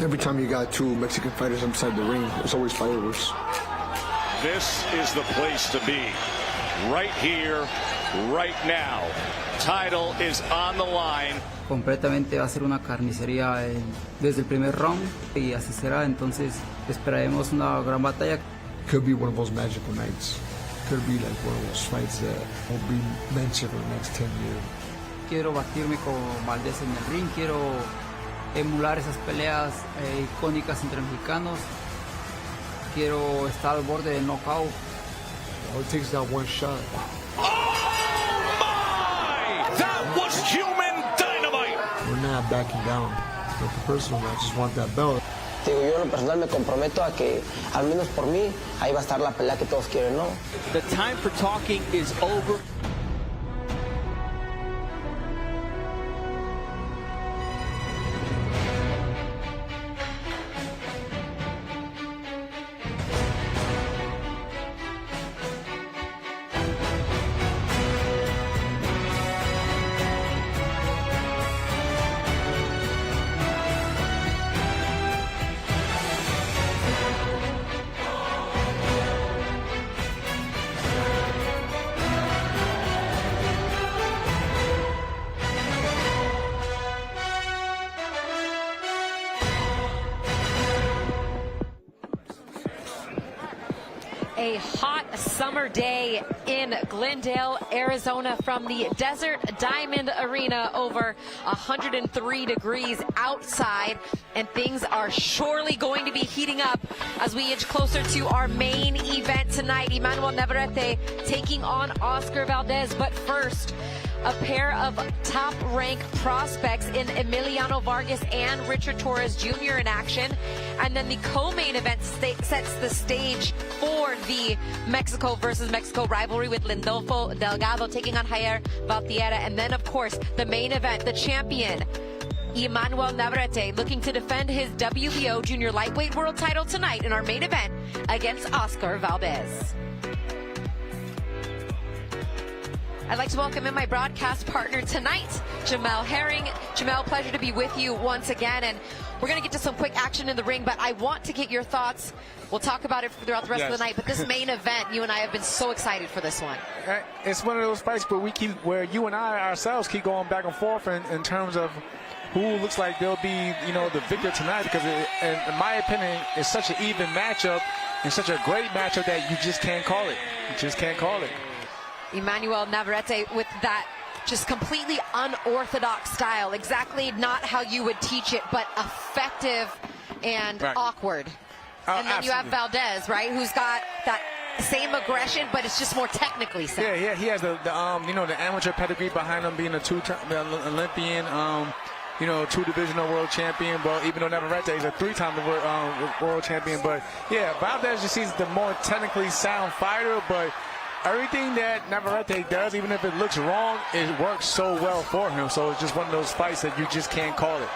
Every time you got two Mexican fighters inside the ring, there's always fireworks. This is the place to be. Right here, right now. Title is on the line. Completamente va a ser una carnicería desde el primer round y así será. Entonces esperaremos una gran batalla. Could be one of those magical nights. Could be like one of those fights that will be mentioned for the next 10 years. Quiero batirme con Valdez en el ring. Quiero emular esas peleas icónicas entre mexicanos. Quiero estar al borde del knockout. All it takes is that one shot. Oh my! That was human dynamite! We're not backing down. Not the personal, I just want that belt. Digo, yo en lo personal me comprometo a que, al menos por mí, ahí va a estar la pelea que todos quieren, ¿no? The time for talking is over. A hot summer day in Glendale, Arizona, from the Desert Diamond Arena. Over 103 degrees outside, and things are surely going to be heating up as we inch closer to our main event tonight. Emanuel Navarrete taking on Oscar Valdez, but first, a pair of top-ranked prospects in Emiliano Vargas and Richard Torres Jr. in action. And then the co-main event sets the stage for the Mexico versus Mexico rivalry, with Lindolfo Delgado taking on Jair Valtierra. And then, of course, the main event, the champion, Emanuel Navarrete, looking to defend his WBO junior lightweight world title tonight in our main event against Oscar Valdez. I'd like to welcome in my broadcast partner tonight, Jamel Herring. Jamel, pleasure to be with you once again, and we're going to get to some quick action in the ring, but I want to get your thoughts. We'll talk about it throughout the rest of the night, but this main event, you and I have been so excited for this one. It's one of those fights where you and I ourselves keep going back and forth in terms of who looks like they'll be, the victor tonight, because in my opinion, it's such an even matchup and such a great matchup that you just can't call it. You just can't call it. Emanuel Navarrete with that just completely unorthodox style, exactly not how you would teach it, but effective and awkward. And then you have Valdez, right, who's got that same aggression, but it's just more technically sound. Yeah, he has the amateur pedigree behind him, being a two-time Olympian, two-divisional world champion. Well, even though Navarrete is a three-time world champion, but yeah, Valdez just seems the more technically sound fighter, but everything that Navarrete does, even if it looks wrong, it works so well for him. So it's just one of those fights that you just can't call it.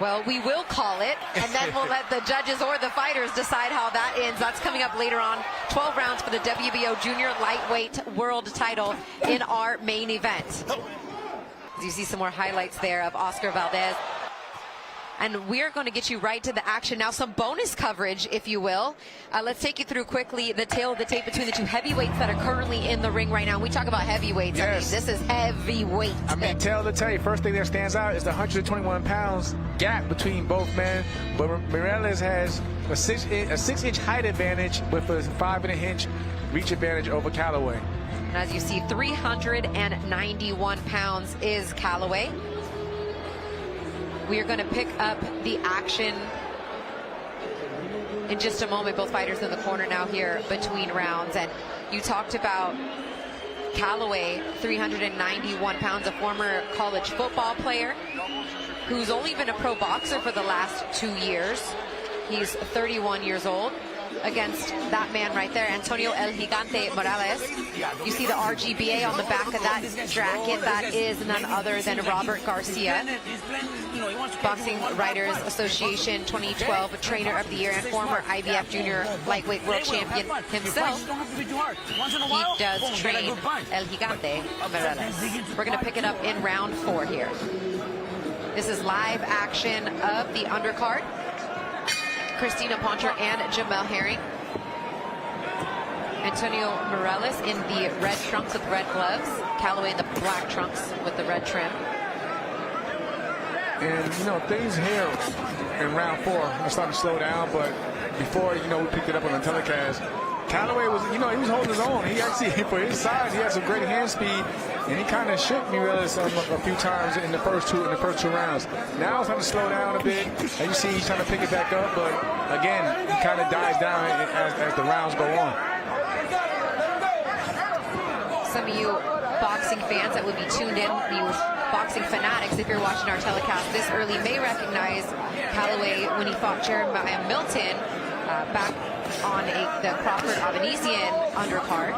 Well, we will call it, and then we'll let the judges or the fighters decide how that ends. That's coming up later on. 12 rounds for the WBO junior lightweight world title in our main event. You see some more highlights there of Oscar Valdez. And we're going to get you right to the action now. Some bonus coverage, if you will. Let's take you through quickly the tale of the tape between the two heavyweights that are currently in the ring right now. We talk about heavyweights. Yes. I mean, this is heavyweight. Tale of the tape. First thing that stands out is the 121 pounds gap between both men. But Morales has a 6-inch height advantage with a 5-inch reach advantage over Callaway. And as you see, 391 pounds is Callaway. We are going to pick up the action in just a moment. Both fighters in the corner now here between rounds. And you talked about Callaway, 391 pounds, a former college football player who's only been a pro boxer for the last 2 years. He's 31 years old. Against that man right there, Antonio El Gigante Morales. You see the RGBA on the back of that jacket. That is none other than Robert Garcia, Boxing Writers Association 2012 Trainer of the Year and former IBF Junior Lightweight World Champion himself. He does train El Gigante Morales. We're going to pick it up in round 4 here. This is live action of the undercard. Christina Poncher and Jamel Herring. Antonio Morales in the red trunks with red gloves. Callaway in the black trunks with the red trim. And, you know, things here in round 4 are starting to slow down, but before, you know, we picked it up on the telecast, Callaway was, you know, he was holding his own. He actually, for his size, he had some great hand speed, and he kind of shook Morales a few times in the first two rounds. Now it's starting to slow down a bit. As you see, he's trying to pick it back up, but again, he kind of dies down as the rounds go on. Some of you boxing fans that would be tuned in, you boxing fanatics, if you're watching our telecast this early, may recognize Callaway when he fought Jeremiah Milton back on the Crawford-Avanesian undercard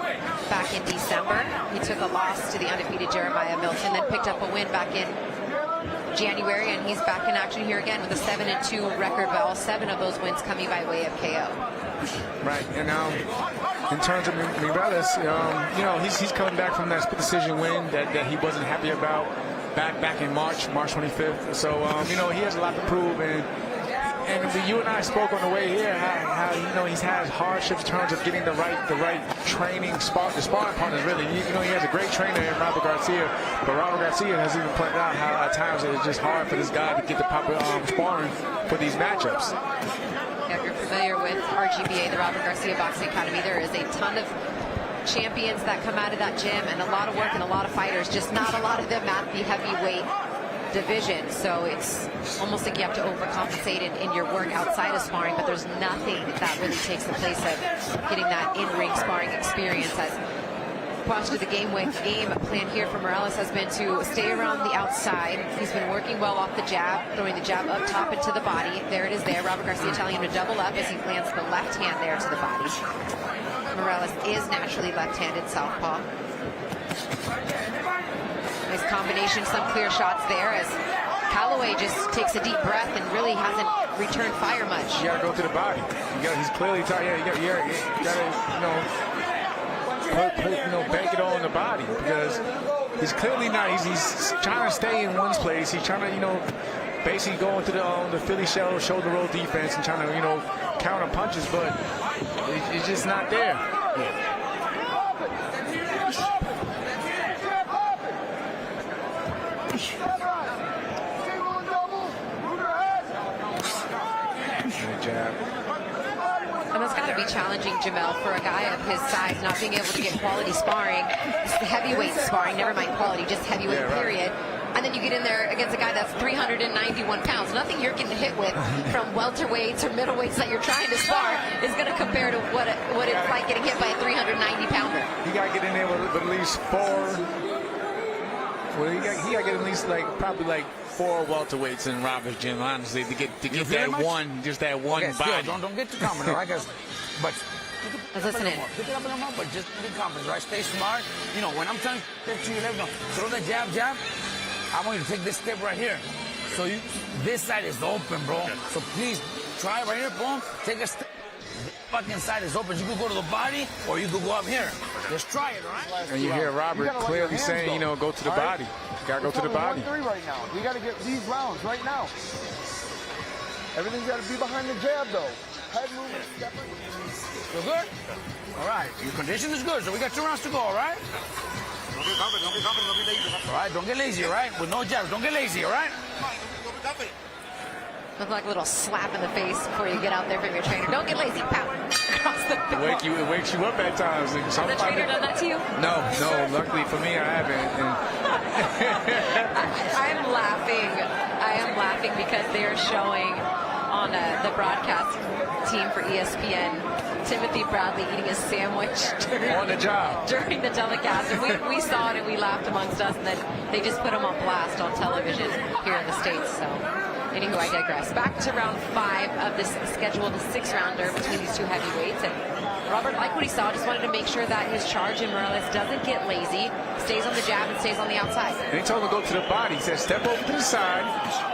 back in December. He took a loss to the undefeated Jeremiah Milton, then picked up a win back in January, and he's back in action here again with a 7-2 record, but all 7 of those wins coming by way of KO. Right, and in terms of Morales, you know, he's coming back from that split decision win that he wasn't happy about back in March 25th. So you know, he has a lot to prove, and you and I spoke on the way here how you know he's had hardships in terms of getting the right training the sparring partners. Really, you know, he has a great trainer in Robert Garcia, but Robert Garcia has even pointed out how at times it's just hard for this guy to get the proper sparring for these matchups. If you're familiar with RGBA, the Robert Garcia Boxing Academy, there is a ton of champions that come out of that gym, and a lot of work and a lot of fighters, just not a lot of them at the heavyweight division. So it's almost like you have to overcompensate in your work outside of sparring, but there's nothing that really takes the place of getting that in-ring sparring experience. As the game plan here for Morales has been to stay around the outside. He's been working well off the jab, throwing the jab up top into the body. There it is there. Robert Garcia telling him to double up as he plants the left hand there to the body. Morales is naturally left-handed southpaw. Nice combination, some clear shots there as Callaway just takes a deep breath and really hasn't returned fire much. You gotta go to the body. He's clearly tired. Yeah, you gotta, bank it all in the body, because he's clearly not. He's trying to stay in one place. He's trying to, basically go into the Philly shoulder roll defense and trying to, counter punches, but it's just not there. Jab. And that's got to be challenging, Jamel, for a guy of his size, not being able to get quality sparring. It's the heavyweight sparring, never mind quality, just heavyweight, period. And then you get in there against a guy that's 391 pounds. Nothing you're getting hit with from welterweights or middleweights that you're trying to spar is going to compare to what it's like getting hit by a 390-pounder. You got to get in there with at least 4. Well, he got to get at least probably 4 welterweights in Robert's gym, honestly, to get that one, just that one body. Don't get too confident, right? But listen in. pick it up a little more, but just be confident, right? Stay smart. You know, when I'm telling you to your left, throw the jab. I want you to take this step right here. So this side is open, bro. So please try right here, boom. Take a step. The fucking side is open. You could go to the body, or you could go up here. Just try it, all right? And you hear Robert clearly saying, go to the body. You gotta go to the body. 1-3 right now. We gotta get these rounds right now. Everything's gotta be behind the jab, though. Head movement, stepping. Feel good? All right. Your condition is good, so we got 2 rounds to go, all right? Don't get confident, don't be lazy. All right, don't get lazy, all right? With no jabs, don't get lazy, all right? Look like a little slap in the face before you get out there from your trainer. Don't get lazy, pow, across the face. It wakes you up at times. Has the trainer done that to you? No. Luckily for me, I haven't. I'm laughing. I am laughing because they're showing on the broadcast team for ESPN Timothy Bradley eating a sandwich on the job during the telecast. And we saw it and we laughed amongst us, and then they just put him on blast on television here in the States. So. Anywho, I digress. Back to round 5 of this scheduled 6-rounder between these 2 heavyweights. And Robert liked what he saw, just wanted to make sure that his charge in Morales doesn't get lazy, stays on the jab, and stays on the outside. And he told him to go to the body. He said, step over to the side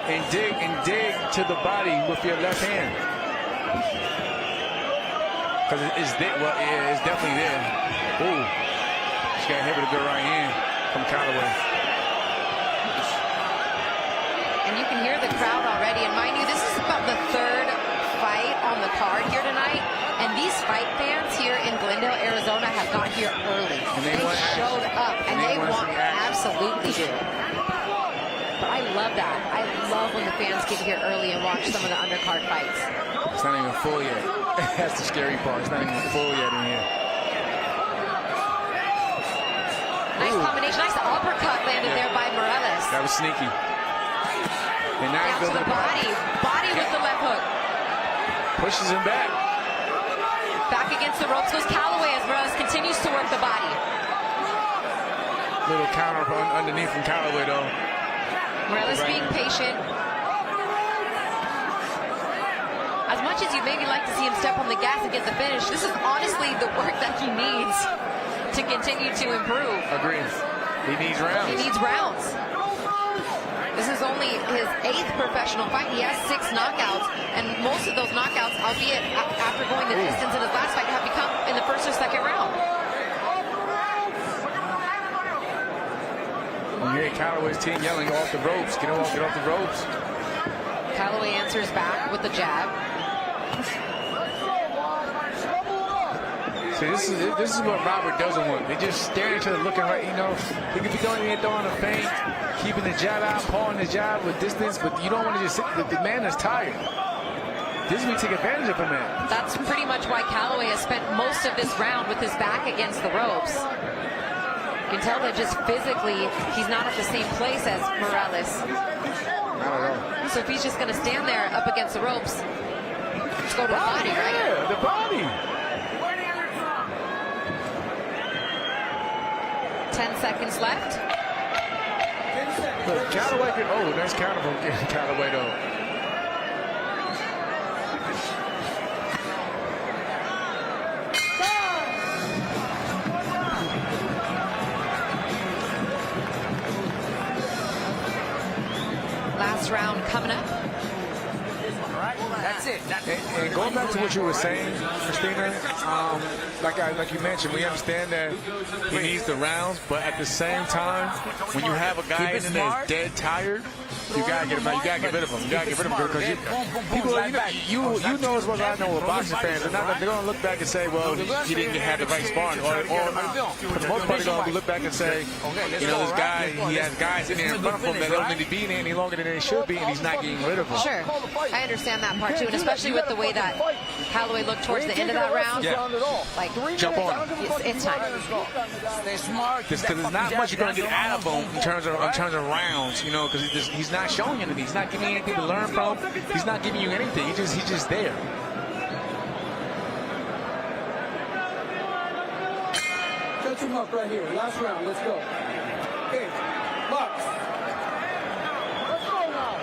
and dig to the body with your left hand. Because it's definitely there. Ooh. Just got hit with a good right hand from Callaway. And you can hear the crowd already. And mind you, this is about the 3rd fight on the card here tonight, and these fight fans here in Glendale, Arizona have got here early. They showed up, and they want absolutely do. But I love that. I love when the fans get here early and watch some of the undercard fights. It's not even full yet. That's the scary part. It's not even full yet in here. Nice combination. Nice uppercut landed there by Morales. That was sneaky. And now Down he goes to the body. Body with the left hook. Pushes him back. Back against the ropes goes Callaway as Morales continues to work the body. Little counter underneath from Callaway, though. Morales being patient. As much as you maybe like to see him step on the gas and get the finish, this is honestly the work that he needs to continue to improve. Agreed. He needs rounds. He needs rounds. This is only his 8th professional fight. He has 6 knockouts, and most of those knockouts, albeit after going the distance in his last fight, have become in the first or second round. You hear Callaway's team yelling off the ropes. Get off the ropes. Callaway answers back with the jab. See, this is what Robert doesn't want. They just staring to the looking right. You know, he could be going in throwing a feint, keeping the jab out, pulling the jab with distance, but you don't want to just sit. The man is tired. This is when you take advantage of him, man. That's pretty much why Callaway has spent most of this round with his back against the ropes. You can tell that just physically, he's not at the same place as Morales. Not at all. So if he's just going to stand there up against the ropes, let's go to the body, right? Yeah, the body. 10 seconds left. Look, Callaway can. Oh, nice counter from Callaway, though. Last round coming up. That's it. And going back to what you were saying, Christina, like you mentioned, we understand that he needs the rounds, but at the same time, when you have a guy in there that's dead tired, you gotta get him out. You gotta get rid of him. You gotta get rid of him because people, you know as well as I know with boxing fans, they're gonna look back and say, well, he didn't have the right sparring, or for the most part, they're gonna look back and say, you know, this guy, he has guys in there in front of him that don't need to be in there any longer than they should be, and he's not getting rid of them. Sure, I understand that part too, and especially with the way that Callaway looked towards the end of that round. Yeah. Like, jump on him. It's time. Stay smart. Because there's not much you're going to get out of him in terms of rounds, you know, because he's not showing anything. He's not giving you anything to learn from. He's not giving you anything. He's just there. Catch him up right here. Last round. Let's go. Okay. Box. Let's go now.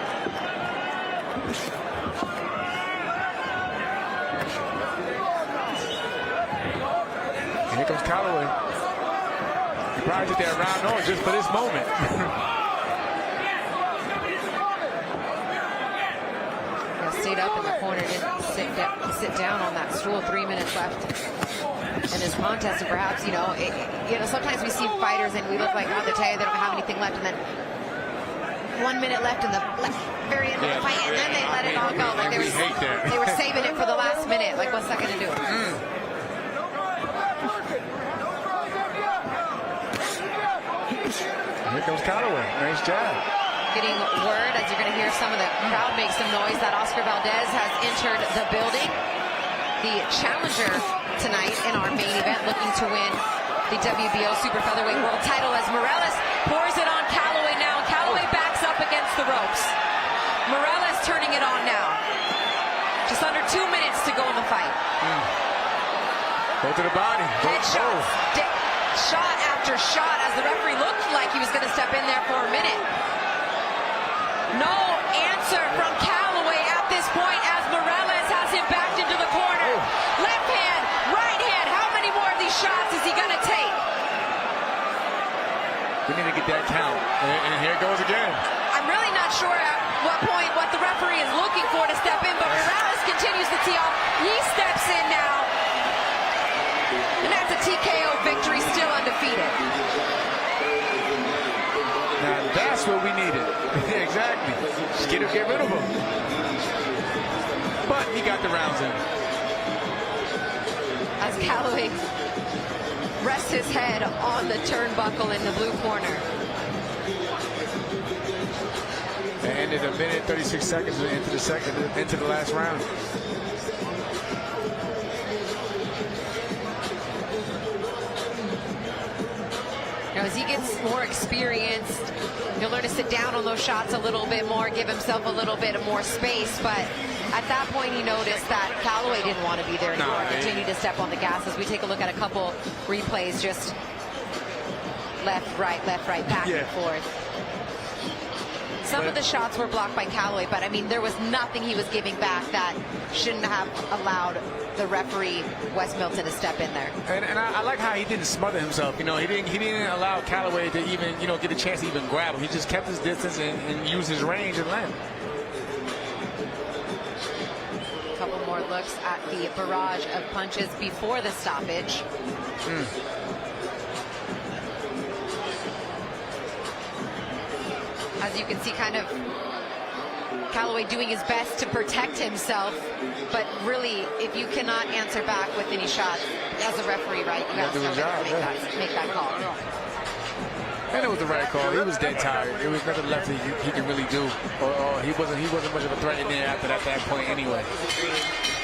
And here comes Callaway. He probably did that round on just for this moment. Stayed up in the corner, didn't sit down on that stool. 3 minutes left in this contest, and perhaps, you know, sometimes we see fighters and we look like, oh, they're tired, they don't have anything left, and then 1 minute left in the very end of the fight, and then they let it all go. Like they were saving it for the last minute. Like, what's that going to do? Here comes Callaway. Nice job. Getting word, as you're going to hear some of the crowd make some noise, that Oscar Valdez has entered the building. The challenger tonight in our main event, looking to win the WBO Super Featherweight World title, as Morales pours it on Callaway now. Callaway backs up against the ropes. Morales turning it on now. Just under 2 minutes to go in the fight. Go to the body. Headshots. Shot after shot, as the referee looked like he was going to step in there for a minute. No answer from Callaway at this point, as Morales has him backed into the corner. Left hand, right hand. How many more of these shots is he going to take? We need to get that count. And here it goes again. I'm really not sure at what point what the referee is looking for to step in, but Morales continues to tee off. He steps in now. And that's a TKO victory, still undefeated. Now that's what we needed. Exactly. Just get rid of him. But he got the rounds in. As Calloway rests his head on the turnbuckle in the blue corner. And ended a minute 36 seconds into the last round. Now, as he gets more experienced, he'll learn to sit down on those shots a little bit more, give himself a little bit more space. But at that point, he noticed that Calloway didn't want to be there anymore. Continued to step on the gas. As we take a look at a couple replays, just left, right, back and forth. Some of the shots were blocked by Calloway, but I mean, there was nothing he was giving back that shouldn't have allowed the referee, Wes Milton, to step in there. And I like how he didn't smother himself. You know, he didn't allow Calloway to even, you know, get a chance to even grab him. He just kept his distance and used his range and land. A couple more looks at the barrage of punches before the stoppage. As you can see, kind of Calloway doing his best to protect himself, but really, if you cannot answer back with any shots as a referee, right, you got to make that call. And it was the right call. He was dead tired. There was nothing left he could really do, or he wasn't much of a threat in there after that point anyway.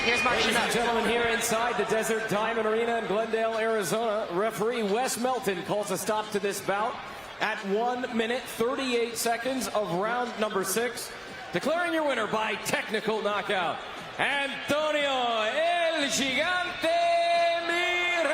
Here's Mark. Ladies and gentlemen, here inside the Desert Diamond Arena in Glendale, Arizona, referee Wes Milton calls a stop to this bout at 1 minute 38 seconds of round number 6. Declaring your winner by technical knockout, Antonio El Gigante Mireles.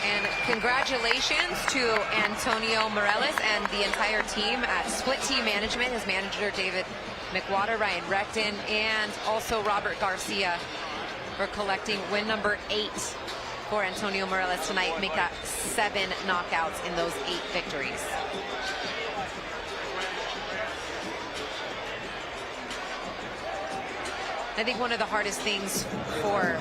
And congratulations to Antonio Mireles and the entire team at Split Team Management, his manager David McWater, Ryan Recton, and also Robert Garcia for collecting win number 8 for Antonio Mireles tonight. Make that 7 knockouts in those 8 victories. I think one of the hardest things for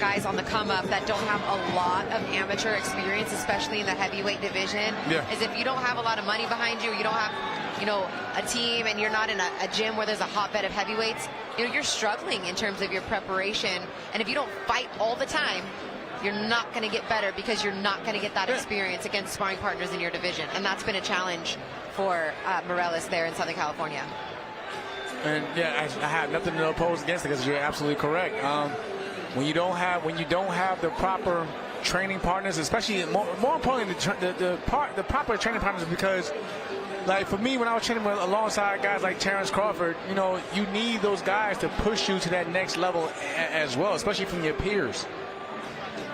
guys on the come up that don't have a lot of amateur experience, especially in the heavyweight division, is if you don't have a lot of money behind you, you don't have, you know, a team, and you're not in a gym where there's a hotbed of heavyweights, you know, you're struggling in terms of your preparation. And if you don't fight all the time, you're not going to get better, because you're not going to get that experience against sparring partners in your division. And that's been a challenge for Mireles there in Southern California. And yeah, I have nothing to oppose against it, because you're absolutely correct. When you don't have the proper training partners, especially more importantly the proper training partners, because like for me, when I was training alongside guys like Terrence Crawford, you know, you need those guys to push you to that next level as well, especially from your peers.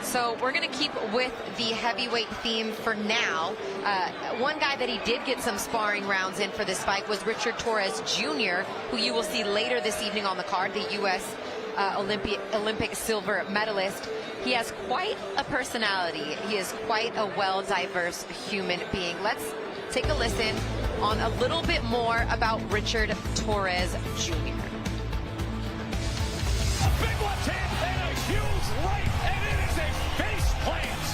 So we're going to keep with the heavyweight theme for now. One guy that he did get some sparring rounds in for this fight was Richard Torres Jr., who you will see later this evening on the card, the U.S. Olympic silver medalist. He has quite a personality. He is quite a well-diverse human being. Let's take a listen on a little bit more about Richard Torres Jr. A big left hand and a huge right, and it is a face plant.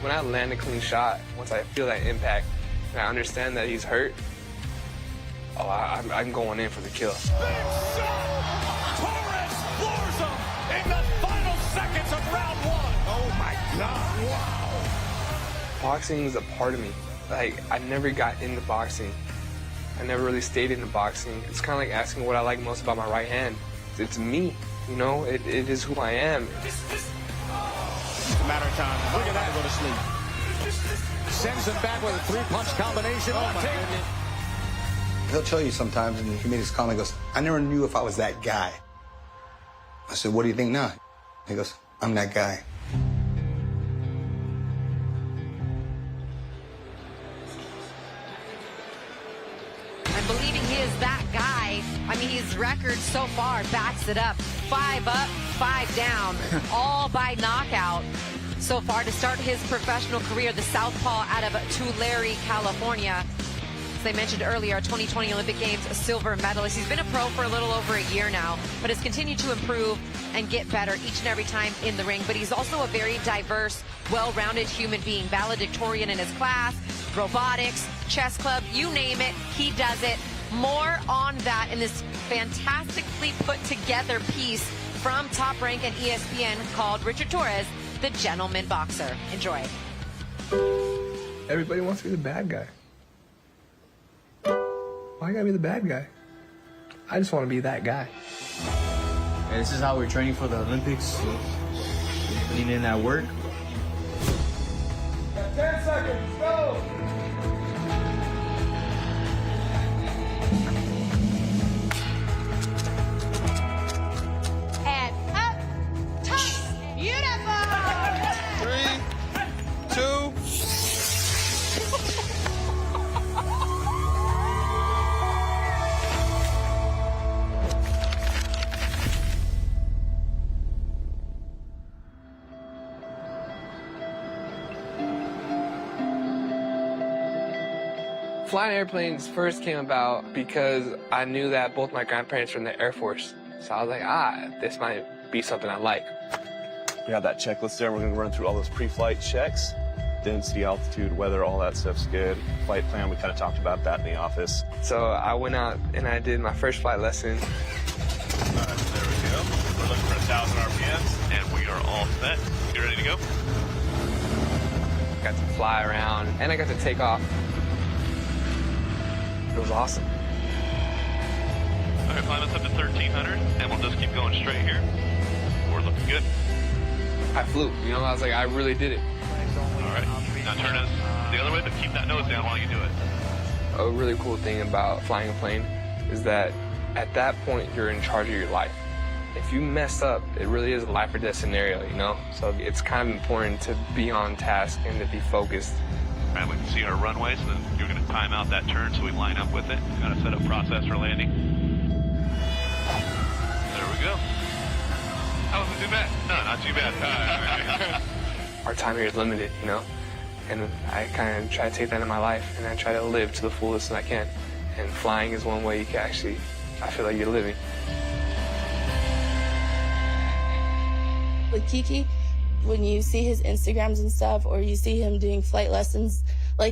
When I land a clean shot, once I feel that impact, and I understand that he's hurt, I'm going in for the kill. Big shot! Torres floors him in the final seconds of round 1. Oh my God, wow. Boxing is a part of me. Like, I never got into boxing. I never really stayed into boxing. It's kind of like asking what I like most about my right hand. It's me, you know, it is who I am. It's a matter of time. Look at that. Go to sleep. Sends him back with a 3-punch combination. Oh my goodness. He'll tell you sometimes, and he made his comment, he goes, I never knew if I was that guy. I said, what do you think now? He goes, I'm that guy. And believing he is that guy, I mean, his record so far backs it up. 5 up, 5 down, all by knockout so far to start his professional career. The southpaw out of Tulare, California. As I mentioned earlier, our 2020 Olympic Games silver medalist. He's been a pro for a little over a year now, but has continued to improve and get better each and every time in the ring. But he's also a very diverse, well-rounded human being. Valedictorian in his class, robotics, chess club, you name it, he does it. More on that in this fantastically put together piece from Top Rank and ESPN called Richard Torres, the Gentleman Boxer. Enjoy. Everybody wants to be the bad guy. Why gotta be the bad guy? I just want to be that guy. And this is how we're training for the Olympics. Putting in that work. 10 seconds, go! And up, toss, beautiful! 3, 2. Flying airplanes first came about because I knew that both my grandparents were in the Air Force. So I was like, this might be something I like. We have that checklist there. We're going to run through all those pre-flight checks. Density, altitude, weather, all that stuff's good. Flight plan, we kind of talked about that in the office. So I went out and I did my first flight lesson. All right, there we go. We're looking for 1,000 RPMs, and we are all set. You ready to go? Got to fly around, and I got to take off. It was awesome. All right, climb us up to 1,300, and we'll just keep going straight here. We're looking good. I flew, I was like, I really did it. All right, now turn us the other way, but keep that nose down while you do it. A really cool thing about flying a plane is that at that point, you're in charge of your life. If you mess up, it really is a life or death scenario, So it's kind of important to be on task and to be focused. All right, we can see our runway, so then you're going to time out that turn so we line up with it. We've got to set up process for landing. There we go. That wasn't too bad. No, not too bad. Our time here is limited, And I kind of try to take that in my life, and I try to live to the fullest that I can. And flying is one way you can actually, I feel like you're living. With Kiki, when you see his Instagrams and stuff, or you see him doing flight lessons,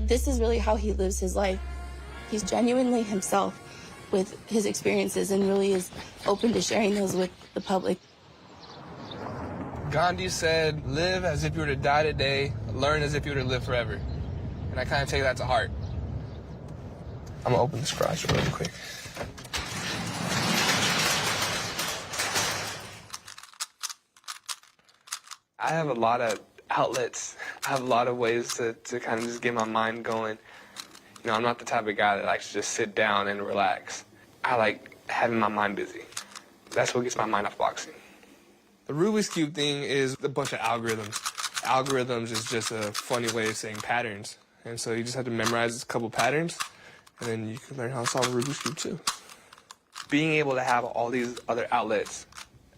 this is really how he lives his life. He's genuinely himself with his experiences and really is open to sharing those with the public. Gandhi said, live as if you were to die today, learn as if you were to live forever. And I kind of take that to heart. I'm gonna open this garage door really quick. I have a lot of outlets. I have a lot of ways to kind of just get my mind going. I'm not the type of guy that likes to just sit down and relax. I like having my mind busy. That's what gets my mind off boxing. The Rubik's Cube thing is a bunch of algorithms. Algorithms is just a funny way of saying patterns. And so you just have to memorize a couple patterns, and then you can learn how to solve a Rubik's Cube too. Being able to have all these other outlets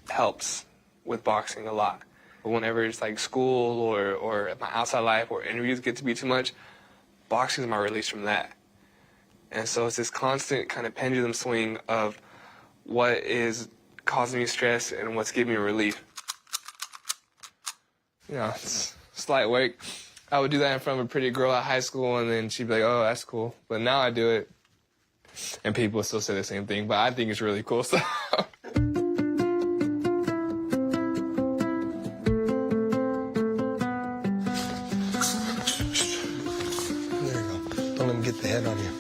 helps with boxing a lot. But whenever it's like school or my outside life or interviews get to be too much, boxing is my release from that. And so it's this constant kind of pendulum swing of what is causing me stress and what's giving me relief. It's slight work. I would do that in front of a pretty girl at high school, and then she'd be like, oh, that's cool. But now I do it, and people still say the same thing, but I think it's really cool stuff. Don't let him get the head on you.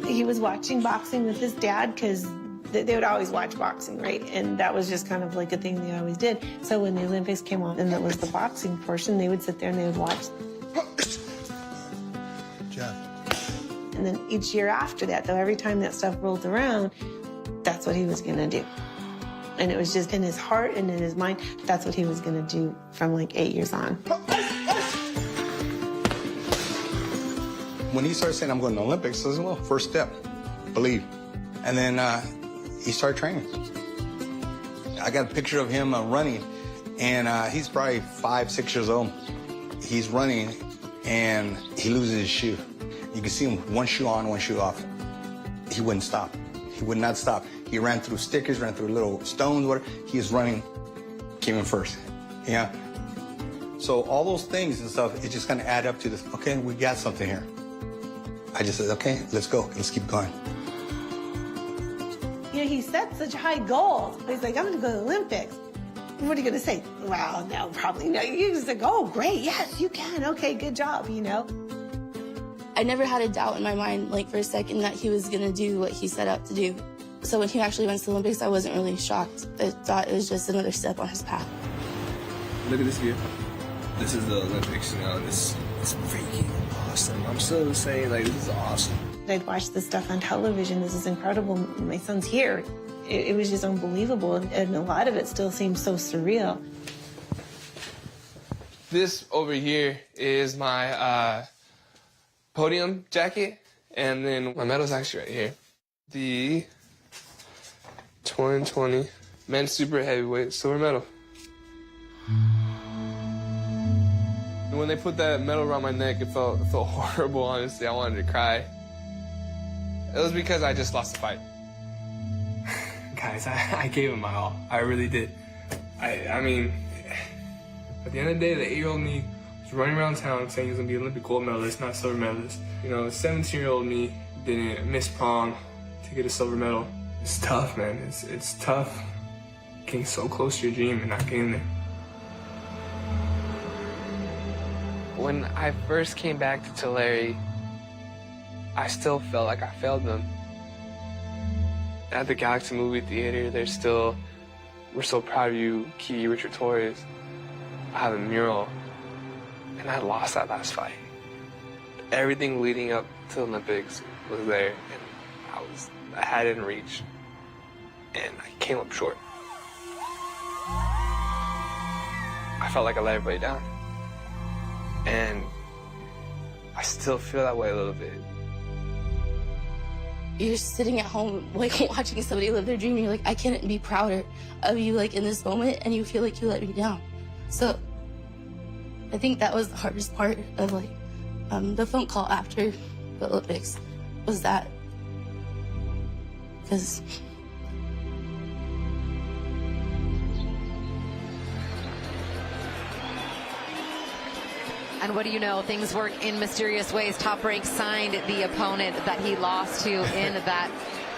He was watching boxing with his dad because they would always watch boxing, right? And that was just kind of like a thing they always did. So when the Olympics came on and that was the boxing portion, they would sit there and they would watch. Jab. And then each year after that, though, every time that stuff rolled around, that's what he was going to do. And it was just in his heart and in his mind, that's what he was going to do from like 8 years on. When he started saying, I'm going to the Olympics, I said, well, first step, believe. And then he started training. I got a picture of him running, and he's probably 5, 6 years old. He's running, and he loses his shoe. You can see him one shoe on, one shoe off. He wouldn't stop. He would not stop. He ran through stickers, ran through little stones, whatever. He was running, came in first. Yeah. So all those things and stuff, it just kind of add up to this, okay, we got something here. I just said, okay, let's go. Let's keep going. You know, he set such high goals. He's like, I'm going to go to the Olympics. What are you going to say? Well, no, probably no. You just like, oh, great. Yes, you can. Okay, good job, you know. I never had a doubt in my mind, like, for a second that he was going to do what he set out to do. So when he actually went to the Olympics, I wasn't really shocked. I thought it was just another step on his path. Look at this view. This is the Olympics, you know, it's freaking awesome. I'm still saying, like, this is awesome. I'd watched this stuff on television. This is incredible. My son's here. It was just unbelievable, and a lot of it still seems so surreal. This over here is my podium jacket, and then my medal's actually right here. The 2020 men's super heavyweight silver medal. When they put that medal around my neck, it felt horrible, honestly. I wanted to cry. It was because I just lost the fight. Guys, I gave him my all. I really did. I mean, at the end of the day, the 8-year-old me was running around town saying he was going to be an Olympic gold medalist, not silver medalist. You know, the 17-year-old me didn't miss prom to get a silver medal. It's tough, man. It's tough getting so close to your dream and not getting there. When I first came back to Tulare, I still felt like I failed them. At the Galaxy movie theater, we're so proud of you, Key, Richard Torres. I have a mural, and I lost that last fight. Everything leading up to the Olympics was there, and I had it in reach, and I came up short. I felt like I let everybody down. And I still feel that way a little bit. You're sitting at home, like, watching somebody live their dream, and you're like, I can't be prouder of you, like, in this moment, and you feel like you let me down. So I think that was the hardest part of, like, the phone call after the Olympics, was that. Because and what do you know? Things work in mysterious ways. Top Rank signed the opponent that he lost to in that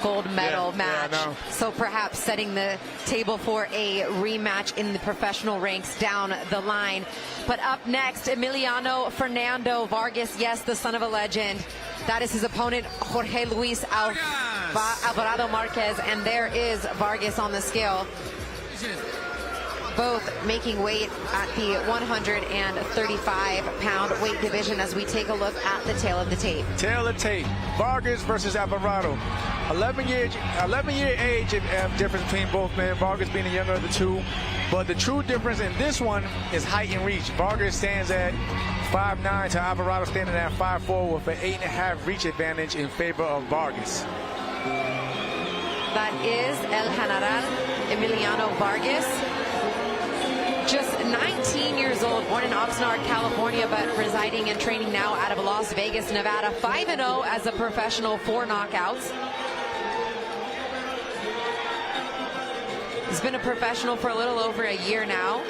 gold medal match. Yeah, so perhaps setting the table for a rematch in the professional ranks down the line. But up next, Emiliano Fernando Vargas, yes, the son of a legend. That is his opponent, Jorge Luis Alvarado Marquez, and there is Vargas on the scale. Both making weight at the 135-pound weight division as we take a look at the tail of the tape. Tail of the tape. Vargas versus Alvarado. 11-year age difference between both men. Vargas being the younger of the two. But the true difference in this one is height and reach. Vargas stands at 5'9", to Alvarado standing at 5'4", with an 8.5 reach advantage in favor of Vargas. That is El General Emiliano Vargas. Just 19 years old, born in Oxnard, California, but residing and training now out of Las Vegas, Nevada. 5-0 as a professional, 4 knockouts. He's been a professional for a little over a year now,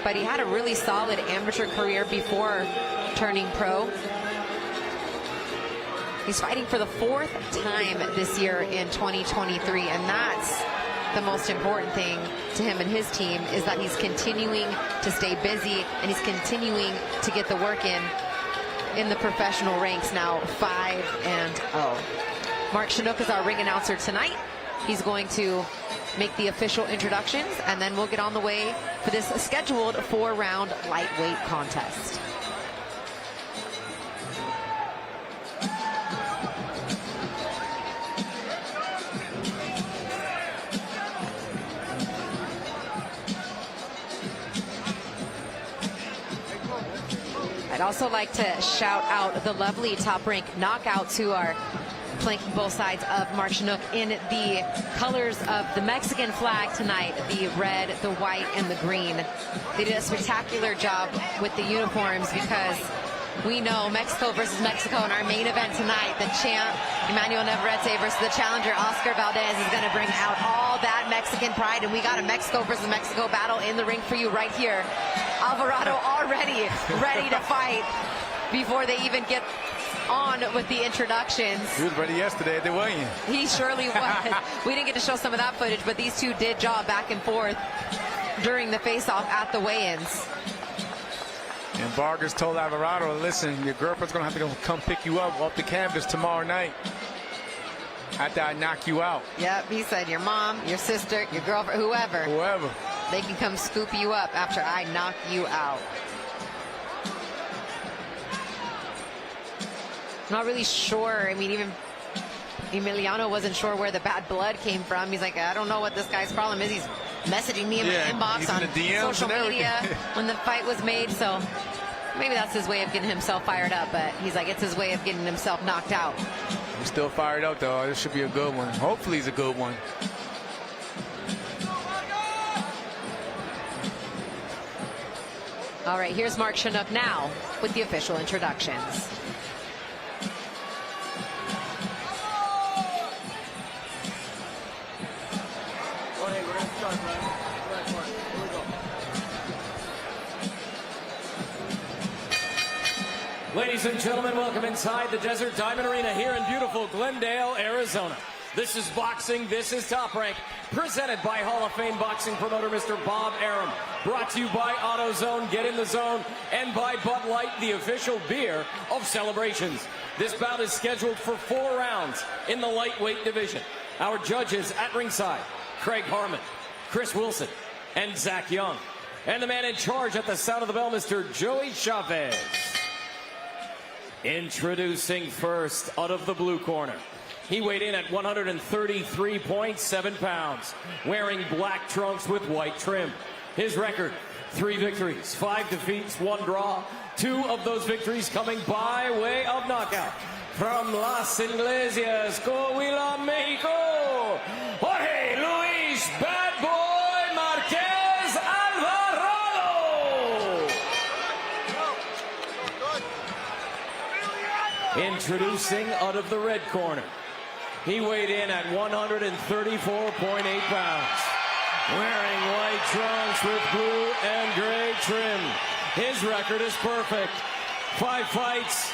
but he had a really solid amateur career before turning pro. He's fighting for the 4th time this year in 2023, and that's the most important thing to him and his team, is that he's continuing to stay busy and he's continuing to get the work in the professional ranks, now 5-0. Mark Chinook is our ring announcer tonight. He's going to make the official introductions, and then we'll get on the way for this scheduled 4-round lightweight contest. I'd also like to shout out the lovely Top Rank knockouts who are flanking both sides of Mark Chinook in the colors of the Mexican flag tonight, the red, the white, and the green. They did a spectacular job with the uniforms because We know Mexico versus Mexico in our main event tonight. The champ, Emanuel Navarrete versus the challenger, Oscar Valdez, is going to bring out all that Mexican pride. And we got a Mexico versus Mexico battle in the ring for you right here. Alvarado already ready to fight before they even get on with the introductions. He was ready yesterday at the weigh-in. He surely was. We didn't get to show some of that footage, but these two did jog back and forth during the face-off at the weigh-ins. And Vargas told Alvarado, listen, your girlfriend's going to have to come pick you up off the canvas tomorrow night after I knock you out. Yep, he said your mom, your sister, your girlfriend, whoever. They can come scoop you up after I knock you out. Not really sure. I mean, even Emiliano wasn't sure where the bad blood came from. He's like, I don't know what this guy's problem is. He's messaging me in my inbox on social media when the fight was made. So maybe that's his way of getting himself fired up. But he's like, it's his way of getting himself knocked out. He's still fired up, though. This should be a good one. Hopefully it's a good one. All right, here's Mark Chinook now with the official introductions. Ladies and gentlemen, welcome inside the Desert Diamond Arena here in beautiful Glendale, Arizona. This is boxing, this is Top Rank, presented by Hall of Fame boxing promoter Mr. Bob Arum. Brought to you by AutoZone, Get in the Zone, and by Bud Light, the official beer of Celebrations. This bout is scheduled for 4 rounds in the lightweight division. Our judges at ringside, Craig Harmon, Chris Wilson, and Zach Young. And the man in charge at the sound of the bell, Mr. Joey Chavez. Introducing first, out of the blue corner. He weighed in at 133.7 pounds, wearing black trunks with white trim. His record, 3 victories, 5 defeats, 1 draw. 2 of those victories coming by way of knockout. From Las Iglesias, Coahuila, Mexico, Jorge Luis Bad Boy Marquez Alvarado. Introducing out of the red corner. He weighed in at 134.8 pounds, wearing white trunks with blue and gray trim. His record is perfect. 5 fights,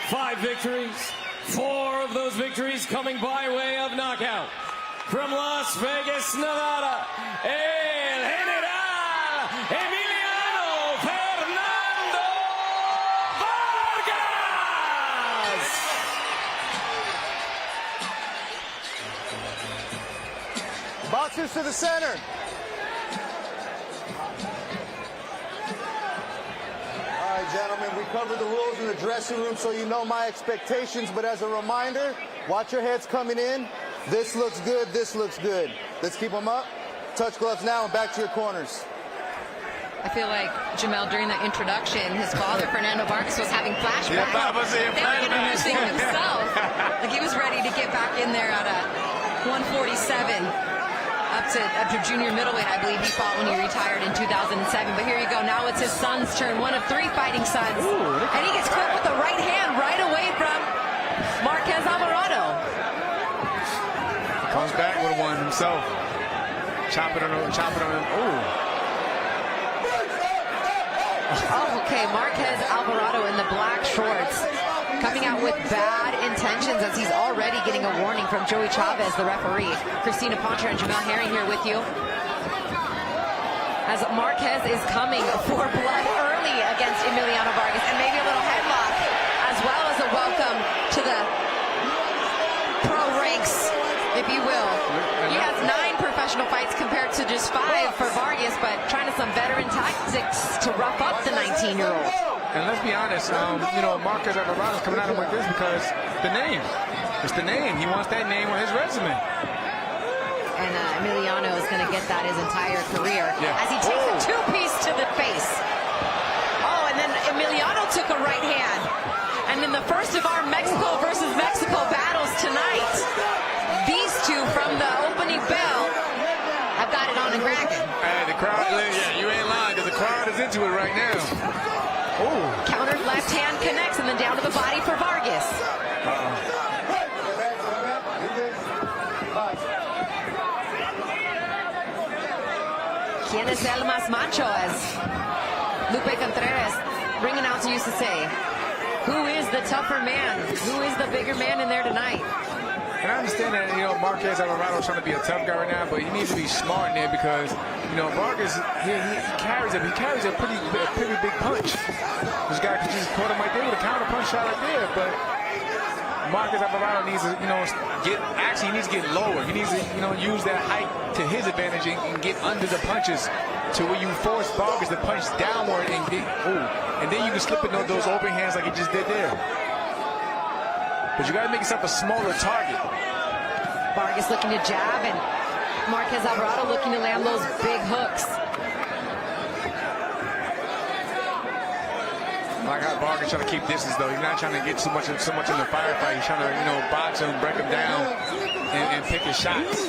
5 victories, 4 of those victories coming by way of knockout. From Las Vegas, Nevada, El General Emiliano Fernando Vargas. Boxers to the center. All right, gentlemen, we covered the rules in the dressing room so you know my expectations, but as a reminder, watch your heads coming in. This looks good, this looks good. Let's keep them up. Touch gloves now and back to your corners. I feel like, Jamel, during the introduction, his father, Fernando Vargas, was having flashbacks. Introducing himself. Like he was ready to get back in there at a 147. Up to junior middleweight, I believe he fought when he retired in 2007. But here you go. Now it's his son's turn. One of 3 fighting sons. And he gets caught with the right hand right away from Marquez Alvarado. Comes back with one himself. Chop it on him. Oh, okay. Marquez Alvarado in the black shorts. Coming out with bad intentions as he's already getting a warning from Joey Chavez, the referee. Christina Poncher and Jamel Herring here with you. As Marquez is coming for blood early against Emiliano Vargas, and maybe a little headlock, as well as a welcome to the pro ranks, if you will. He has 9 professional fights compared to just 5 for Vargas, but trying some veteran tactics to rough up the 19-year-old. And let's be honest, Marquez Alvarado's coming at him like this because the name. It's the name. He wants that name on his resume. And Emiliano is going to get that his entire career as he takes a 2-piece to the face. Oh, and then Emiliano took a right hand. And in the first of our Mexico versus Mexico battles tonight, these two from the opening bell have got it on and cracking. Hey, the crowd, you ain't lying because the crowd is into it right now. Countered left hand connects, and then down to the body for Vargas. ¿Quién es el más macho? As Lupe Contreras bringing out to used to say, who is the tougher man? Who is the bigger man in there tonight? And I understand that, you know, Marquez Alvarado is trying to be a tough guy right now, but he needs to be smart in there because, you know, Vargas, he carries a pretty big punch. This guy could just put him right there with a counter punch shot right there, but Marquez Alvarado needs to, you know, he needs to get lower. He needs to, you know, use that height to his advantage and get under the punches to where you force Vargas to punch downward and then you can slip in those overhands like he just did there. But you got to make yourself a smaller target. Vargas looking to jab, and Marquez Alvarado looking to land those big hooks. Like how Vargas trying to keep distance, though. He's not trying to get so much in the firefight. He's trying to, you know, box him, break him down, and pick his shots.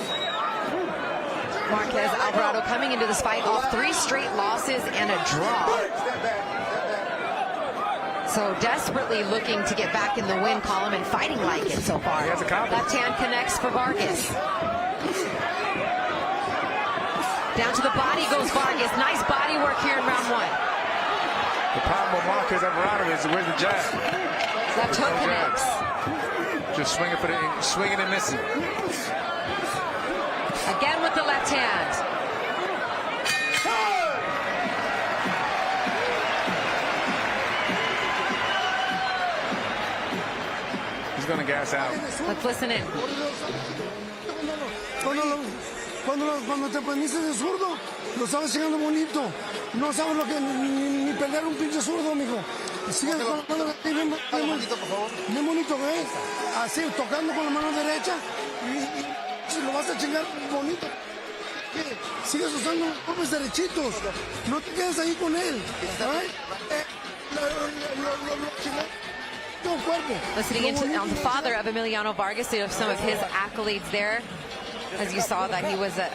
Marquez Alvarado coming into this fight off 3 straight losses and a draw. So desperately looking to get back in the win column and fighting like it so far. He has a confidence. Left hand connects for Vargas. Down to the body goes Vargas. Nice body work here in round 1. The problem with Marquez Alvarado is where's the jab? Left hook connects. Just swinging and missing. Again with the left hand. Going to gas out. Let's listen in. Cuando te aprendiste de zurdo, lo estabas llegando bonito. No sabes lo que ni perder un pinche zurdo, mijo. Sigue con la mano bien bonito, por favor. Bien bonito, ¿eh? Así, tocando con la mano derecha y lo vas a chingar bonito. Sigues usando golpes derechitos. No te quedes ahí con él. Listening into on the father of Emiliano Vargas, so you have some of his accolades there. As you saw that he was an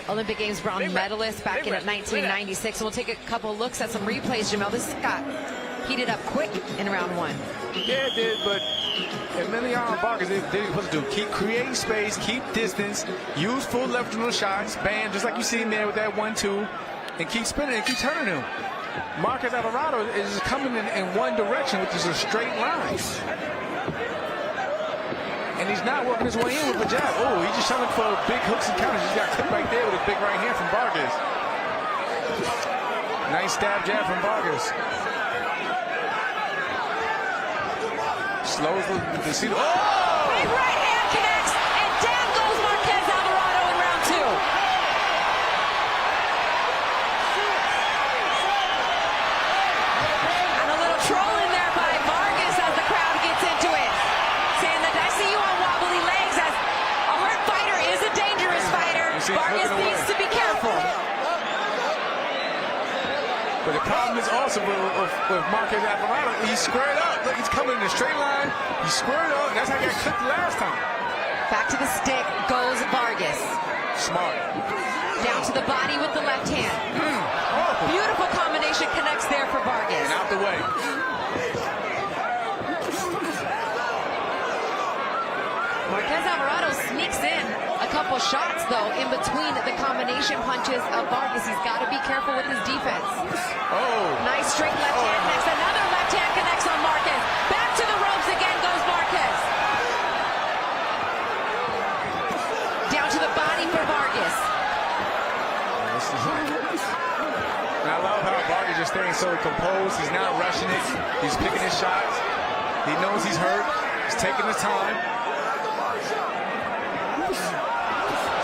Olympic Games bronze medalist back in 1996. So we'll take a couple looks at some replays, Jamel. This got heated up quick in round 1. Yeah, it did, but Emiliano Vargas did what he was supposed to do. Keep creating space, keep distance, use full leverage shots, bam, just like you see him there with that 1-2, and keep spinning and keep turning him. Marquez Alvarado is coming in one direction, which is a straight line. And he's not working his way in with a jab. Oh, he's just trying for big hooks and counters. He's got clipped right there with a big right hand from Vargas. Nice stab jab from Vargas. Slows the see. Oh! Big right hand connects, and down goes Marquez Alvarado in round 2. Trolling there by Vargas as the crowd gets into it. Saying that I see you on wobbly legs, as a hurt fighter is a dangerous fighter. Vargas needs to be careful. But the problem is also with Marquez Alvarado, he's squared up. Look, he's coming in a straight line. He's squared up. That's how he got clipped last time. Back to the stick goes Vargas. Smart. Down to the body with the left hand. Beautiful combination connects there for Vargas. And out the way. Marquez Alvarado sneaks in a couple shots, though, in between the combination punches of Vargas. He's got to be careful with his defense. Oh. Nice straight left hand connects. Another left hand connects on Marquez. Back to the ropes again goes Marquez. Down to the body for Vargas. And I love how Vargas is staying so composed. He's not rushing it. He's picking his shots. He knows he's hurt. He's taking his time.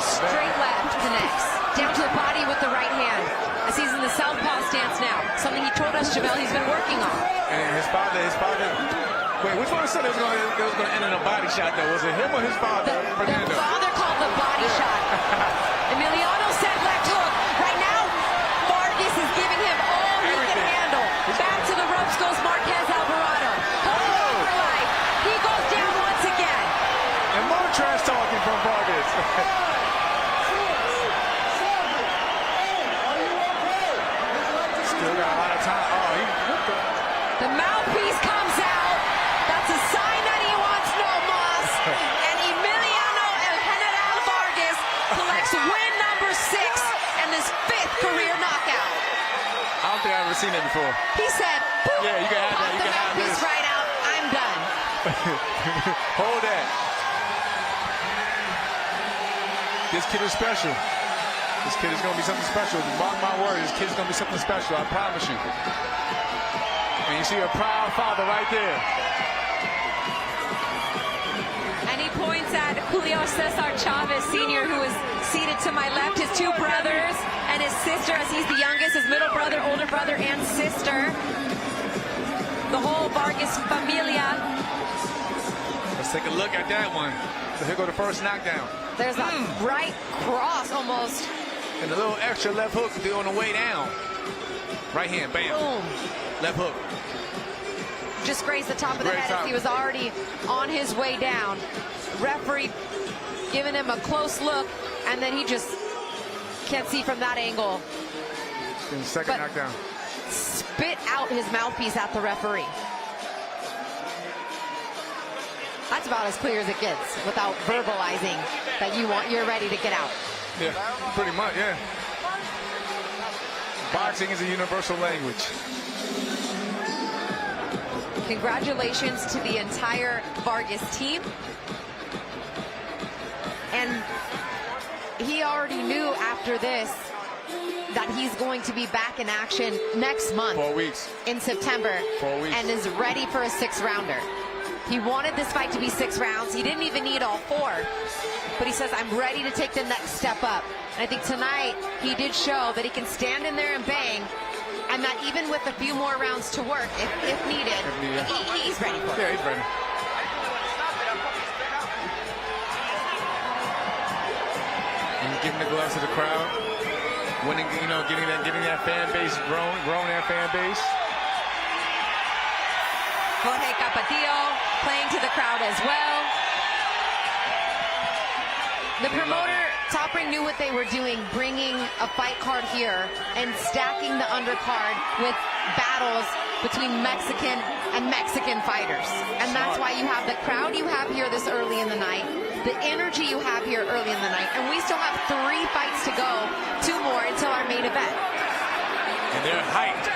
Straight left connects. Down to the body with the right hand. As he's in the southpaw stance now. Something he told us, Jamel, he's been working on. And his father. Wait, which one said it was going to end in a body shot, though? Was it him or his father? The father called the body shot. Emiliano said left hook. Right now, Vargas is giving him all he can handle. Back to the ropes goes Marquez Alvarado. Holding on for life. He goes down once again. And more trash talking from Vargas. Still got a lot of time. Oh, he seen that before. He said, boop, yeah, you can have that. You can have this. right out. I'm done. Hold that. This kid is special. This kid is going to be something special. Mark my word, this kid is going to be something special. I promise you. And you see a proud father right there. And he points at Julio Cesar Chavez Sr., who is seated to my left, his two brothers and his sister, as he's the youngest, his middle brother, older brother, and sister. The whole Vargas familia. Let's take a look at that one. So here go the first knockdown. There's a right cross almost. And a little extra left hook on the way down. Right hand, bam. Boom. Left hook. Just grazed the top of the head as he was already on his way down. Referee giving him a close look, and then he just can't see from that angle. Second knockdown. Spit out his mouthpiece at the referee. That's about as clear as it gets without verbalizing that you're ready to get out. Yeah, pretty much, yeah. Boxing is a universal language. Congratulations to the entire Vargas team. And he already knew after this that he's going to be back in action next month. 4 weeks. In September. 4 weeks. And is ready for a 6-rounder. He wanted this fight to be 6 rounds. He didn't even need all 4. But he says, I'm ready to take the next step up. And I think tonight he did show that he can stand in there and bang, and that even with a few more rounds to work, if needed, he's ready for it. Yeah, he's ready. And he's giving the gloves to the crowd. Winning, you know, getting that fan base growing that fan base. Jorge Capatillo playing to the crowd as well. The promoter, Top Ring, knew what they were doing, bringing a fight card here and stacking the undercard with battles between Mexican and Mexican fighters. And that's why you have the crowd you have here this early in the night, the energy you have here early in the night, and we still have 3 fights to go, 2 more until our main event. And they're hyped.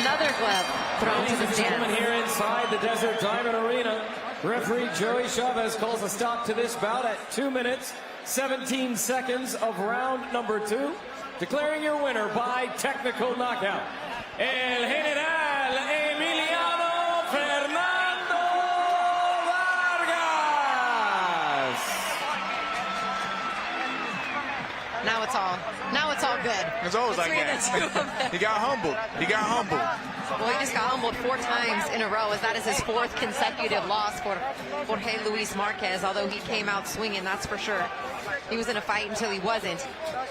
Another glove thrown to the gentlemen, here inside the Desert Diamond Arena, referee Joey Chavez calls a stop to this bout at 2 minutes, 17 seconds of round number 2, declaring your winner by technical knockout, El General Emiliano Fernando Vargas. Now it's all good. It's always like that. He got humbled. Well, he just got humbled 4 times in a row, as that is his 4th consecutive loss for Jorge Luis Marquez, although he came out swinging, that's for sure. He was in a fight until he wasn't.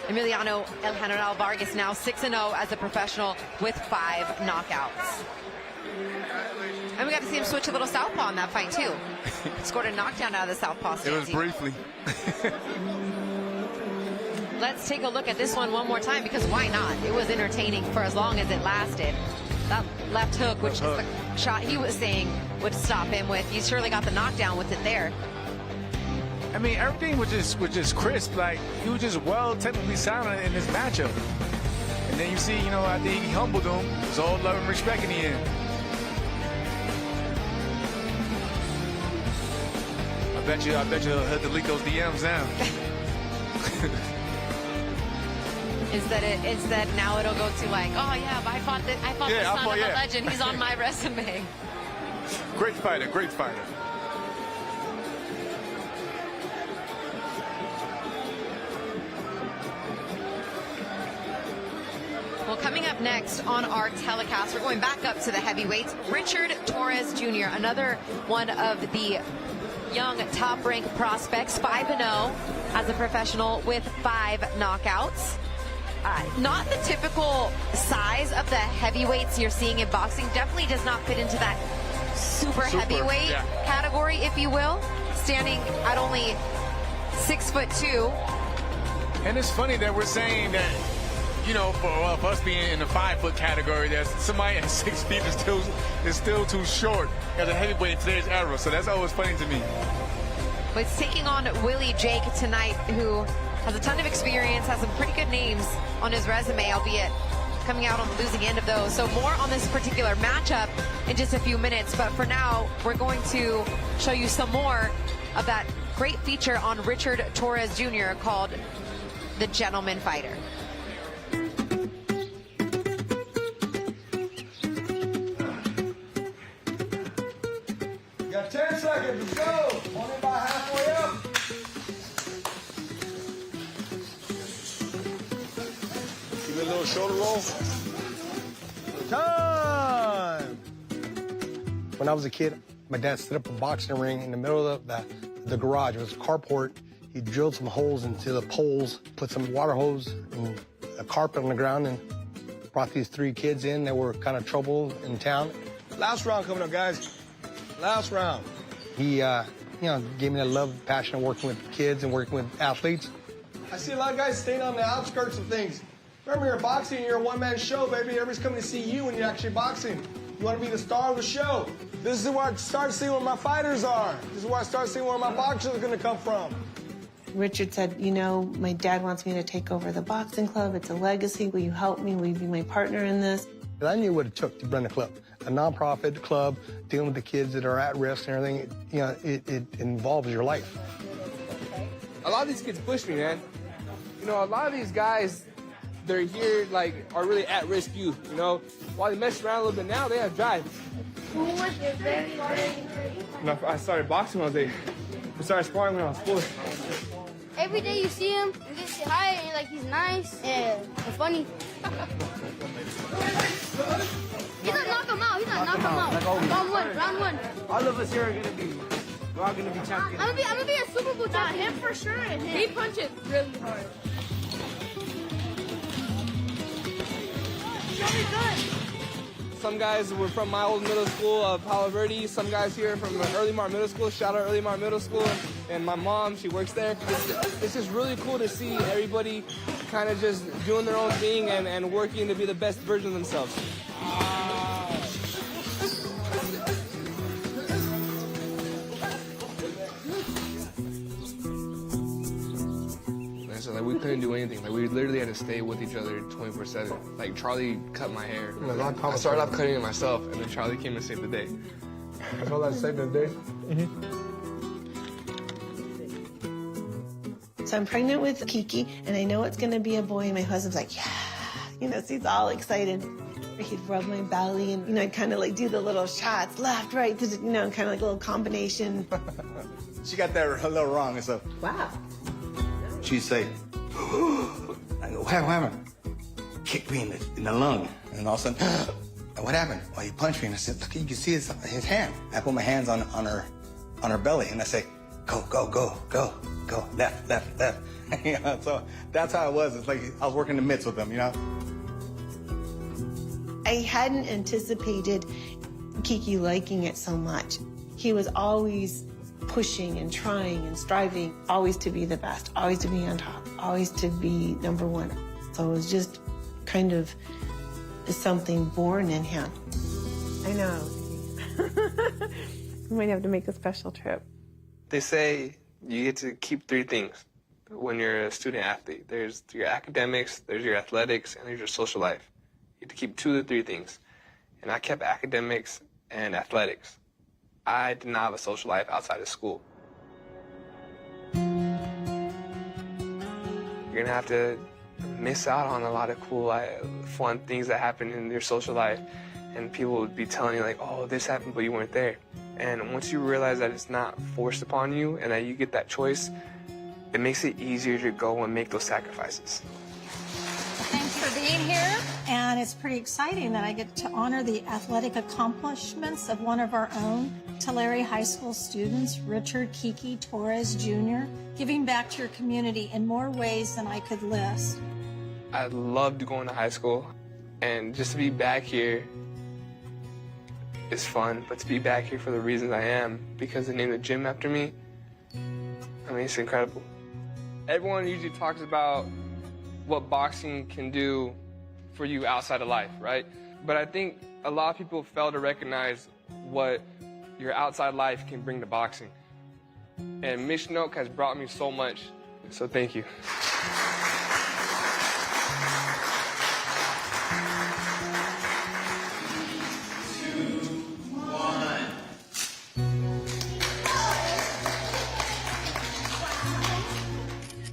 Emiliano El General Vargas now 6-0 as a professional with 5 knockouts. And we got to see him switch a little southpaw in that fight, too. Scored a knockdown out of the southpaw stance. It was briefly. Let's take a look at this one more time, because why not? It was entertaining for as long as it lasted. That left hook, which is the shot he was saying would stop him with. He surely got the knockdown with it there. I mean, everything was just crisp. Like, he was just well technically sound in this matchup. And then you see, you know, I think he humbled him. It was all love and respect in the end. I bet you he'll have to leak those DMs now. Instead, now it'll go to like, oh yeah, I fought the son of a legend. He's on my resume. Great fighter, great fighter. Well, coming up next on our telecast, we're going back up to the heavyweights. Richard Torres Jr., another one of the young top-ranked prospects, 5-0 as a professional with 5 knockouts. Not the typical size of the heavyweights you're seeing in boxing. Definitely does not fit into that super heavyweight category, if you will. Standing at only 6'2". And it's funny that we're saying that, you know, for us being in the 5-foot category, that somebody at 6 feet is still too short as a heavyweight in today's era. So that's always funny to me. But it's taking on Willie Jake tonight, who has a ton of experience, has some pretty good names on his resume, albeit coming out on the losing end of those. So more on this particular matchup in just a few minutes. But for now, we're going to show you some more of that great feature on Richard Torres Jr. called The Gentleman Fighter. You got 10 seconds, let's go. Only about halfway up. Give me a little shoulder roll. Time. When I was a kid, my dad set up a boxing ring in the middle of the garage. It was a carport. He drilled some holes into the poles, put some water hose and a carpet on the ground, and brought these 3 kids in that were kind of trouble in town. Last round coming up, guys. Last round. He, gave me that love, passion of working with kids and working with athletes. I see a lot of guys staying on the outskirts of things. Remember, you're boxing, you're a one-man show, baby. Everybody's coming to see you when you're actually boxing. You want to be the star of the show. This is where I start seeing where my fighters are. This is where I start seeing where my boxers are going to come from. Richard said, my dad wants me to take over the boxing club. It's a legacy. Will you help me? Will you be my partner in this? I knew what it took to run a club. A nonprofit club, dealing with the kids that are at risk and everything, it involves your life. A lot of these kids push me, man. A lot of these guys, they're here, are really at-risk youth, While they mess around a little bit now, they have drive. Who was your very first? I started boxing when I was 8. I started sparring when I was 4. Every day you see him, you get to say hi, and you're like, he's nice and funny. He's not knock him out. Round one. All of us here are gonna be champions. I'm gonna be a Super Bowl champion. Him for sure. And he punches really hard. Very good. Some guys were from my old middle school, Palo Verde. Some guys here from Early Mart Middle School. Shout out Early Mart Middle School. And my mom, she works there. It's just really cool to see everybody kind of just doing their own thing and working to be the best version of themselves. So, we couldn't do anything. We literally had to stay with each other 24/7. Charlie cut my hair. I started off cutting it myself, and then Charlie came and saved the day. I call that saved the day. So I'm pregnant with Kiki, and I know it's going to be a boy, and my husband's like, yeah. So he's all excited. He'd rub my belly, and, I'd kind of do the little shots, left, right, kind of like a little combination. She got that a little wrong, so. Wow. She'd say, I go, what happened? Kicked me in the lung. And all of a sudden, what happened? Well, he punched me. And I said, look, you can see his hand. I put my hands on her belly, and I say, go, left. So that's how it was. It's like I was working the mitts with them, I hadn't anticipated Kiki liking it so much. He was always pushing and trying and striving, always to be the best, always to be on top, always to be number one. So it was just kind of something born in him. I know. We might have to make a special trip. They say you get to keep 3 things when you're a student athlete. There's your academics, there's your athletics, and there's your social life. You get to keep 2 of the 3 things. And I kept academics and athletics. I did not have a social life outside of school. You're gonna have to miss out on a lot of cool, fun things that happen in your social life. And people would be telling you oh, this happened, but you weren't there. And once you realize that it's not forced upon you and that you get that choice, it makes it easier to go and make those sacrifices. Thanks for being here, and it's pretty exciting that I get to honor the athletic accomplishments of one of our own, Tulare High School students, Richard Kiki Torres Jr., giving back to your community in more ways than I could list. I loved going to high school, and just to be back here is fun, but to be back here for the reasons I am, because they named the gym after me, it's incredible. Everyone usually talks about what boxing can do for you outside of life, right? But I think a lot of people fail to recognize what your outside life can bring to boxing. And Mission Oak has brought me so much, so thank you.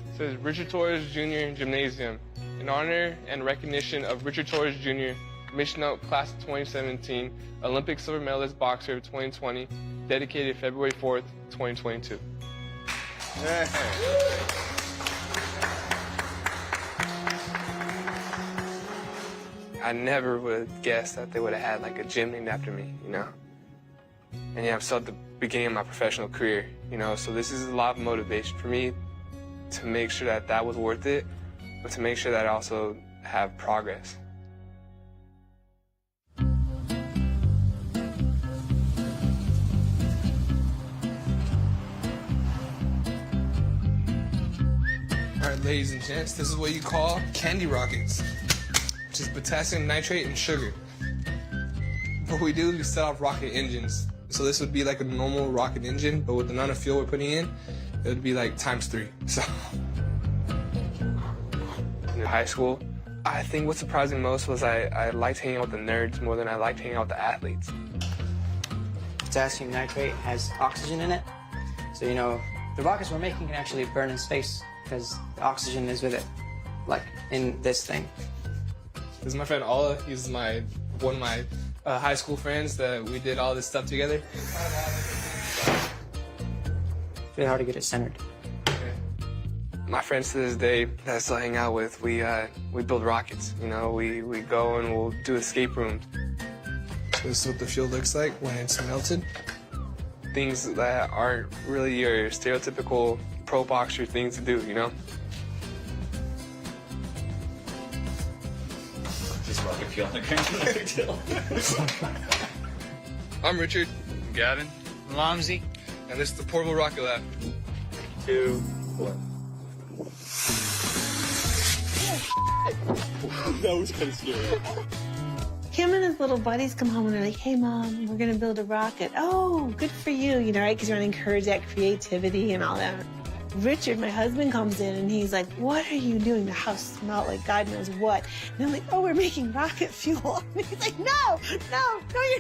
It says Richard Torres Jr. Gymnasium, in honor and recognition of Richard Torres Jr., Mission Out Class of 2017, Olympic silver medalist boxer of 2020, dedicated February 4th, 2022. I never would have guessed that they would have had like a gym named after me, you know? And yeah, I'm still at the beginning of my professional career, you know, so this is a lot of motivation for me to make sure that that was worth it, but to make sure that I also have progress. All right, ladies and gents, this is what you call candy rockets, which is potassium nitrate and sugar. What we do is we set off rocket engines. So this would be like a normal rocket engine, but with the amount of fuel we're putting in, it would be like ×3. So in high school, I think what surprised me most was I liked hanging out with the nerds more than I liked hanging out with the athletes. Potassium nitrate has oxygen in it. So, you know, the rockets we're making can actually burn in space because the oxygen is with it, like in this thing. This is my friend Ola. He's one of my high school friends that we did all this stuff together. It's really hard to get it centered. My friends to this day that I still hang out with, we build rockets. You know, we go and we'll do escape rooms. So this is what the fuel looks like when it's melted. Things that aren't really your stereotypical pro boxer things to do, you know? Just rocket fuel on the ground, no big deal. I'm Richard. I'm Gavin. I'm Lomsey. And this is the portable rocket lab. 2, 1. That was kind of scary. Him and his little buddies come home and they're like, hey, Mom, we're going to build a rocket. Oh, good for you, you know, right? Because you want to encourage that creativity and all that. Richard, my husband, comes in and he's like, what are you doing? The house smelled like God knows what. And I'm like, oh, we're making rocket fuel. And he's like, no, you're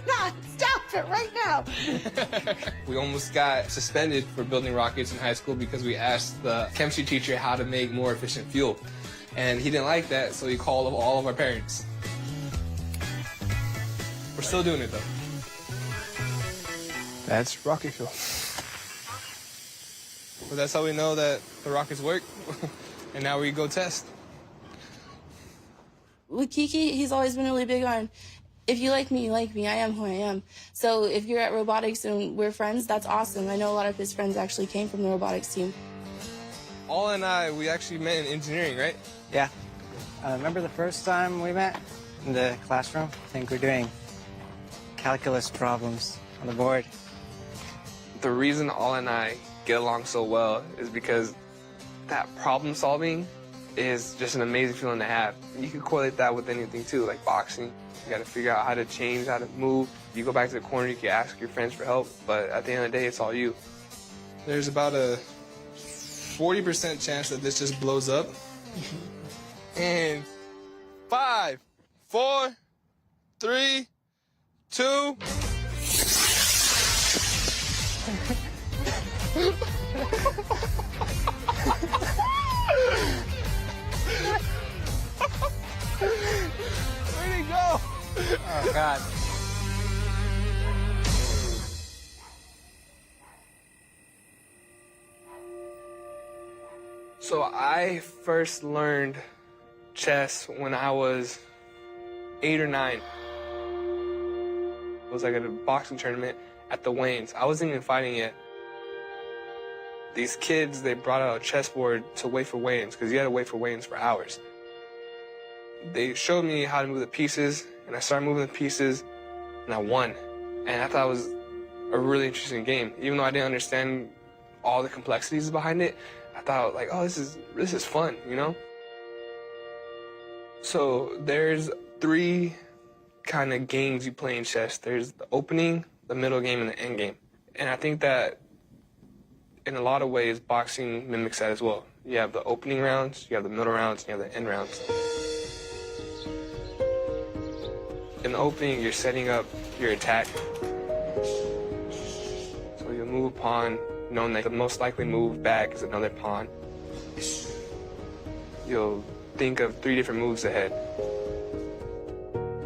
not. Stop it right now. We almost got suspended for building rockets in high school because we asked the chemistry teacher how to make more efficient fuel. And he didn't like that, so he called all of our parents. We're still doing it, though. That's rocket fuel. But that's how we know that the rockets work. And now we go test. With Kiki, he's always been really big on, if you like me, you like me. I am who I am. So if you're at robotics and we're friends, that's awesome. I know a lot of his friends actually came from the robotics team. Ola and I, we actually met in engineering, right? Yeah. Remember the first time we met in the classroom? I think we're doing calculus problems on the board. The reason Ola and I get along so well is because that problem solving is just an amazing feeling to have. You can correlate that with anything too, like boxing. You got to figure out how to change, how to move. You go back to the corner, you can ask your friends for help, but at the end of the day, it's all you. There's about a 40% chance that this just blows up. And 5, 4, 3, 2. Where'd he go? Oh, God. So I first learned chess when I was 8 or 9. It was like at a boxing tournament at the Waynes. I wasn't even fighting yet. These kids, they brought out a chessboard to wait for Waynes, because you had to wait for Waynes for hours. They showed me how to move the pieces, and I started moving the pieces, and I won. And I thought it was a really interesting game. Even though I didn't understand all the complexities behind it, I thought, like, oh, this is fun, you know? So there's 3 kind of games you play in chess. There's the opening, the middle game, and the end game. And I think that In a lot of ways, boxing mimics that as well. You have the opening rounds, you have the middle rounds, and you have the end rounds. In the opening, you're setting up your attack. So you'll move a pawn, knowing that the most likely move back is another pawn. You'll think of 3 different moves ahead.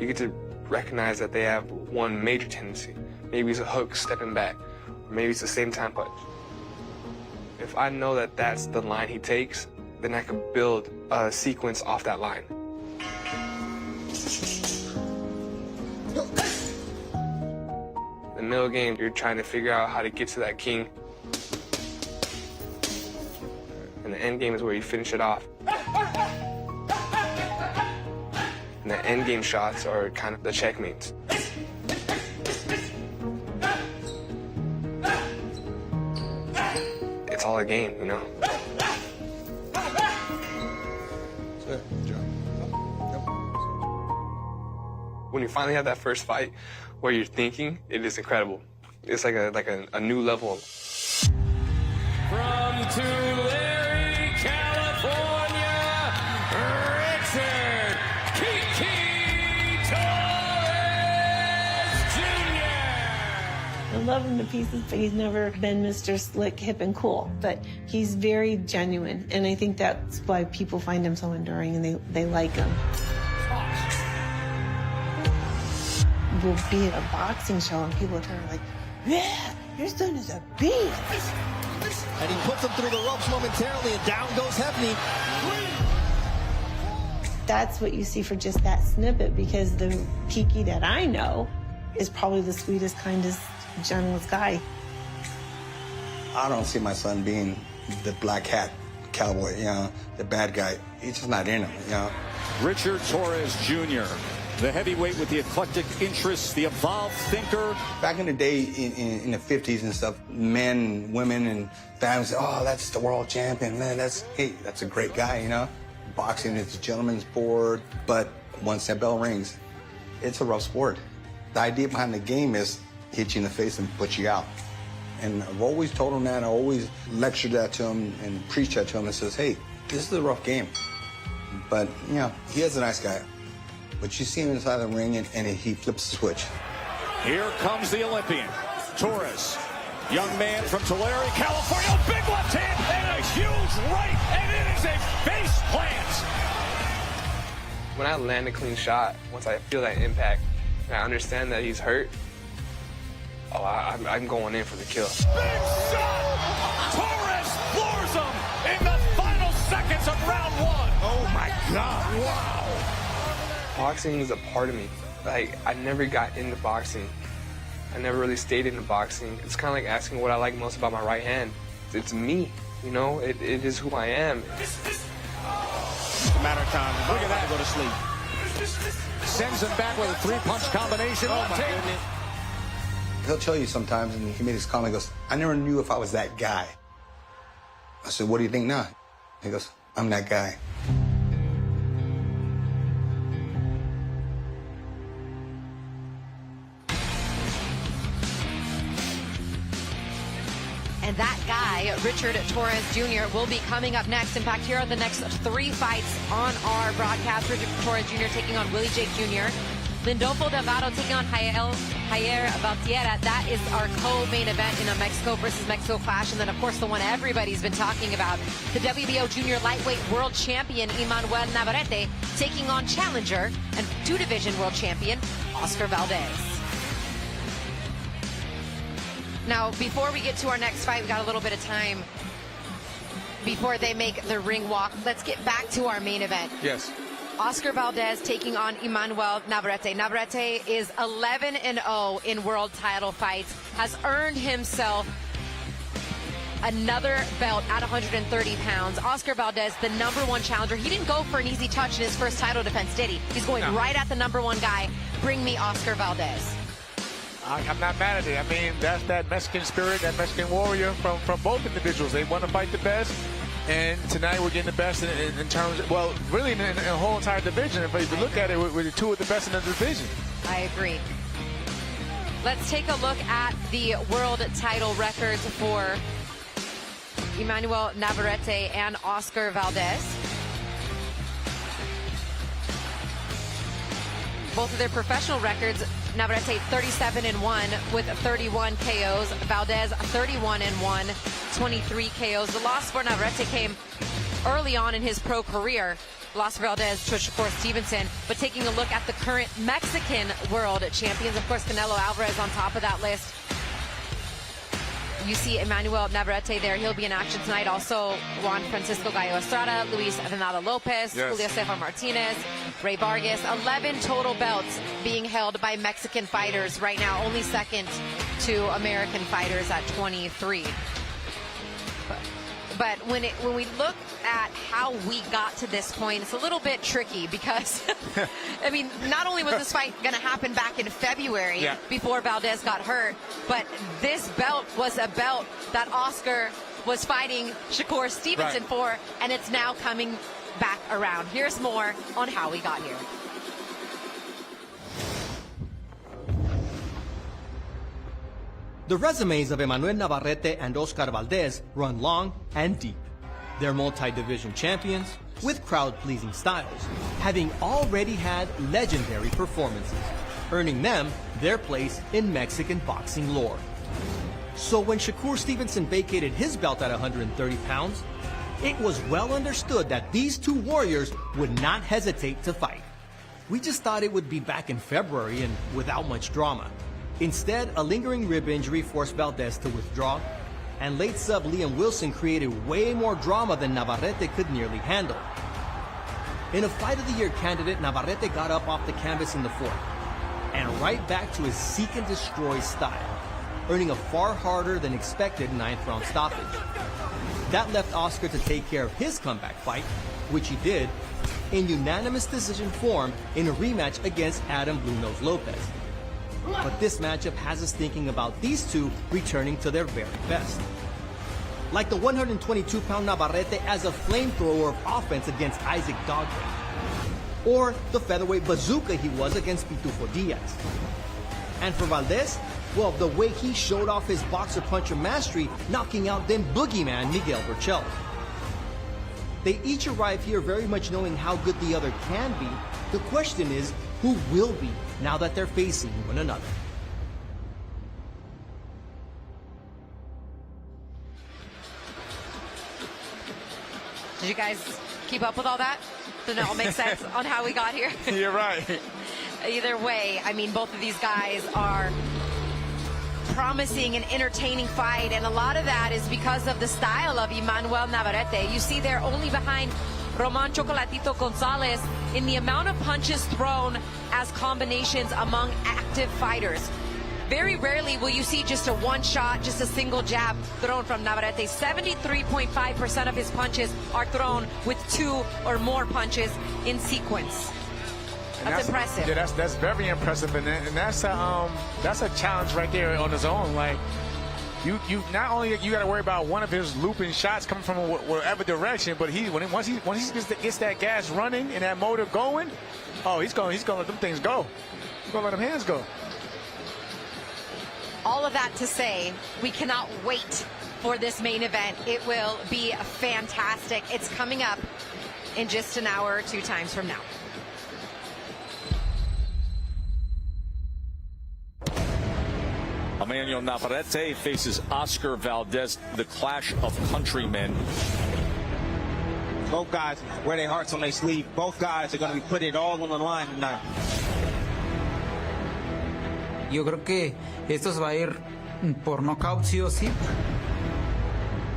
You get to recognize that they have one major tendency. Maybe it's a hook stepping back, or maybe it's the same time punch. If I know that that's the line he takes, then I can build a sequence off that line. In the middle game, you're trying to figure out how to get to that king. And the end game is where you finish it off. And the end game shots are kind of the checkmates. It's all a game, you know? When you finally have that first fight where you're thinking, it is incredible. It's like a new level. From Tulare, California, Richard Kiki Torres Jr. I love him to pieces, but he's never been Mr. Slick, hip, and cool. But he's very genuine, and I think that's why people find him so enduring and they like him. We'll be at a boxing show and people are like, yeah, your son is a beast. And he puts him through the ropes momentarily, and down goes Hefney. That's what you see for just that snippet, because the Kiki that I know is probably the sweetest, kindest, gentlest guy. I don't see my son being the black hat cowboy, you know, the bad guy. He's just not in him, you know. Richard Torres Jr., the heavyweight with the eclectic interests, the evolved thinker. Back in the day, in the 50s and stuff, men, women, and families say, oh, that's the world champion, man, that's a great guy, you know? Boxing is a gentleman's sport, but once that bell rings, it's a rough sport. The idea behind the game is hit you in the face and put you out. And I've always told him that, I always lectured that to him and preached that to him and says, hey, this is a rough game. But, you know, he is a nice guy. But you see him inside the ring and he flips the switch. Here comes the Olympian, Torres. Young man from Tulare, California. Big left hand and a huge right, and it is a face plant. When I land a clean shot, once I feel that impact, and I understand that he's hurt, oh, I'm going in for the kill. Big shot! Torres floors him in the final seconds of round 1. Oh my God! Wow! Boxing is a part of me. Like, I never got into boxing. I never really stayed into boxing. It's kind of like asking what I like most about my right hand. It's me, you know? It is who I am. It's a matter of time. Look at that. Go to sleep. Sends him back with a 3-punch combination. Oh, my goodness. He'll tell you sometimes, and he made this comment, he goes, I never knew if I was that guy. I said, what do you think now? He goes, I'm that guy. And that guy, Richard Torres Jr., will be coming up next. In fact, here are the next 3 fights on our broadcast. Richard Torres Jr. taking on Willie J. Jr. Lindolfo Delgado taking on Jair Valtierra. That is our co-main event in a Mexico versus Mexico clash. And then, of course, the one everybody's been talking about, the WBO Junior Lightweight World Champion Emanuel Navarrete taking on challenger and 2-division world champion Oscar Valdez. Now, before we get to our next fight, we got a little bit of time before they make the ring walk. Let's get back to our main event. Yes. Oscar Valdez taking on Emanuel Navarrete. Navarrete is 11-0 in world title fights, has earned himself another belt at 130 pounds. Oscar Valdez, the #1 challenger. He didn't go for an easy touch in his first title defense, did he? He's going right at the #1 guy. Bring me Oscar Valdez. I'm not mad at it. I mean, that's that Mexican spirit, that Mexican warrior from both individuals. They want to fight the best, and tonight we're getting the best in terms of, well, really in the whole entire division. If you look at it, we're the 2 of the best in the division. I agree. Let's take a look at the world title records for Emanuel Navarrete and Oscar Valdez. Both of their professional records, Navarrete 37-1 with 31 KOs, Valdez 31-1, 23 KOs. The loss for Navarrete came early on in his pro career. Lost Valdez to Shakur Stevenson, but taking a look at the current Mexican world champions, of course, Canelo Alvarez on top of that list. You see Emanuel Navarrete there. He'll be in action tonight. Also, Juan Francisco Gallo Estrada, Luis Venado Lopez, Julio Cesar Martinez, Ray Vargas. 11 total belts being held by Mexican fighters right now, only second to American fighters at 23. But when we look at how we got to this point, it's a little bit tricky because, I mean, not only was this fight going to happen back in February before Valdez got hurt, but this belt was a belt that Oscar was fighting Shakur Stevenson for, and it's now coming back around. Here's more on how we got here. The resumes of Emanuel Navarrete and Oscar Valdez run long and deep. They're multi-division champions with crowd-pleasing styles, having already had legendary performances, earning them their place in Mexican boxing lore. So when Shakur Stevenson vacated his belt at 130 pounds, it was well understood that these two warriors would not hesitate to fight. We just thought it would be back in February and without much drama. Instead, a lingering rib injury forced Valdez to withdraw, and late sub Liam Wilson created way more drama than Navarrete could nearly handle. In a Fight of the Year candidate, Navarrete got up off the canvas in the fourth, and right back to his seek and destroy style, earning a far harder than expected 9th round stoppage. That left Oscar to take care of his comeback fight, which he did, in unanimous decision form in a rematch against Adam Blue Nose Lopez. But this matchup has us thinking about these two returning to their very best. Like the 122-pound Navarrete as a flamethrower of offense against Isaac Dogway. Or the featherweight bazooka he was against Pitufo Diaz. And for Valdez, well, the way he showed off his boxer-puncher mastery, knocking out then boogeyman Miguel Berchelt. They each arrive here very much knowing how good the other can be. The question is, who will be now that they're facing one another? Did you guys keep up with all that? Did it all make sense on how we got here? You're right. Either way, I mean, both of these guys are promising an entertaining fight, and a lot of that is because of the style of Emanuel Navarrete. You see they're only behind Roman Chocolatito Gonzalez in the amount of punches thrown as combinations among active fighters. Very rarely will you see just a one shot, just a single jab thrown from Navarrete. 73.5% of his punches are thrown with 2 or more punches in sequence. That's impressive. Yeah, that's very impressive, and that's a challenge right there on his own. Like, you not only you got to worry about one of his looping shots coming from whatever direction, but once he gets that gas running and that motor going, oh, he's gonna let them things go. He's gonna let them hands go. All of that to say, we cannot wait for this main event. It will be fantastic. It's coming up in just an hour or 2 times from now. Emanuel Navarrete faces Oscar Valdez, the clash of countrymen. Both guys wear their hearts on their sleeve. Both guys are going to be putting it all on the line tonight. Yo creo que esto se va a ir por knockout sí o sí.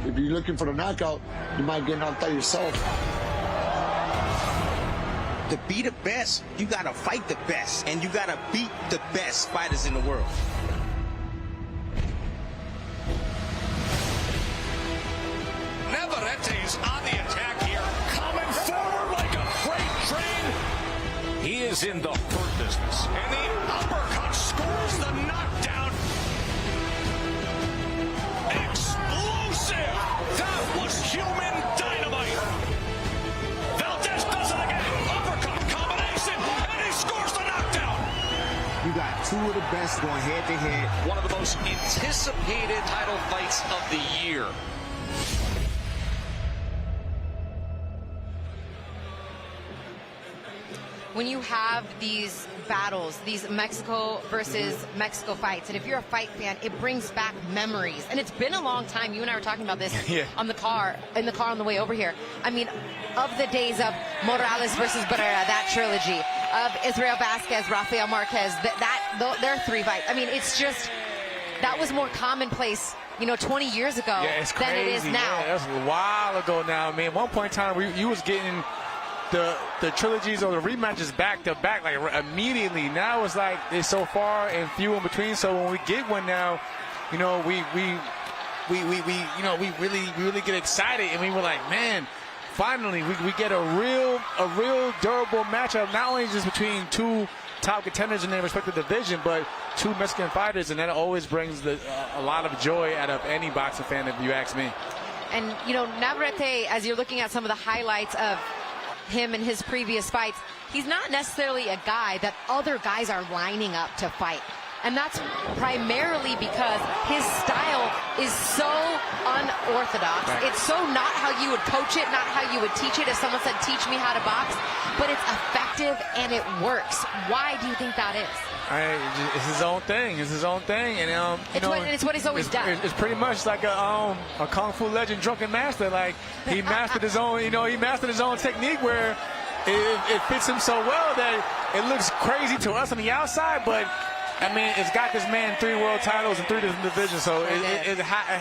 If you're looking for the knockout, you might get knocked out yourself. To be the best, you got to fight the best, and you got to beat the best fighters in the world. Navarrete's on the attack here, coming forward like a freight train. He is in the hurt business, and the uppercut scores the knockdown. Explosive! That was human dynamite. Valdez does it again. Uppercut combination, and he scores the knockdown. You got 2 of the best going head-to-head. One of the most anticipated title fights of the year. when you have these battles, these Mexico versus Mexico fights, and if you're a fight fan, it brings back memories. And it's been a long time. You and I were talking about this in the car on the way over here. I mean, of the days of Morales versus Barrera, that trilogy, of Israel Vasquez, Rafael Marquez, their 3 fights. I mean, it's just, that was more commonplace, 20 years ago than it is now. Yeah, that's a while ago now. I mean, at one point in time, you was getting the trilogies or the rematches back to back like immediately. Now it's like it's so far and few in between. So when we get one now, we really get excited, and we were like, man, finally we get a real durable matchup, not only just between 2 top contenders in their respective division, but 2 Mexican fighters, and that always brings a lot of joy out of any boxing fan, if you ask me. And Navarrete, as you're looking at some of the highlights of him in his previous fights, he's not necessarily a guy that other guys are lining up to fight. And that's primarily because his style is so unorthodox. Right. It's so not how you would coach it, not how you would teach it. If someone said, teach me how to box, but it's effective and it works. Why do you think that is? It's his own thing. It's his own thing, and it's what he's always done. It's pretty much like a kung fu legend, drunken master. Like he mastered his own. He mastered his own technique where it fits him so well that it looks crazy to us on the outside, but I mean, it's got this man 3 world titles in 3 different divisions, so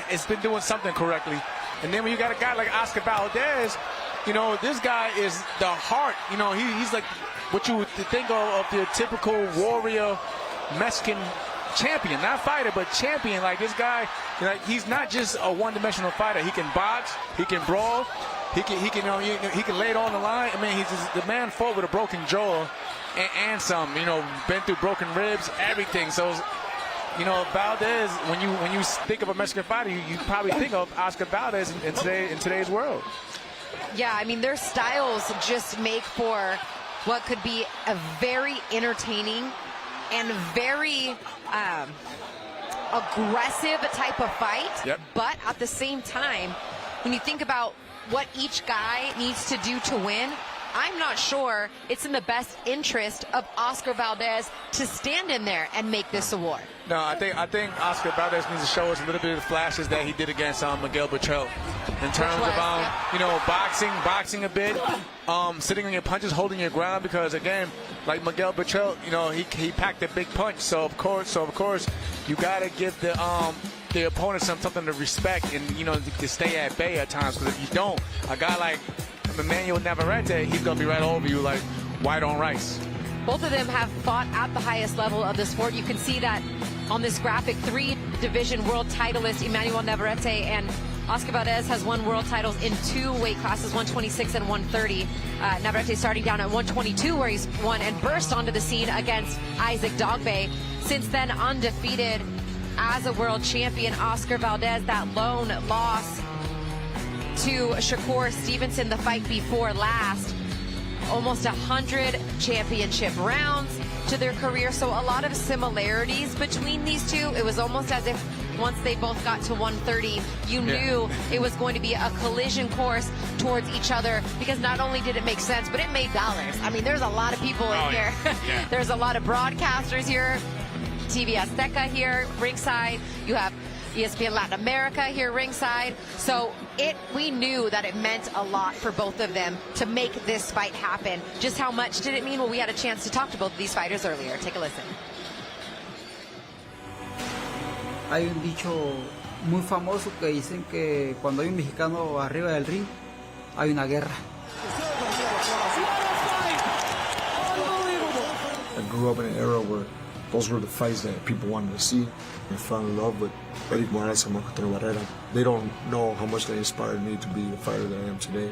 it's been doing something correctly. And then when you got a guy like Oscar Valdez, this guy is the heart. He's like what you would think of the typical warrior Mexican champion, not fighter, but champion. Like this guy, he's not just a one-dimensional fighter. He can box, he can brawl, he can lay it on the line. I mean, the man fought with a broken jaw and some, been through broken ribs, everything. So, Valdez, when you think of a Mexican fighter, you probably think of Oscar Valdez in today's world. Yeah, I mean, their styles just make for what could be a very entertaining and very aggressive type of fight. Yep. But at the same time, when you think about what each guy needs to do to win, I'm not sure it's in the best interest of Oscar Valdez to stand in there and make this award. No, I think Oscar Valdez needs to show us a little bit of the flashes that he did against Miguel Berchelt in terms of boxing a bit, sitting on your punches, holding your ground, because again, like Miguel Berchelt, he packed a big punch, so of course you got to give the opponent something to respect and to stay at bay at times, because if you don't, a guy like Emanuel Navarrete, he's going to be right over you like white on rice. Both of them have fought at the highest level of the sport. You can see that on this graphic. 3-division world titleist Emanuel Navarrete, and Oscar Valdez has won world titles in 2 weight classes, 126 and 130. Navarrete starting down at 122, where he's won and burst onto the scene against Isaac Dogbe. Since then, undefeated as a world champion. Oscar Valdez, that lone loss to Shakur Stevenson the fight before last. Almost 100 championship rounds to their career, so a lot of similarities between these two. It was almost as if once they both got to 130, you knew it was going to be a collision course towards each other, because not only did it make sense, but it made dollars. I mean, there's a lot of people in here. There's a lot of broadcasters here. TV Azteca here ringside. You have ESPN Latin America here ringside. So we knew that it meant a lot for both of them to make this fight happen. Just how much did it mean? Well, we had a chance to talk to both of these fighters earlier. Take a listen. Hay un dicho muy famoso que dicen que cuando hay un mexicano arriba del ring, hay una guerra. I grew up in an era where those were the fights that people wanted to see. I fell in love with Eric Morales and Marco Barrera. They don't know how much they inspired me to be the fighter that I am today.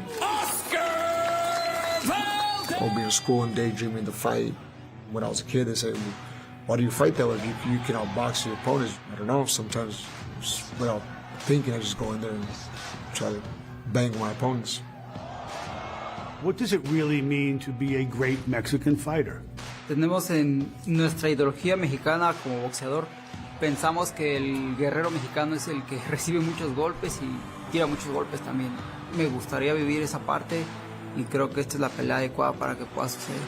I'll be in school and daydreaming the fight. When I was a kid, they said, why do you fight that way? If you can outbox your opponents. I don't know, sometimes without thinking, I just go in there and try to bang my opponents. What does it really mean to be a great Mexican fighter? Tenemos en nuestra ideología mexicana como boxeador, pensamos que el guerrero mexicano es el que recibe muchos golpes y tira muchos golpes también. Me gustaría vivir esa parte y creo que esta es la pelea adecuada para que pueda suceder.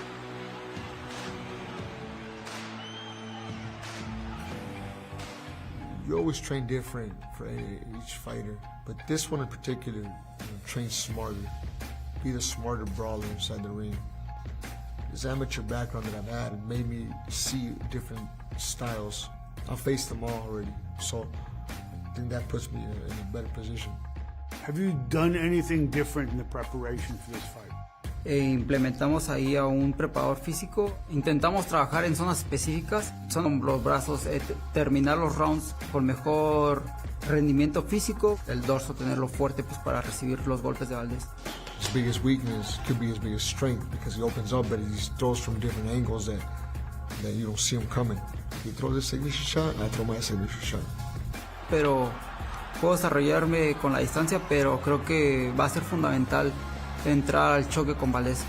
You always train different for each fighter, but this one in particular, train smarter. Be the smarter brawler inside the ring. This amateur background that I've had made me see different styles. I've faced them all already, so I think that puts me in a better position. Have you done anything different in the preparation for this fight? Implementamos ahí a un preparador físico. Intentamos trabajar en zonas específicas. Son los brazos, terminar los rounds con mejor rendimiento físico. El dorso tenerlo fuerte pues, para recibir los golpes de Valdez. His biggest weakness could be his biggest strength because he opens up, but he throws from different angles that you don't see him coming. He throws a signature shot, I throw my signature shot. Pero puedo desarrollarme con la distancia, pero creo que va a ser fundamental entrar al choque con Valdez.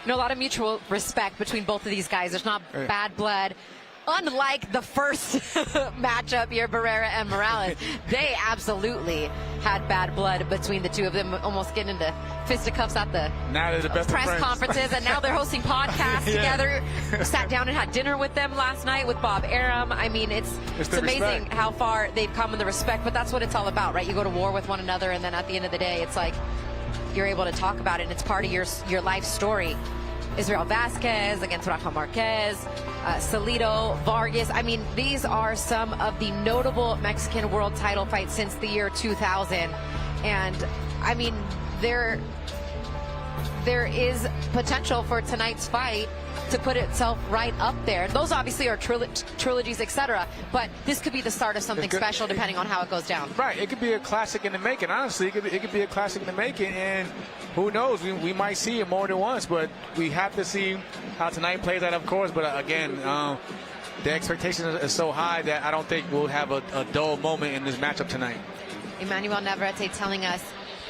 A lot of mutual respect between both of these guys. There's not bad blood. Unlike the first matchup here, Barrera and Morales, they absolutely had bad blood between the two of them, almost getting into fisticuffs at the press conferences, and now they're hosting podcasts together. Sat down and had dinner with them last night with Bob Arum. I mean, it's amazing how far they've come in the respect, but that's what it's all about, right? You go to war with one another, and then at the end of the day, it's like you're able to talk about it, and it's part of your life story. Israel Vasquez against Rafa Marquez, Salido, Vargas. I mean, these are some of the notable Mexican world title fights since the year 2000. And, I mean, there is potential for tonight's fight to put itself right up there. Those obviously are trilogies, etc. But this could be the start of something special depending on how it goes down. Right. It could be a classic in the making. Honestly, it could be a classic in the making. And who knows? We might see it more than once. But we have to see how tonight plays out, of course. But again, the expectation is so high that I don't think we'll have a dull moment in this matchup tonight. Emanuel Navarrete telling us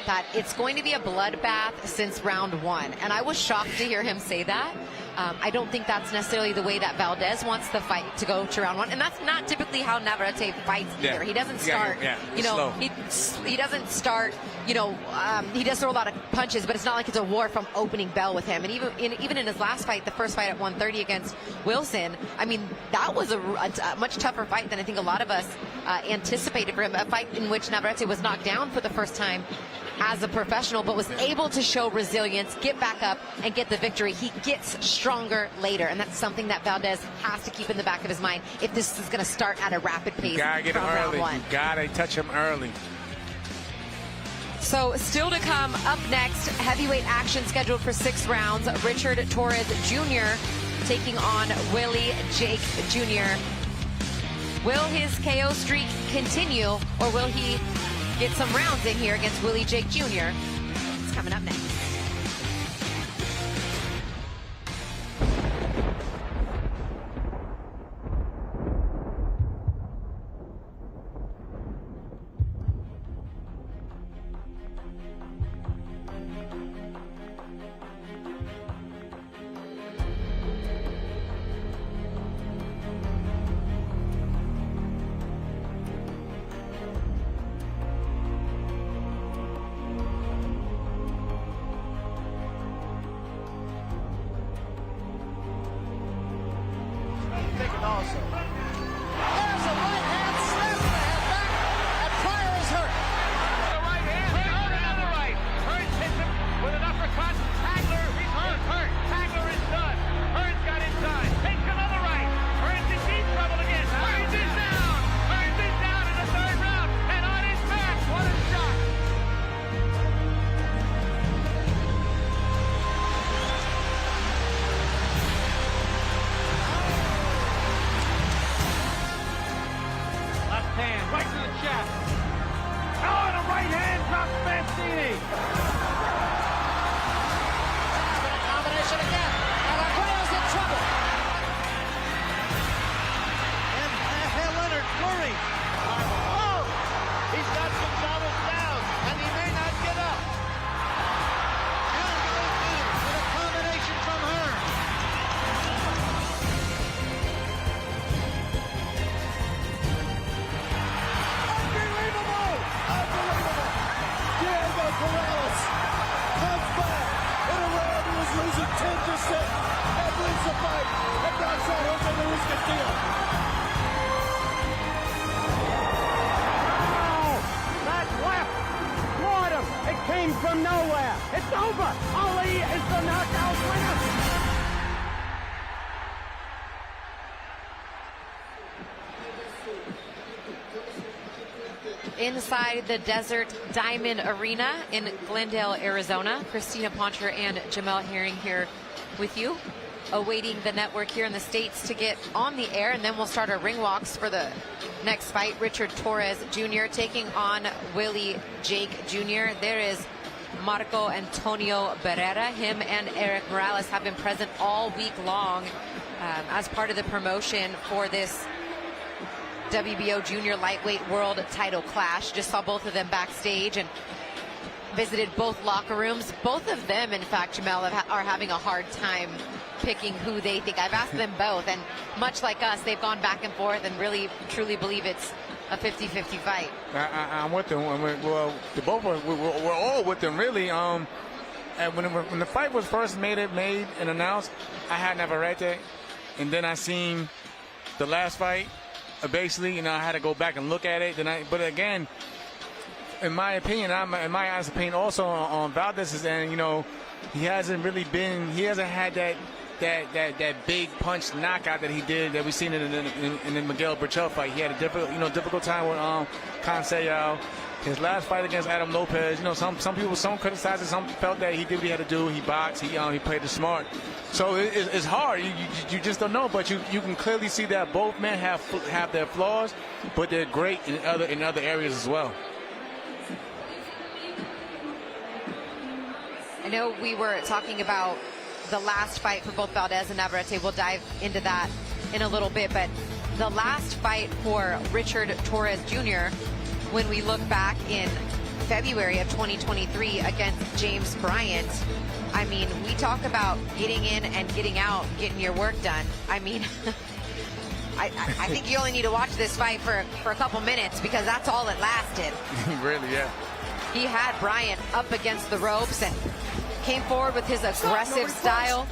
that it's going to be a bloodbath since round one. And I was shocked to hear him say that. I don't think that's necessarily the way that Valdez wants the fight to go to round one. And that's not typically how Navarrete fights either. He doesn't start, he doesn't start, he does throw a lot of punches, but it's not like it's a war from opening bell with him. And even in his last fight, the first fight at 130 against Wilson, I mean, that was a much tougher fight than I think a lot of us anticipated for him. A fight in which Navarrete was knocked down for the first time as a professional, but was able to show resilience, get back up, and get the victory. He gets stronger later, and that's something that Valdez has to keep in the back of his mind if this is going to start at a rapid pace. You gotta get him early. You gotta touch him early. So still to come, up next, heavyweight action scheduled for 6 rounds. Richard Torres Jr. taking on Willie Jake Jr. Will his KO streak continue, or will he get some rounds in here against Willie Jake Jr.? It's coming up next. It's over. Ali is the knockout winner. Inside the Desert Diamond Arena in Glendale, Arizona. Christina Poncher and Jamel Herring here with you, awaiting the network here in the States to get on the air, and then we'll start our ring walks for the next fight. Richard Torres Jr. taking on Willie Jake Jr. There is Marco Antonio Barrera. Him and Eric Morales have been present all week long as part of the promotion for this WBO Junior Lightweight World Title clash. Just saw both of them backstage and visited both locker rooms. Both of them, in fact, Jamel, are having a hard time picking who they think. I've asked them both, and much like us, they've gone back and forth and really truly believe it's a 50-50 fight. I'm with them. Well, we're all with them, really. And when the fight was first made and announced, I had Navarrete, and then I seen the last fight. Basically, I had to go back and look at it. But again, in my opinion, in my honest opinion, also on Valdez's end, he hasn't had that big punch knockout that he did that we seen in the Miguel Berchel fight. He had a difficult time with Conseil. His last fight against Adam Lopez, some people, some criticized it, some felt that he did what he had to do. He boxed, he played it smart. So it's hard. You just don't know, but you can clearly see that both men have their flaws, but they're great in other areas as well. I know we were talking about the last fight for both Valdez and Navarrete. We'll dive into that in a little bit, but the last fight for Richard Torres Jr., when we look back in February of 2023 against James Bryant, I mean, we talk about getting in and getting out, getting your work done. I mean, I think you only need to watch this fight for a couple minutes, because that's all it lasted. Really, yeah. He had Bryant up against the ropes and came forward with his aggressive style.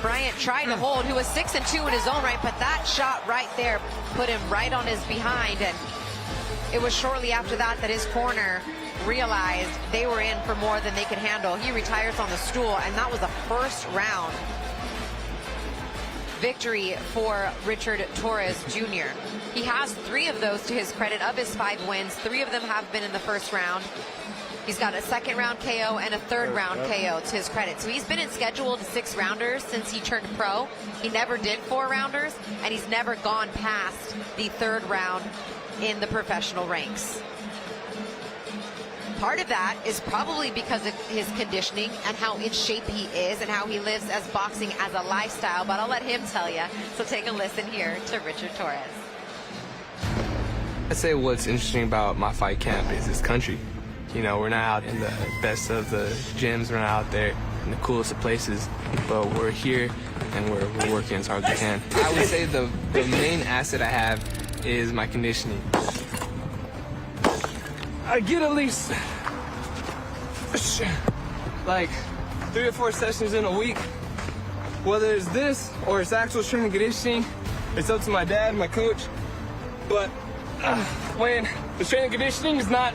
Bryant tried to hold, who was 6-2 in his own right, but that shot right there put him right on his behind, and it was shortly after that that his corner realized they were in for more than they could handle. He retires on the stool, and that was a first round victory for Richard Torres Jr. He has 3 of those to his credit. Of his 5 wins, 3 of them have been in the first round. He's got a second round KO and a third round KO to his credit. So he's been in scheduled 6 rounders since he turned pro. He never did 4 rounders, and he's never gone past the 3rd round in the professional ranks. Part of that is probably because of his conditioning and how in shape he is and how he lives as boxing as a lifestyle, but I'll let him tell you. So take a listen here to Richard Torres. I'd say what's interesting about my fight camp is this country. We're not out in the best of the gyms, we're not out there in the coolest of places, but we're here and we're working as hard as we can. I would say the main asset I have is my conditioning. I get at least like 3 or 4 sessions in a week. Whether it's this or it's actual strength and conditioning, it's up to my dad, my coach. But when the strength and conditioning is not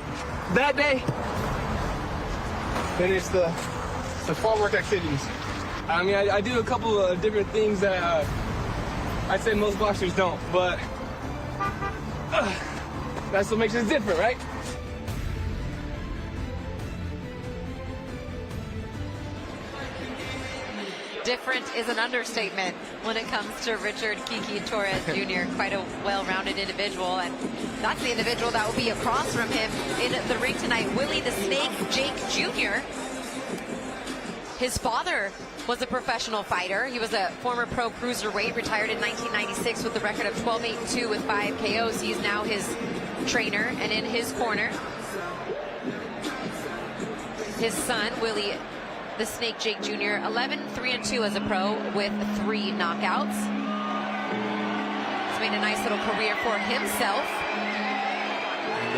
that day, then it's the farm work activities. I mean, I do a couple of different things that I'd say most boxers don't, but that's what makes us different, right? Different is an understatement when it comes to Richard Kiki Torres Jr. Quite a well-rounded individual, and that's the individual that will be across from him in the ring tonight. Willie the Snake Jake Jr. His father was a professional fighter. He was a former pro cruiserweight, retired in 1996 with a record of 12-8-2 with 5 KOs. He's now his trainer, and in his corner, his son, Willie the Snake Jake Jr., 11-3-2 as a pro with 3 knockouts. He's made a nice little career for himself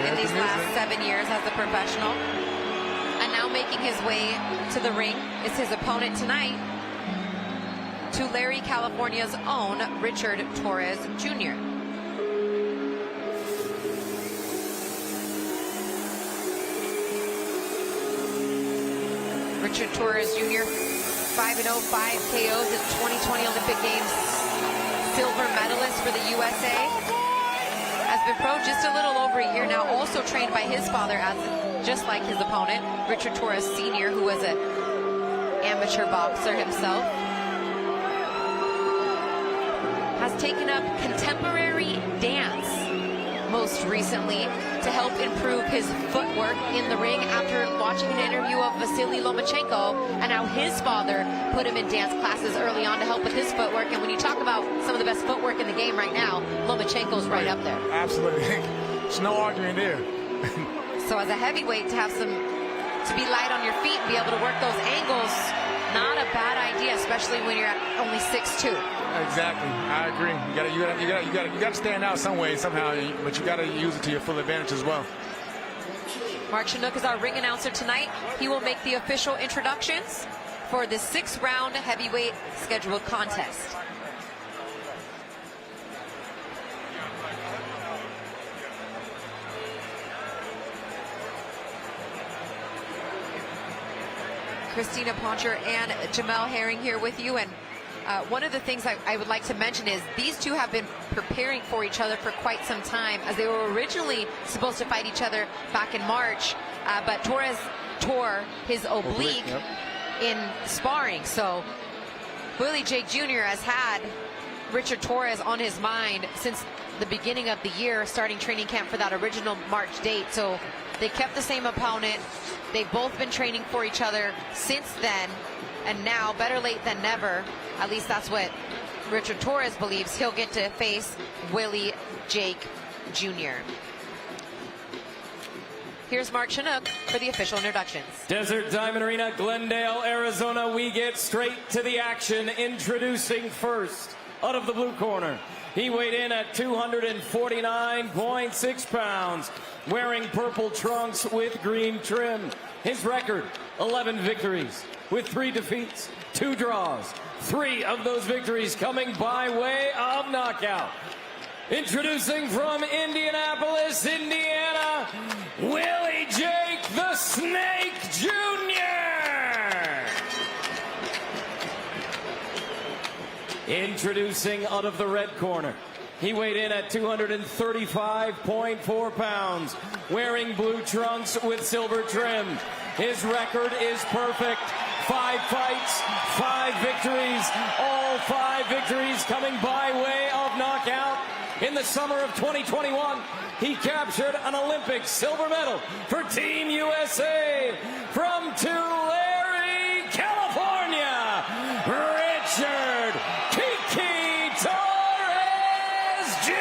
in these last 7 years as a professional. And now making his way to the ring is his opponent tonight, Tulare, California's own Richard Torres Jr. Richard Torres Jr., 5-0, 5 KOs at 2020 Olympic Games silver medalist for the USA. Has been pro just a little over a year now, also trained by his father, just like his opponent, Richard Torres Sr., who was an amateur boxer himself. Has taken up contemporary dance most recently to help improve his footwork in the ring after watching an interview of Vasily Lomachenko and how his father put him in dance classes early on to help with his footwork. And when you talk about some of the best footwork in the game right now, Lomachenko's right up there. Absolutely. There's no arguing there. So as a heavyweight, to be light on your feet and be able to work those angles, not a bad idea, especially when you're at only 6'2". Exactly, I agree. You gotta stand out some way, somehow, but you gotta use it to your full advantage as well. Mark Chinook is our ring announcer tonight. He will make the official introductions for the 6-round heavyweight scheduled contest. Christina Poncher and Jamel Herring here with you. And one of the things I would like to mention is these two have been preparing for each other for quite some time, as they were originally supposed to fight each other back in March, but Torres tore his oblique in sparring. So Willie Jake Jr. has had Richard Torres on his mind since the beginning of the year, starting training camp for that original March date. So they kept the same opponent. They've both been training for each other since then, and now, better late than never, at least that's what Richard Torres believes, he'll get to face Willie Jake Jr. Here's Mark Chinook for the official introductions. Desert Diamond Arena, Glendale, Arizona. We get straight to the action. Introducing first, out of the blue corner, he weighed in at 249.6 pounds, wearing purple trunks with green trim. His record, 11 victories with 3 defeats, 2 draws. 3 of those victories coming by way of knockout. Introducing from Indianapolis, Indiana, Willie Jake the Snake Jr. Introducing out of the red corner, he weighed in at 235.4 pounds, wearing blue trunks with silver trim. His record is perfect. 5 fights, 5 victories, all 5 victories coming by way of knockout. In the summer of 2021, he captured an Olympic silver medal for Team USA from Tulare, California, Richard Kiki Torres Jr.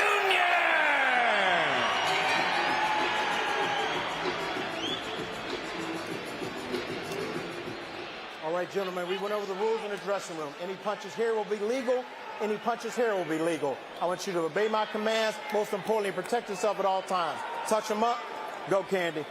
All right, gentlemen, we went over the rules in the dressing room. Any punches here will be legal. Any punches here will be legal. I want you to obey my commands. Most importantly, protect yourself at all times. Touch them up. Go, Candy.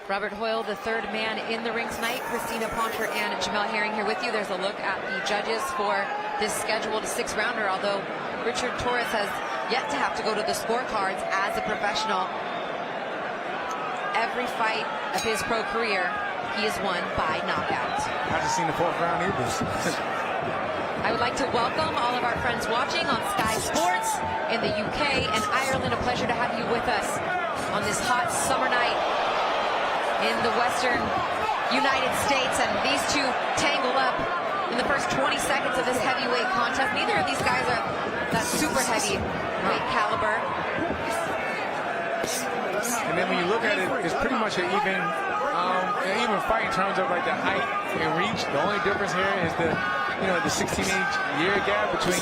Robert Hoyle, the third man in the ring tonight. Christina Poncher and Jamel Herring here with you. There's a look at the judges for this scheduled 6-rounder, although Richard Torres has yet to have to go to the scorecards as a professional. Every fight of his pro career, he has won by knockout. I haven't seen the 4th round either. I would like to welcome all of our friends watching on Sky Sports in the UK and Ireland. A pleasure to have you with us on this hot summer night in the western United States. And these two tangle up in the first 20 seconds of this heavyweight contest. Neither of these guys are that super heavyweight caliber. And then when you look at it, it's pretty much an even fight in terms of like the height and reach. The only difference here is the 16-year gap between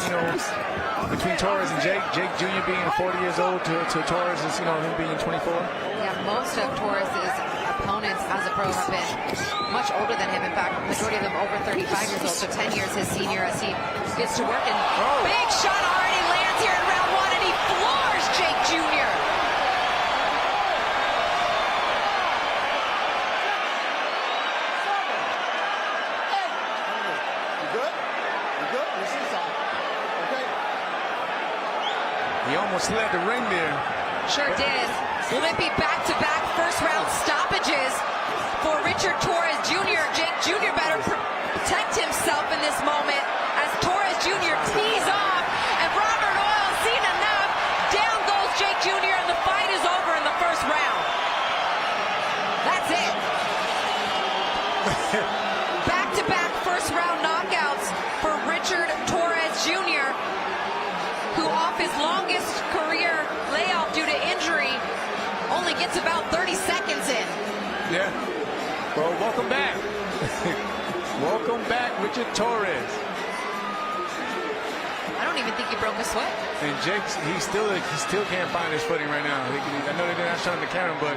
Torres and Jake. Jake Jr. being 40 years old to Torres is him being 24. Yeah, most of Torres's opponents as a pro have been much older than him. In fact, the majority of them over 35 years old, so 10 years his senior as he gets to work. And big shot already lands here in round 1, and he floors Jake Jr. He almost led the ring there. Sure did. Lippy back-to-back first-round stoppages for Richard Torres Jr. Jake Jr. better protect himself in this moment as Torres Jr. tees off, and Robert Oil seen enough. Down goes Jake Jr. and the fight is over in the first round. That's it. Back-to-back first-round knockouts for Richard Torres Jr., who off his longest career layoff due to injury only gets about 30 seconds in. Yeah. Well, welcome back. Welcome back, Richard Torres. I don't even think he broke a sweat. And Jake, he still can't find his footing right now. I know they're not showing the camera, but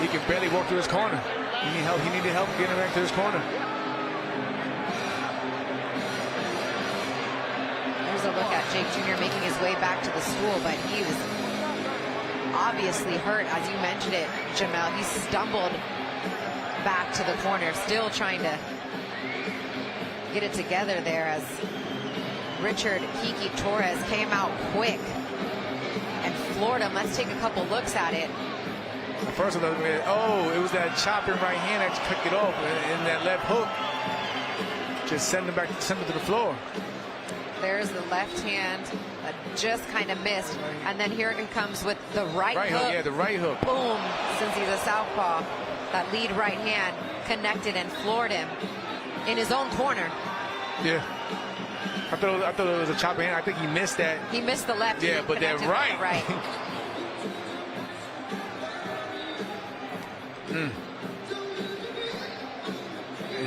he can barely walk to his corner. He needed help getting back to his corner. There's a look at Jake Jr. making his way back to the stool, but he was obviously hurt, as you mentioned it, Jamel. He stumbled back to the corner, still trying to get it together there as Richard Kiki Torres came out quick and floored him. Let's take a couple looks at it. First of all, it was that chopping right hand that cut it off, and that left hook just sent him to the floor. There's the left hand that just kind of missed, and then here it comes with the right hook. Yeah, the right hook. Boom! Since he's a southpaw, that lead right hand connected and floored him in his own corner. Yeah. I thought it was a chopping hand. I think he missed that. He missed the left. Yeah, but that right. And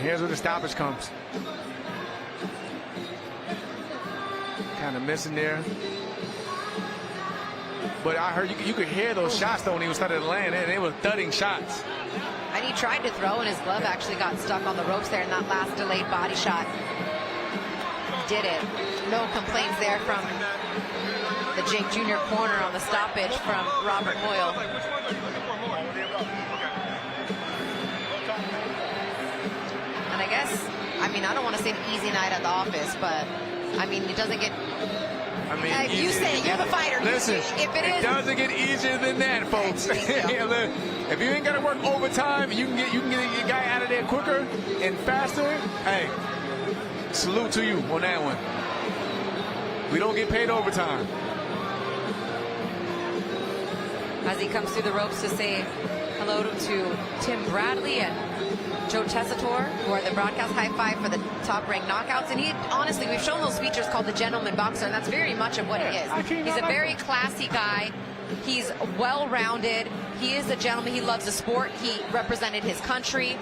here's where the stoppage comes. Kind of missing there. But I heard you could hear those shots though when he was starting to land, and they were thudding shots. And he tried to throw, and his glove actually got stuck on the ropes there in that last delayed body shot. Did it. No complaints there from the Jake Jr. corner on the stoppage from Robert Hoyle. And I guess, I don't want to say an easy night at the office, but it doesn't get. You say it, you're the fighter. Listen, it doesn't get easier than that, folks. If you ain't got to work overtime, you can get your guy out of there quicker and faster. Hey, salute to you on that one. We don't get paid overtime. As he comes through the ropes to say hello to Tim Bradley and Joe Tessitore, who are the broadcast high five for the top ranked knockouts. And he, honestly, we've shown those features called the gentleman boxer, and that's very much of what he is. He's a very classy guy. He's well-rounded. He is a gentleman. He loves the sport. He represented his country.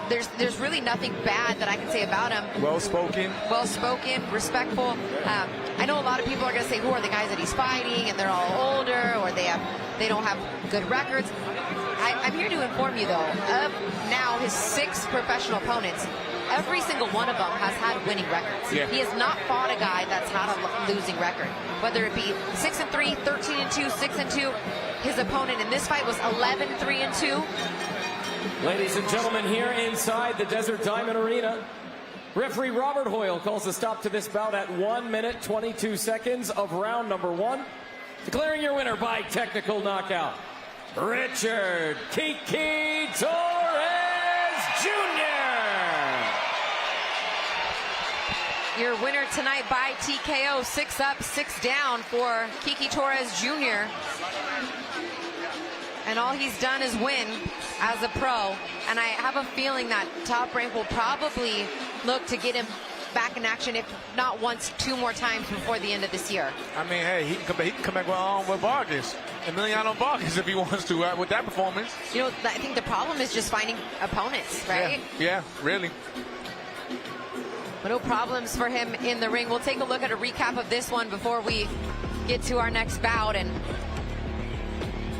There's really nothing bad that I can say about him. Well-spoken. Well-spoken, respectful. I know a lot of people are going to say, who are the guys that he's fighting, and they're all older, or they don't have good records. I'm here to inform you, though, of now his 6 professional opponents, every single one of them has had winning records. Yeah. He has not fought a guy that's had a losing record, whether it be 6-3, 13-2, 6-2. His opponent in this fight was 11-3-2. Ladies and gentlemen, here inside the Desert Diamond Arena, referee Robert Hoyle calls a stop to this bout at 1 minute 22 seconds of round number 1, declaring your winner by technical knockout, Richard Kiki Torres Jr. Your winner tonight by TKO, 6 up, 6 down for Kiki Torres Jr. And all he's done is win as a pro. And I have a feeling that Top Rank will probably look to get him back in action, if not once, 2 more times before the end of this year. Hey, he can come back with Vargas. Emiliano Vargas if he wants to with that performance. I think the problem is just finding opponents, right? Yeah, really. But no problems for him in the ring. We'll take a look at a recap of this one before we get to our next bout. And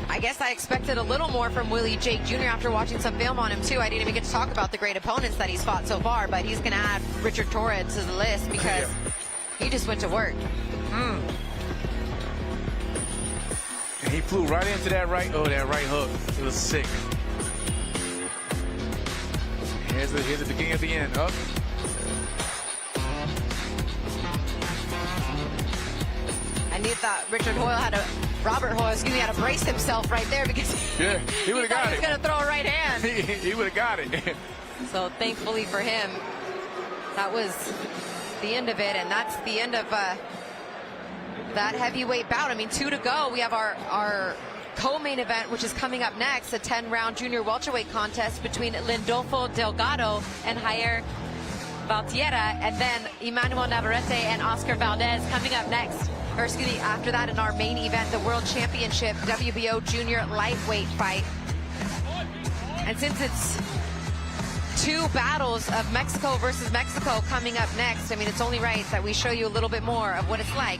I guess I expected a little more from Willie Jake Jr. after watching some film on him, too. I didn't even get to talk about the great opponents that he's fought so far, but he's going to add Richard Torres to the list because he just went to work. And he flew right into that right hook. It was sick. Here's the beginning at the end. Up. And he thought Robert Hoyle, excuse me, had to brace himself right there because he would have got he was going to throw a right hand. He would have got it. So thankfully for him, that was the end of it, and that's the end of that heavyweight bout. I mean, 2 to go. We have our co-main event, which is coming up next, a 10-round junior welterweight contest between Lindolfo Delgado and Jair Valtierra, and then Emanuel Navarrete and Oscar Valdez coming up next, or excuse me, after that in our main event, the World Championship WBO junior lightweight fight. And since it's 2 battles of Mexico versus Mexico coming up next, I mean, it's only right that we show you a little bit more of what it's like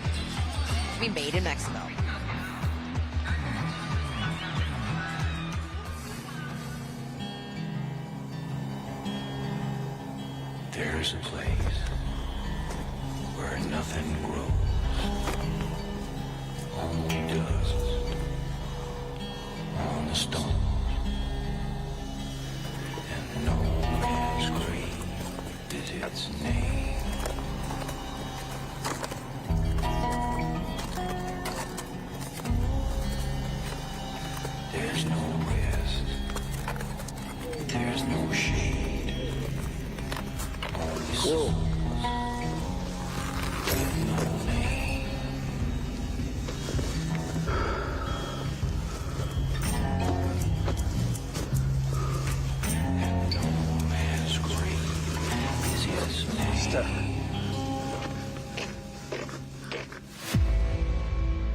to be made in Mexico. There's a place where nothing grows, only dust on the stone, and no man's grave is its name. There's no rest, there's no shade. Whoa.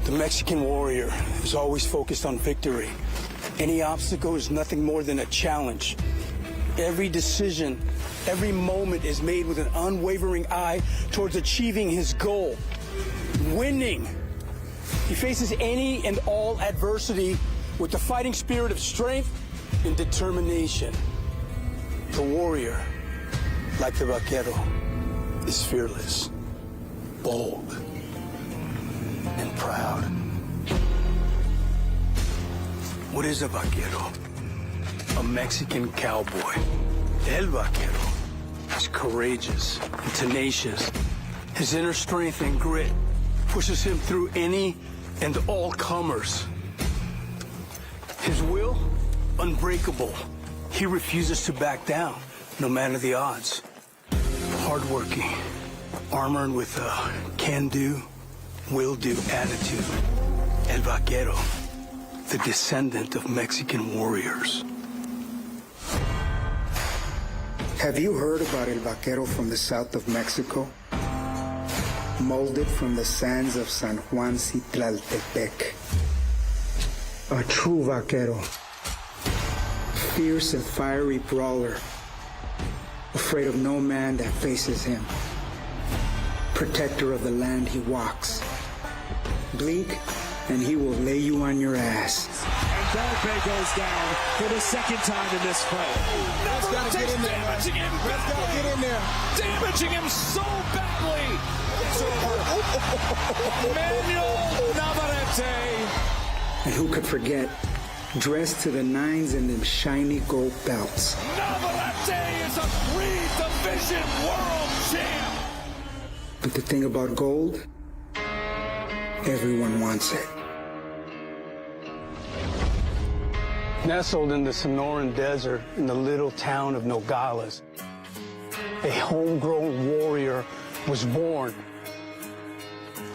The Mexican warrior is always focused on victory. Any obstacle is nothing more than a challenge. Every decision, every moment is made with an unwavering eye towards achieving his goal, winning. He faces any and all adversity with the fighting spirit of strength and determination. The warrior, like the vaquero, is fearless, bold, and proud. What is a vaquero? A Mexican cowboy. El vaquero is courageous and tenacious. His inner strength and grit pushes him through any and all comers. His will, unbreakable. He refuses to back down, no matter the odds. Hardworking, armored with a can-do, will-do attitude. El vaquero, the descendant of Mexican warriors. Have you heard about El Vaquero from the south of Mexico? Molded from the sands of San Juan Citlaltepec. A true vaquero. Fierce and fiery brawler. Afraid of no man that faces him. Protector of the land he walks. Blink, and he will lay you on your ass. Volpe goes down for the second time in this fight. Let's gotta get in there. Damaging him. Let's gotta get in there. Damaging him so badly. Emanuel Navarrete. And who could forget, dressed to the nines in them shiny gold belts. Navarrete is a 3-division world champ. But the thing about gold, everyone wants it. Nestled in the Sonoran Desert in the little town of Nogales, a homegrown warrior was born.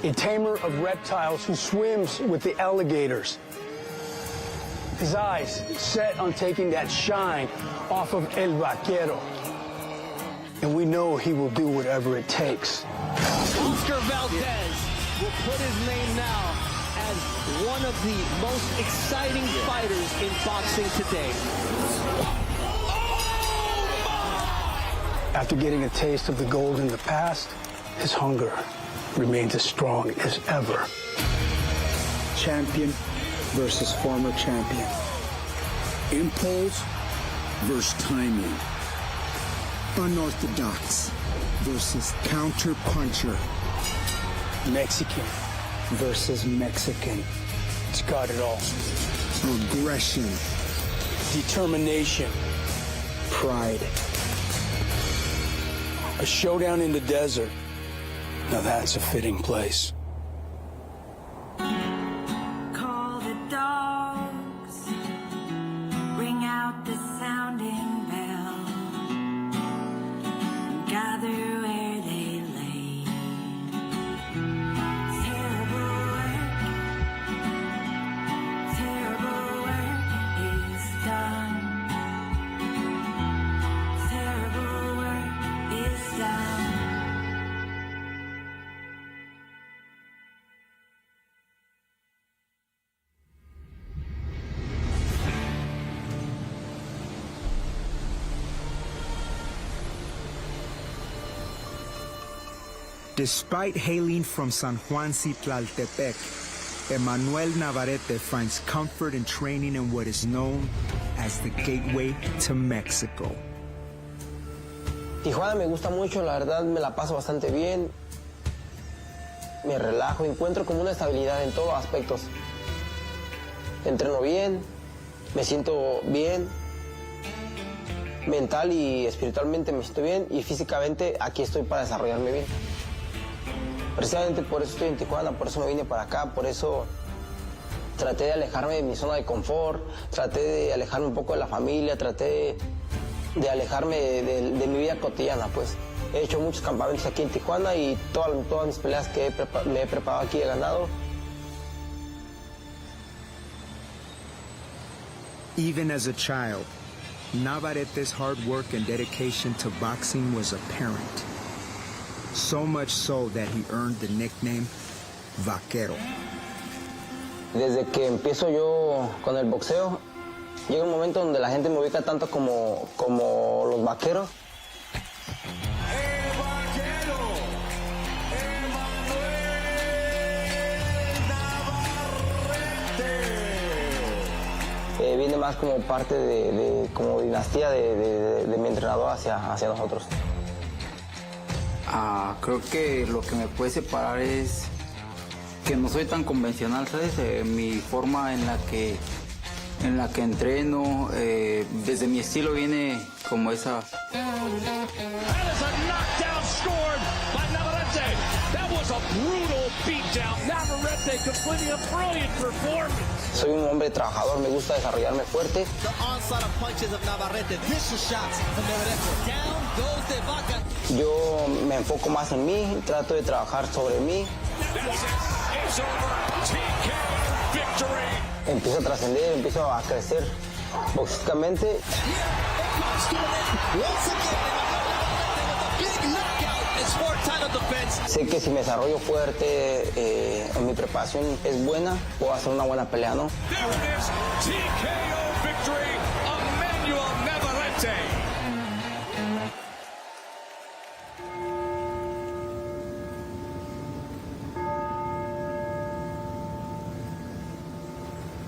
A tamer of reptiles who swims with the alligators. His eyes set on taking that shine off of El Vaquero. And we know he will do whatever it takes. Oscar Valdez will put his name now as one of the most exciting fighters in boxing today. After getting a taste of the gold in the past, his hunger remains as strong as ever. Champion versus former champion. Impulse versus timing. Unorthodox versus counter-puncher. Mexican versus Mexican. It's got it all. Aggression. Determination. Pride. A showdown in the desert. Now that's a fitting place. Despite hailing from San Juan Citlaltepec, Emanuel Navarrete finds comfort in training in what is known as the gateway to Mexico. Tijuana me gusta mucho, la verdad me la paso bastante bien, me relajo, encuentro como una estabilidad en todos aspectos. Entreno bien, me siento bien, mental y espiritualmente me siento bien y físicamente aquí estoy para desarrollarme bien. Precisamente por eso estoy en Tijuana, por eso me vine para acá, por eso traté de alejarme de mi zona de confort, traté de alejarme un poco de la familia, traté de alejarme de mi vida cotidiana, pues. He hecho muchos campamentos aquí en Tijuana y todas mis peleas que me he preparado aquí he ganado. Even as a child, Navarrete's hard work and dedication to boxing was apparent. So much so that he earned the nickname Vaquero. Desde que empiezo yo con el boxeo, llega un momento donde la gente me ubica tanto como los vaqueros. Viene más como parte como dinastía de mi entrenador hacia nosotros. Creo que lo que me puede separar es que no soy tan convencional, ¿sabes? Mi forma en la que entreno, desde mi estilo viene como esa. Soy un hombre trabajador, me gusta desarrollarme fuerte. Yo me enfoco más en mí, trato de trabajar sobre mí. Empiezo a trascender, empiezo a crecer boxísticamente. Sé que si me desarrollo fuerte, en mi preparación es buena, puedo hacer una buena pelea, ¿no?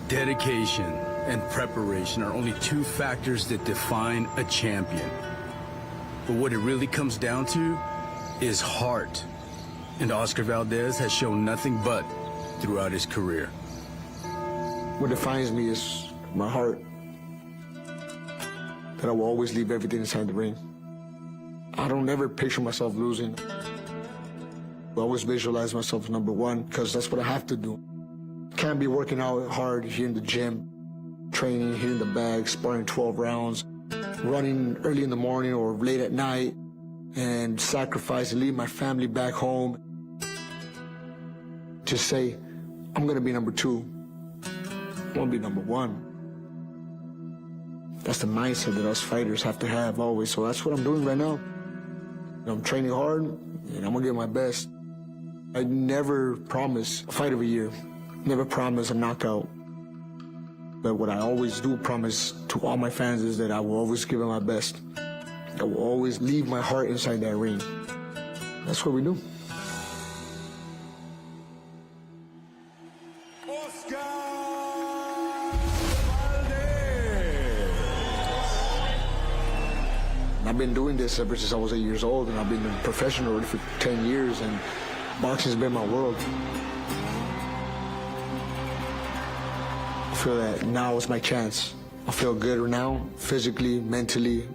Dedication and preparation are only two factors that define a champion. But what it really comes down to is heart. And Oscar Valdez has shown nothing but throughout his career. What defines me is my heart. That I will always leave everything inside the ring. I don't ever picture myself losing. I always visualize myself as number one because that's what I have to do. Can't be working out hard here in the gym, training, hitting the bag, sparring 12 rounds, running early in the morning or late at night, and sacrifice and leave my family back home. Just say, I'm gonna be number two. I wanna be number one. That's the mindset that us fighters have to have always. So that's what I'm doing right now. I'm training hard, and I'm gonna give my best. I never promise a fight of a year. Never promise a knockout. But what I always do promise to all my fans is that I will always give it my best. I will always leave my heart inside that ring. That's what we do. I've been doing this ever since I was 8 years old, and I've been a professional already for 10 years, and boxing's been my world. I feel that now is my chance. I feel good now, physically, mentally.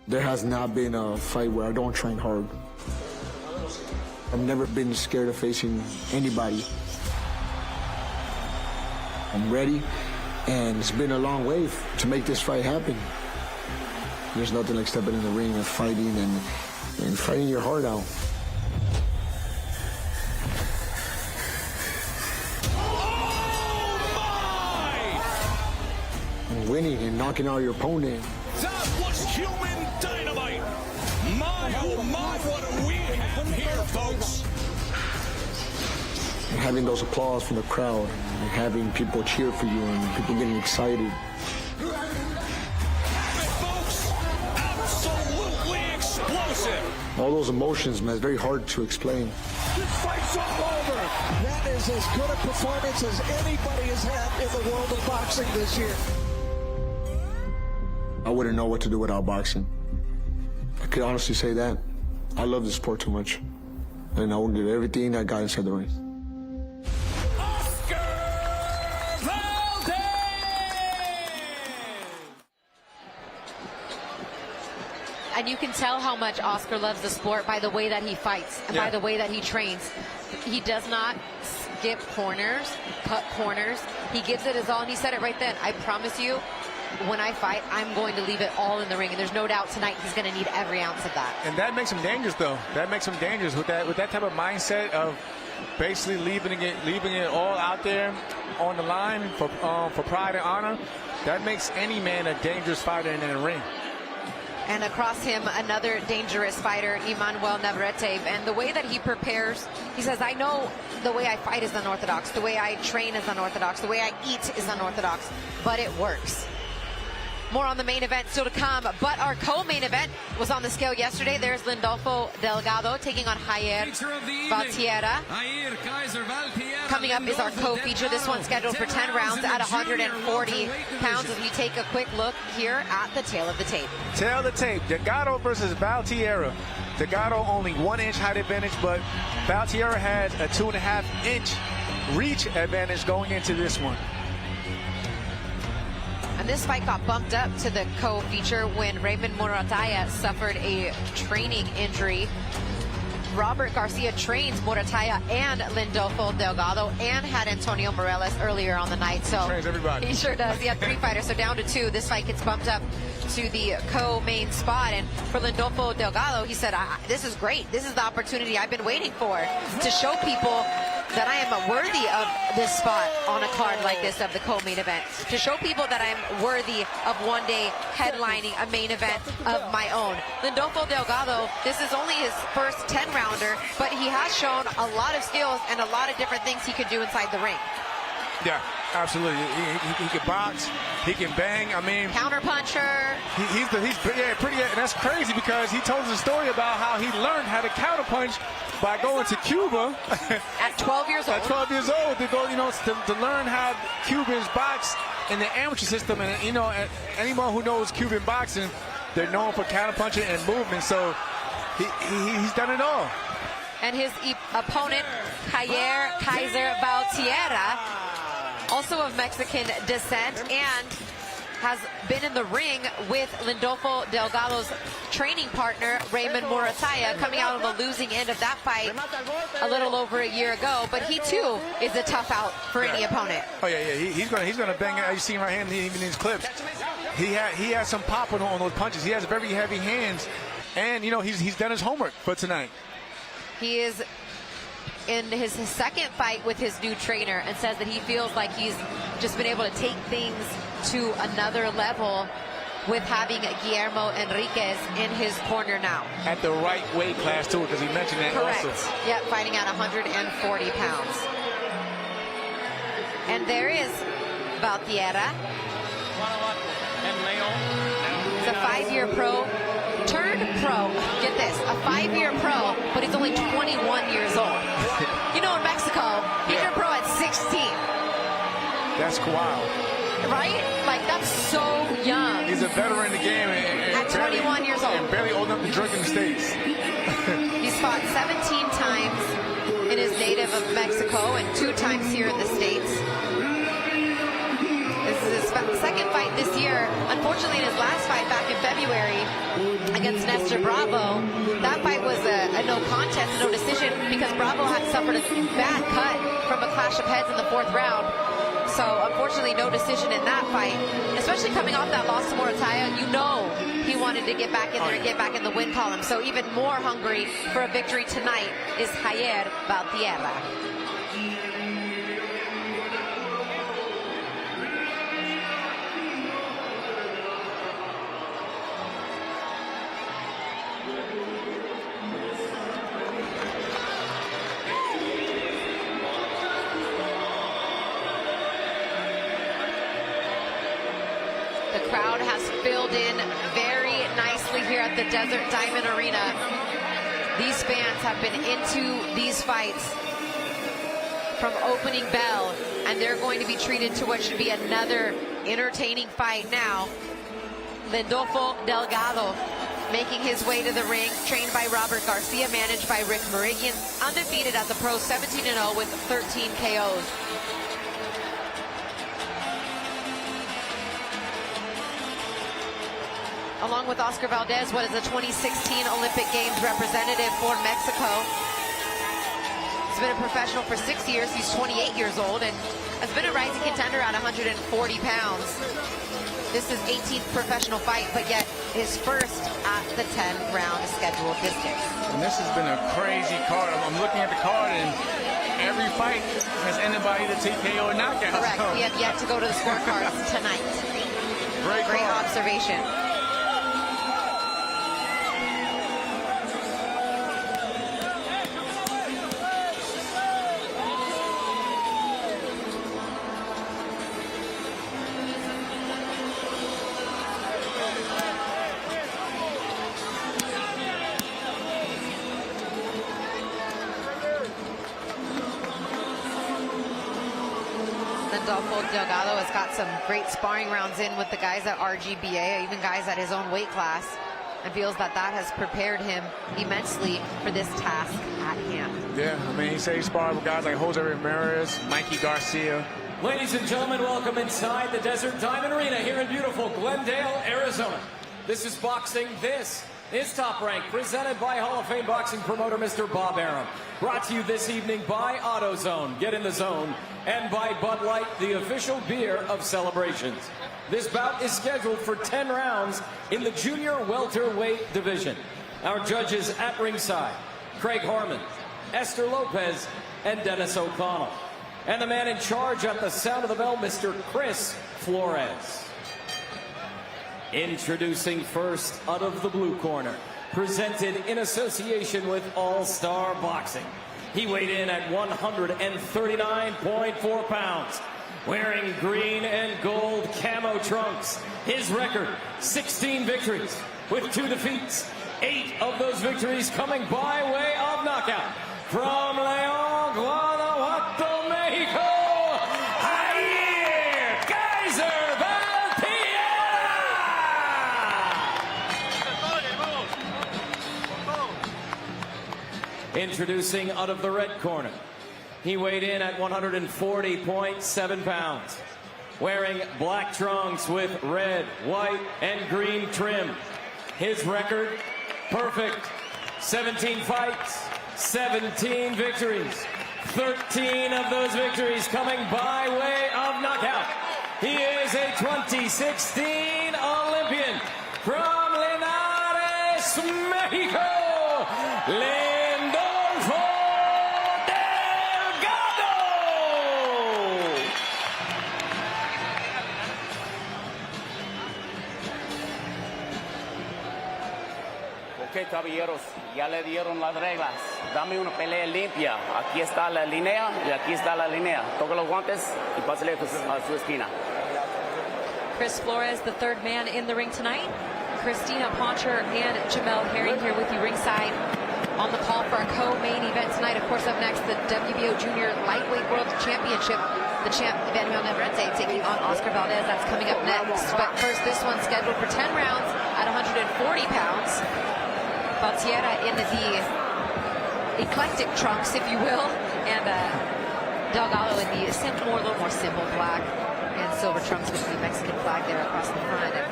There has not been a fight where I don't train hard. I've never been scared of facing anybody. I'm ready, and it's been a long way to make this fight happen. There's nothing like stepping in the ring and fighting and fighting your heart out. And winning and knocking out your opponent. That was human dynamite. My, oh my, what do we have here, folks? And having those applause from the crowd and having people cheer for you and people getting excited. Folks, absolutely explosive. All those emotions, man, it's very hard to explain. This fight's all over. That is as good a performance as anybody has had in the world of boxing this year. I wouldn't know what to do without boxing. I could honestly say that. I love the sport too much. And I will give everything I got inside the ring. And you can tell how much Oscar loves the sport by the way that he fights and by the way that he trains. He does not skip corners, cut corners. He gives it his all, and he said it right then. I promise you, when I fight, I'm going to leave it all in the ring. And there's no doubt tonight he's going to need every ounce of that. And that makes him dangerous, though. That makes him dangerous with that type of mindset of basically leaving it all out there on the line for pride and honor. That makes any man a dangerous fighter in the ring. And across him, another dangerous fighter, Emanuel Navarrete. And the way that he prepares, he says, I know the way I fight is unorthodox, the way I train is unorthodox, the way I eat is unorthodox, but it works. More on the main event still to come, but our co-main event was on the scale yesterday. There's Lindolfo Delgado taking on Jair Valtierra. Coming up is our co-feature. This one scheduled for 10 rounds at 140 pounds as we take a quick look here at the tail of the tape. Tail of the tape, Delgado versus Valtierra. Delgado only 1 inch height advantage, but Valtierra had a 2.5 inch reach advantage going into this one. And this fight got bumped up to the co-feature when Raymond Morataya suffered a training injury. Robert Garcia trains Morataya and Lindolfo Delgado and had Antonio Morelos earlier on the night. So trains everybody. He sure does. He had 3 fighters, so down to 2. This fight gets bumped up to the co-main spot. And for Lindolfo Delgado, he said, this is great. This is the opportunity I've been waiting for to show people that I am worthy of this spot on a card like this of the co-main event. To show people that I'm worthy of one day headlining a main event of my own. Lindolfo Delgado, this is only his first 10-rounder, but he has shown a lot of skills and a lot of different things he could do inside the ring. Yeah, absolutely. He can box, he can bang. I mean, counter puncher. He's pretty. And that's crazy because he told us a story about how he learned how to counter punch by going to Cuba at 12 years old. At 12 years old, to go, to learn how Cubans box in the amateur system. And anyone who knows Cuban boxing, they're known for counter punching and movement. So he's done it all. And his opponent, Jair Kaiser Valtierra, also of Mexican descent, and has been in the ring with Lindolfo Delgado's training partner, Raymond Morataya, coming out on the losing end of that fight a little over a year ago. But he, too, is a tough out for any opponent. Oh, yeah. He's gonna bang it. You see right here, even in his clips. He has some pop on those punches. He has very heavy hands. And, he's done his homework for tonight. He is in his second fight with his new trainer and says that he feels like he's just been able to take things to another level with having Guillermo Enriquez in his corner now. At the right weight class, too, because he mentioned that. Correct. Also. Yeah, fighting at 140 pounds. And there is Valtierra. It's a 5-year pro. Turned pro, get this, a 5-year pro, but he's only 21 years old. In Mexico, he turned pro at 16. That's wild. Right? Like, that's so young. He's a veteran in the game. At 21 years old. And barely old enough to drink in the States. He's fought 17 times in his native of Mexico and 2 times here in the States. This is his second fight this year. Unfortunately, in his last fight back in February against Nestor Bravo, that fight was a no contest, no decision, because Bravo had suffered a bad cut from a clash of heads in the 4th round. So, unfortunately, no decision in that fight. Especially coming off that loss to Morataya, he wanted to get back in there and get back in the win column. So, even more hungry for a victory tonight is Jair Valtierra. The crowd has filled in very nicely here at the Desert Diamond Arena. These fans have been into these fights from opening bell, and they're going to be treated to what should be another entertaining fight now. Lindolfo Delgado making his way to the ring, trained by Robert Garcia, managed by Rick Meridian, undefeated as a pro, 17-0 with 13 KOs. Along with Oscar Valdez, what is the 2016 Olympic Games representative for Mexico. He's been a professional for 6 years. He's 28 years old and has been a rising contender at 140 pounds. This is 18th professional fight, but yet his first at the 10-round scheduled distance. And this has been a crazy card. I'm looking at the card, and every fight has ended by either TKO or knockout. Correct. We have yet to go to the scorecards tonight. Great observation. Lindolfo Delgado has got some great sparring rounds in with the guys at RGBA, even guys at his own weight class, and feels that that has prepared him immensely for this task at hand. Yeah, I mean, he said he sparred with guys like Jose Ramirez, Mikey Garcia. Ladies and gentlemen, welcome inside the Desert Diamond Arena here in beautiful Glendale, Arizona. This is boxing. This is Top Rank, presented by Hall of Fame boxing promoter Mr. Bob Arum. Brought to you this evening by AutoZone, Get in the Zone, and by Bud Light, the official beer of celebrations. This bout is scheduled for 10 rounds in the junior welterweight division. Our judges at ringside, Craig Harmon, Esther Lopez, and Dennis O'Connell. And the man in charge at the sound of the bell, Mr. Chris Flores. Introducing first out of the blue corner, presented in association with All Star Boxing. He weighed in at 139.4 pounds, wearing green and gold camo trunks. His record, 16 victories with 2 defeats. 8 of those victories coming by way of knockout. From León, Guanajuato, Mexico, introducing out of the red corner. He weighed in at 140.7 pounds, wearing black trunks with red, white, and green trim. His record, perfect. 17 fights, 17 victories. 13 of those victories coming by way of knockout. He is a 2016 Olympian from Linares, Mexico. Lindolfo Delgado. Ok, caballeros, ya le dieron las reglas. Dame una pelea limpia. Aquí está la línea y aquí está la línea. Toca los guantes y pásale a su esquina. Chris Flores, the third man in the ring tonight. Christina Poncher and Jamel Herring here with you ringside on the call for a co-main event tonight. Of course, up next, the WBO Junior Lightweight World Championship. The champ, Emanuel Navarrete, taking on Oscar Valdez. That's coming up next. But first, this one's scheduled for 10 rounds at 140 pounds. Valtiera in the eclectic trunks, if you will, and Delgado in the a little more simple black and silver trunks with the Mexican flag there across the front. And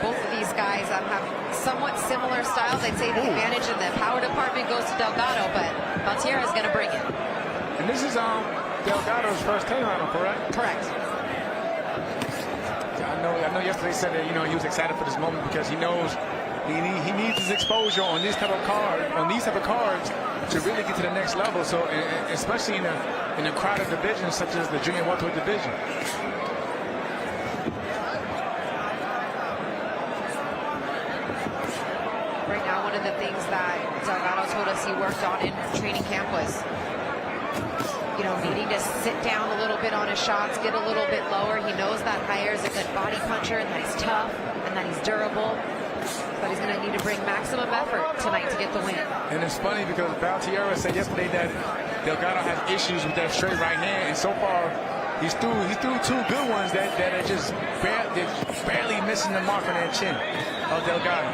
both of these guys have somewhat similar styles. I'd say the advantage in the power department goes to Delgado, but Valtiera is going to bring it. And this is Delgado's first 10-rounder, correct? Correct. I know yesterday said that, he was excited for this moment because he knows he needs his exposure on these type of cards to really get to the next level. So, especially in a crowded division such as the junior welterweight division. Right now, one of the things that Delgado told us he worked on in training camp was, needing to sit down a little bit on his shots, get a little bit lower. He knows that Jair is a good body puncher and that he's tough and that he's durable. But he's going to need to bring maximum effort tonight to get the win. And it's funny because Valtierra said yesterday that Delgado has issues with that straight right hand, and so far he's threw 2 good ones that are just barely missing the mark on that chin of Delgado.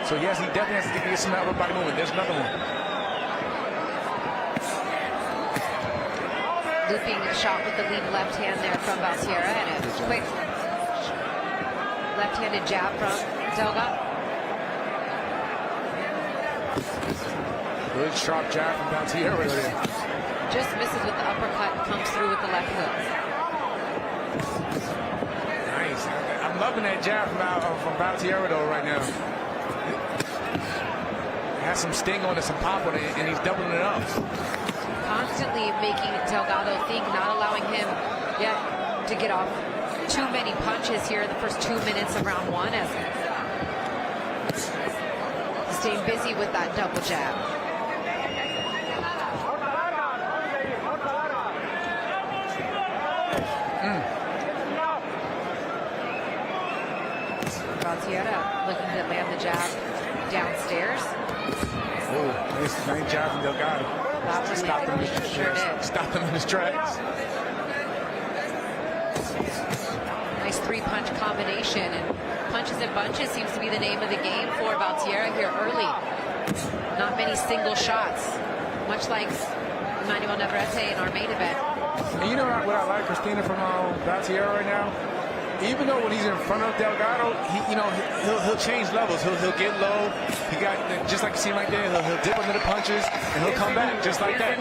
So yes, he definitely has to get some upper body movement. There's another one. Looping shot with the lead left hand there from Valtierra, and a quick left-handed jab from Delgado. Good sharp jab from Valtierra there. Just misses with the uppercut, comes through with the left hook. Nice. I'm loving that jab from Valtierra though right now. Has some sting on it, some pop on it, and he's doubling it up. Constantly making Delgado think, not allowing him yet to get off too many punches here in the first 2 minutes of round 1, as he's staying busy with that double jab. Valtierra looking to land the jab downstairs. Oh, nice jab from Delgado. Stopped him in his tracks. Nice 3-punch combination, and punches and bunches seems to be the name of the game for Valtierra here early. Not many single shots, much like Emanuel Navarrete in our main event. And you know what I like, Christina, from Valtierra right now? Even though when he's in front of Delgado, he'll change levels. He'll get low. He got, just like you see right there, he'll dip under the punches and he'll come back just like that.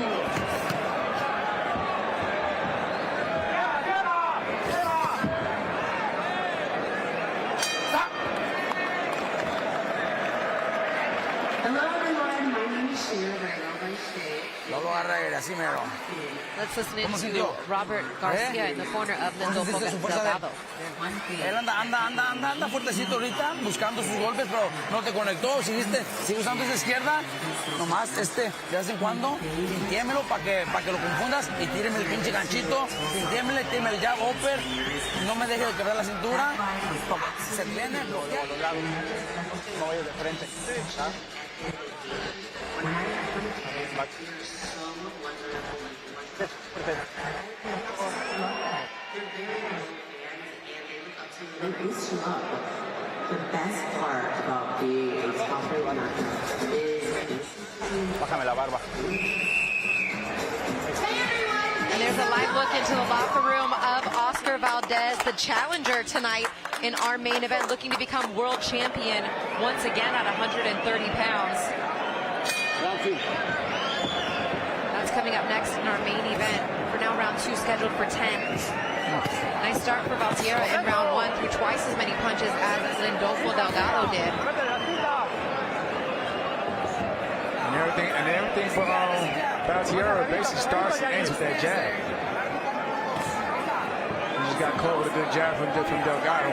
Let's listen into Robert Garcia in the corner of Lindolfo Delgado. Él anda fuertecito ahorita, buscando sus golpes, pero no te conectó. Sigue usando esa izquierda, nomás de vez en cuando, tintiémelo para que lo confundas y tíreme el pinche ganchito, tintiémele, tíreme el jab upper, no me deje de quebrar la cintura, se viene, bloquea. No vayas de frente. The best part about being a top runner is... Bájame la barba. And there's a live look into the locker room of Oscar Valdez, the challenger tonight in our main event, looking to become world champion once again at 130 pounds. That's coming up next in our main event. For now, round 2 scheduled for 10. Nice start for Valtierra in round 1, threw twice as many punches as Lindolfo Delgado did. And everything for Valtierra basically starts and ends with that jab. He just got caught with a good jab from Delgado.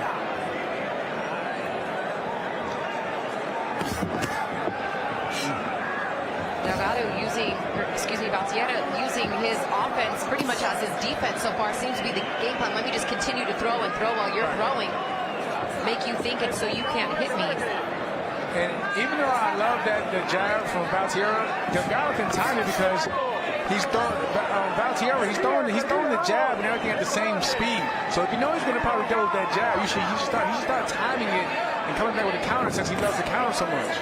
Valtierra using his offense pretty much as his defense so far. Seems to be the game plan. Let me just continue to throw and throw while you're throwing. Make you think it so you can't hit me. And even though I love the jab from Valtierra, Delgado can time it because he's throwing Valtierra. He's throwing the jab and everything at the same speed. So if you know he's going to probably go with that jab, you should start timing it and coming back with a counter since he loves the counter so much.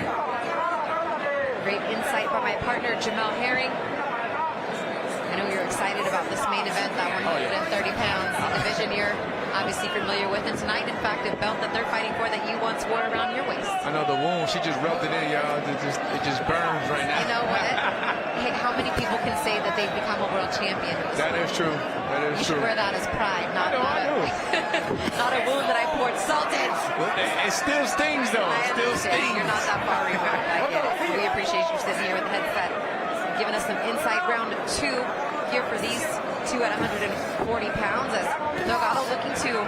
Great insight by my partner Jamel Herring. I know you're excited about this main event, that 130 pounds division you're obviously familiar with, and tonight, in fact, a belt that they're fighting for that you once wore around your waist. I know the wound, she just rubbed it in, y'all. It just burns right now. You know what? Hey, how many people can say that they've become a world champion? That is true. That is true. You should wear that as pride, not a wound that I poured salt in. It still stings, though. It still stings. You're not that far removed. I get it. We appreciate you sitting here with the headset, giving us some insight. Round 2 here for these two at 140 pounds, as Delgado looking to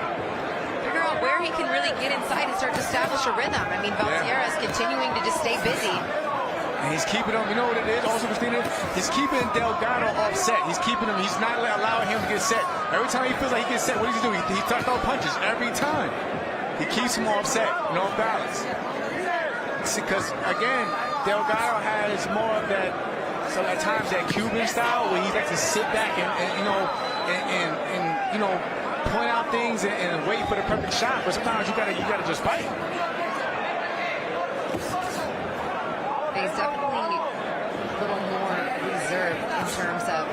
figure out where he can really get inside and start to establish a rhythm. I mean, Valtierra is continuing to just stay busy. And he's keeping him, you know what it is also, Christina? He's keeping Delgado offset. He's keeping him, he's not allowing him to get set. Every time he feels like he gets set, what does he do? He starts throwing punches every time. He keeps him offset and off balance. because again, Delgado has more of that, so at times that Cuban style where he likes to sit back and point out things and wait for the perfect shot. But sometimes you gotta just fight. He's definitely a little more reserved in terms of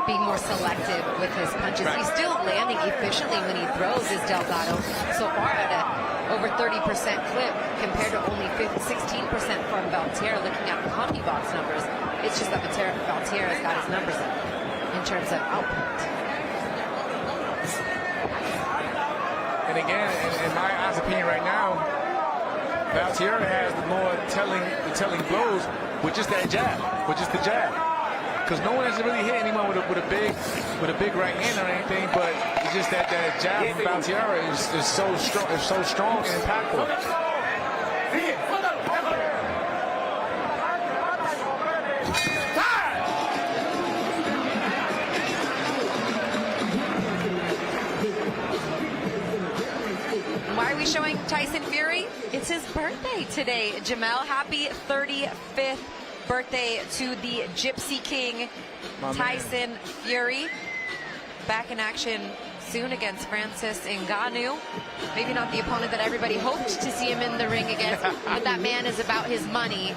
being more selective with his punches. He's still landing efficiently when he throws his Delgado so far at a over 30% clip compared to only 16% from Valtier. Looking at the hockey box numbers, it's just that Valtier has got his numbers in terms of output. And again, in my honest opinion right now, Valtier has the more telling blows with just that jab, with just the jab. Because no one has really hit anyone with a big right hand or anything, but it's just that jab from Valtier is so strong and impactful. Why are we showing Tyson Fury? It's his birthday today, Jamel. Happy 35th birthday to the Gypsy King, Tyson Fury. Back in action soon against Francis Ngannou. Maybe not the opponent that everybody hoped to see him in the ring against, but that man is about his money.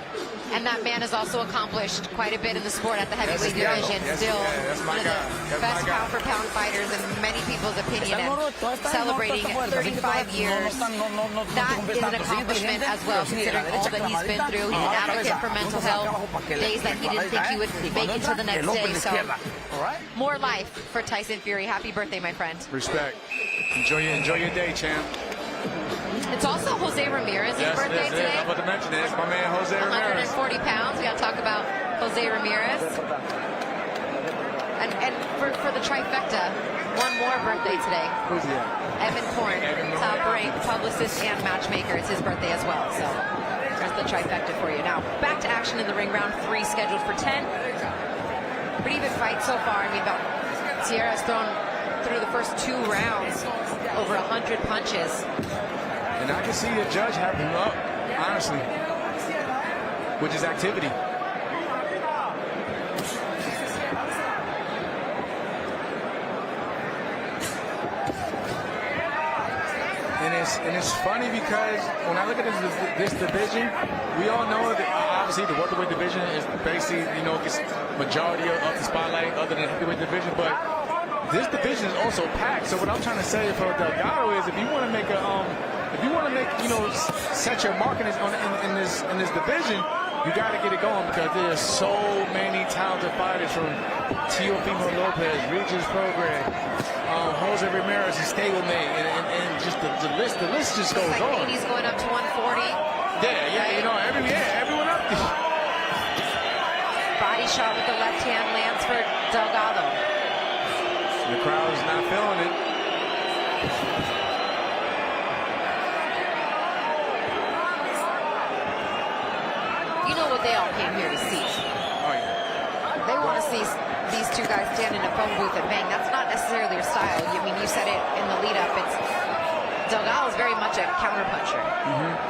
And that man has also accomplished quite a bit in the sport at the heavyweight division. Still one of the best pound-for-pound fighters in many people's opinion, and celebrating 35 years. That is an accomplishment as well, considering all that he's been through. He's an advocate for mental health, days that he didn't think he would make it to the next day. So more life for Tyson Fury. Happy birthday, my friend. Respect. Enjoy your day, champ. It's also Jose Ramirez's birthday today. I'm about to mention it. It's my man Jose Ramirez. 140 pounds. We got to talk about Jose Ramirez. And for the trifecta, one more birthday today. Who's he at? Evan Korn, top-ranked publicist and matchmaker. It's his birthday as well. So there's the trifecta for you. Now, back to action in the ring. Round 3 scheduled for 10. Pretty even fight so far. I mean, Sierra's thrown through the first 2 rounds over 100 punches. And I can see the judge having him up, honestly, with his activity. And it's funny because when I look at this division, we all know that obviously the welterweight division is basically, gets majority of the spotlight other than the heavyweight division, but this division is also packed. So what I'm trying to say for Delgado is if you want to make set your mark in this division, you got to get it going because there's so many talented fighters from Teofimo Lopez, Regis Prograis, Jose Ramirez, and stablemate, and just the list just goes on. He's going up to 140. Everyone up there. Body shot with the left hand lands for Delgado. The crowd is not feeling it. You know what they all came here to see. Oh, yeah. They want to see these two guys stand in a phone booth and bang. That's not necessarily their style. I mean, you said it in the lead-up. Delgado's very much a counterpuncher.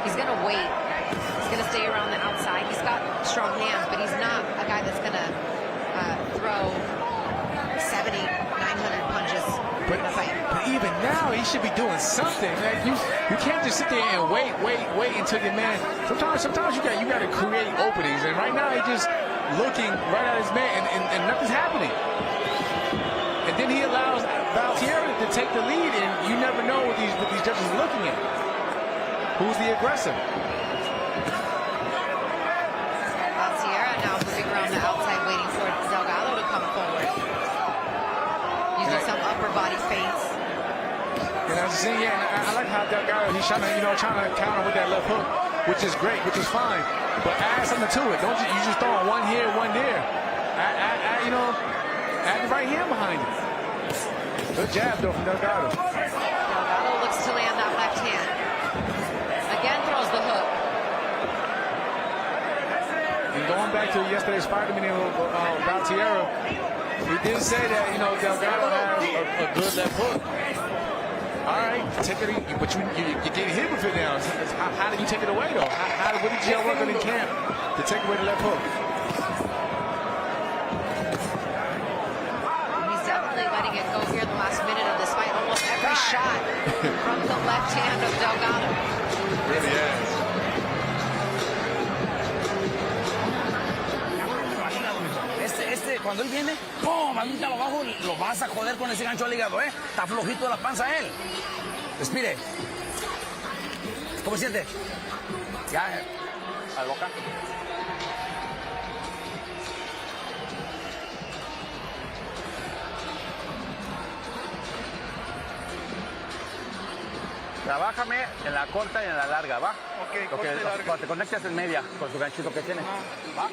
He's going to wait. He's going to stay around the outside. He's got strong hands, but he's not a guy that's going to throw 70, 900 punches in a fight. But even now, he should be doing something. Like you can't just sit there and wait until your man. Sometimes you got to create openings, and right now he's just looking right at his man, and nothing's happening. And then he allows Valtier to take the lead, and you never know what these judges are looking at. Who's the aggressor? Valtier now moving around the outside, waiting for Delgado to come forward. Using some upper body feints. And I was saying, I like how Delgado, he's trying to counter with that left hook, which is great, which is fine. But add something to it. Don't you just throw one here, one there. Add the right hand behind it. Good jab though from Delgado. Delgado looks to land that left hand. Again throws the hook. And going back to yesterday's fight with Valtier, he did say that Delgado has a good left hook. All right, take it, but you get hit with it now. How did you take it away, though? What did you work on in camp to take away the left hook? He's definitely letting it go here in the last minute of this fight. Almost every shot from the left hand of Delgado. Really is. Cuando él viene, ¡pum! Avienta lo bajo, lo vas a joder con ese gancho al hígado, ¿eh? Está flojito de la panza él. Respire. ¿Cómo se siente? Ya, a la boca. Trabájame en la corta y en la larga, ¿va? Ok, corta y larga. Cuando te conectas en media con su ganchito que tiene, ¿va?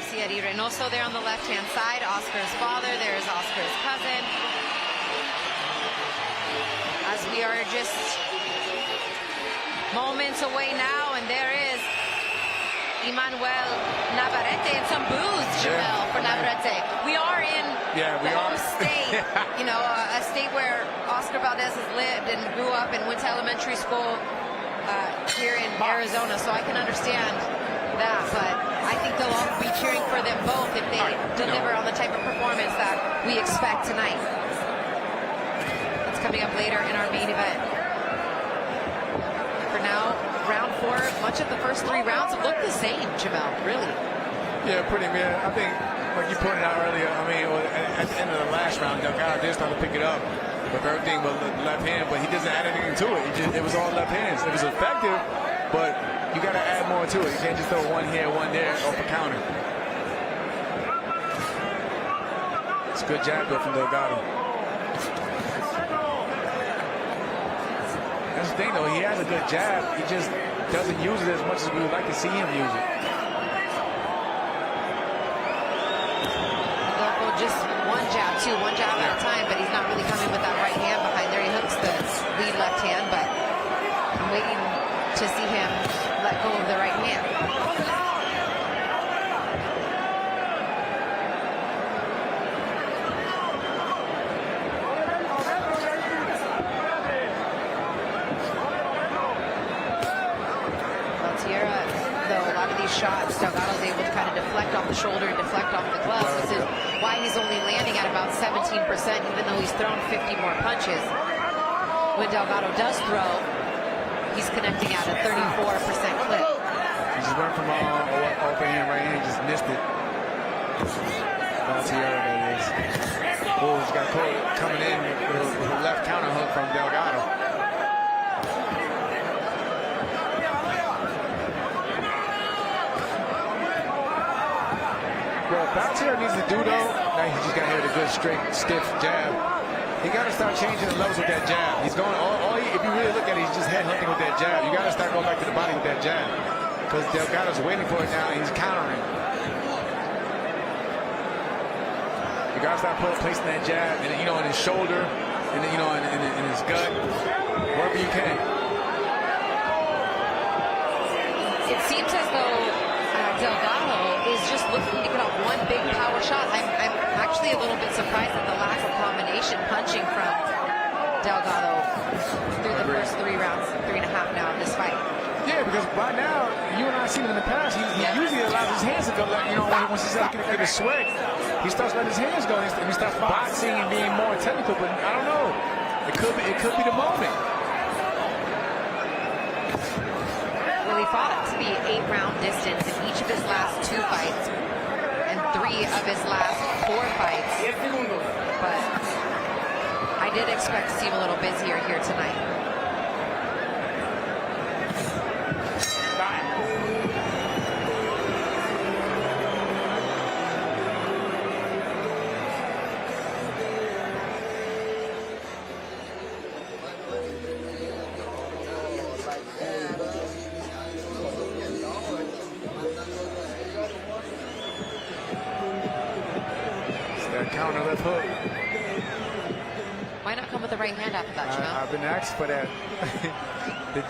See Eddie Reynoso there on the left-hand side. Oscar's father. There's Oscar's cousin. As we are just moments away now, and there is Emanuel Navarrete and some boos, Jamel, for Navarrete. We are in the home state, you know, a state where Oscar Valdez has lived and grew up and went to elementary school here in Arizona, so I can understand that, but I think they'll all be cheering for them both if they deliver on the type of performance that we expect tonight. That's coming up later in our main event. For now, round 4, much of the first 3 rounds have looked the same, Jamel, really. Yeah, pretty, man. I think, like you pointed out earlier, I mean, at the end of the last round, Delgado did start to pick it up with everything but the left hand, but he doesn't add anything to it. It was all left hands. It was effective, but you got to add more to it. You can't just throw one here, one there off a counter. It's a good jab though from Delgado. That's the thing though, he has a good jab. He just doesn't use it as much as we would like to see him use it. Just one jab at a time, but he's not really coming with that right hand behind there. He hooks the lead left hand, but I'm waiting to see him let go of the right hand. Valtierra, though, a lot of these shots, Delgado's able to kind of deflect off the shoulder and deflect off the glove, which is why he's only landing at about 17%, even though he's thrown 50 more punches. When Delgado does throw, he's connecting at a 34% clip. He just went from open hand, right hand, just missed it. Valtierra, that is. Oh, he's got Cole coming in with a left counter hook from Delgado. What Valtierra needs to do, though, now he just got hit with a good, straight, stiff jab. He got to start changing the levels with that jab. He's going, if you really look at it, he's just head hunting with that jab. You got to start going back to the body with that jab. Because Delgado's waiting for it now, and he's countering. You got to start placing that jab, and in his shoulder, and in his gut, wherever you can. It seems as though Delgado is just looking to get off one big power shot. I'm actually a little bit surprised at the lack of combination punching from Delgado through the first 3 rounds, 3.5 now in this fight. Yeah, because by now, you and I have seen him in the past, he usually allows his hands to go, once he's starting to get a sweat, he starts letting his hands go, and he starts boxing and being more technical, but I don't know. It could be the moment. Well, he fought it to be 8-round distance in each of his last 2 fights and 3 of his last 4 fights. But I did expect to see him a little busier here tonight. Counter left hook. Why not come with the right hand after that, Jamel? I've been asked for that.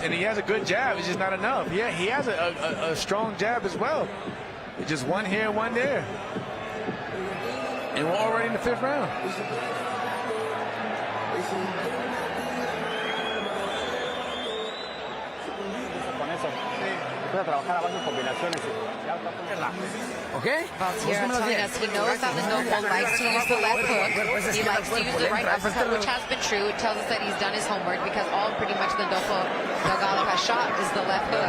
And he has a good jab. It's just not enough. Yeah, he has a strong jab as well. It's just one here, one there. And we're already in the 5th round. Okay? Valtiera telling us he knows that Lindolfo likes to use the left hook. He likes to use the right uppercut, which has been true. It tells us that he's done his homework because all pretty much Lindolfo Delgado has shot is the left hook.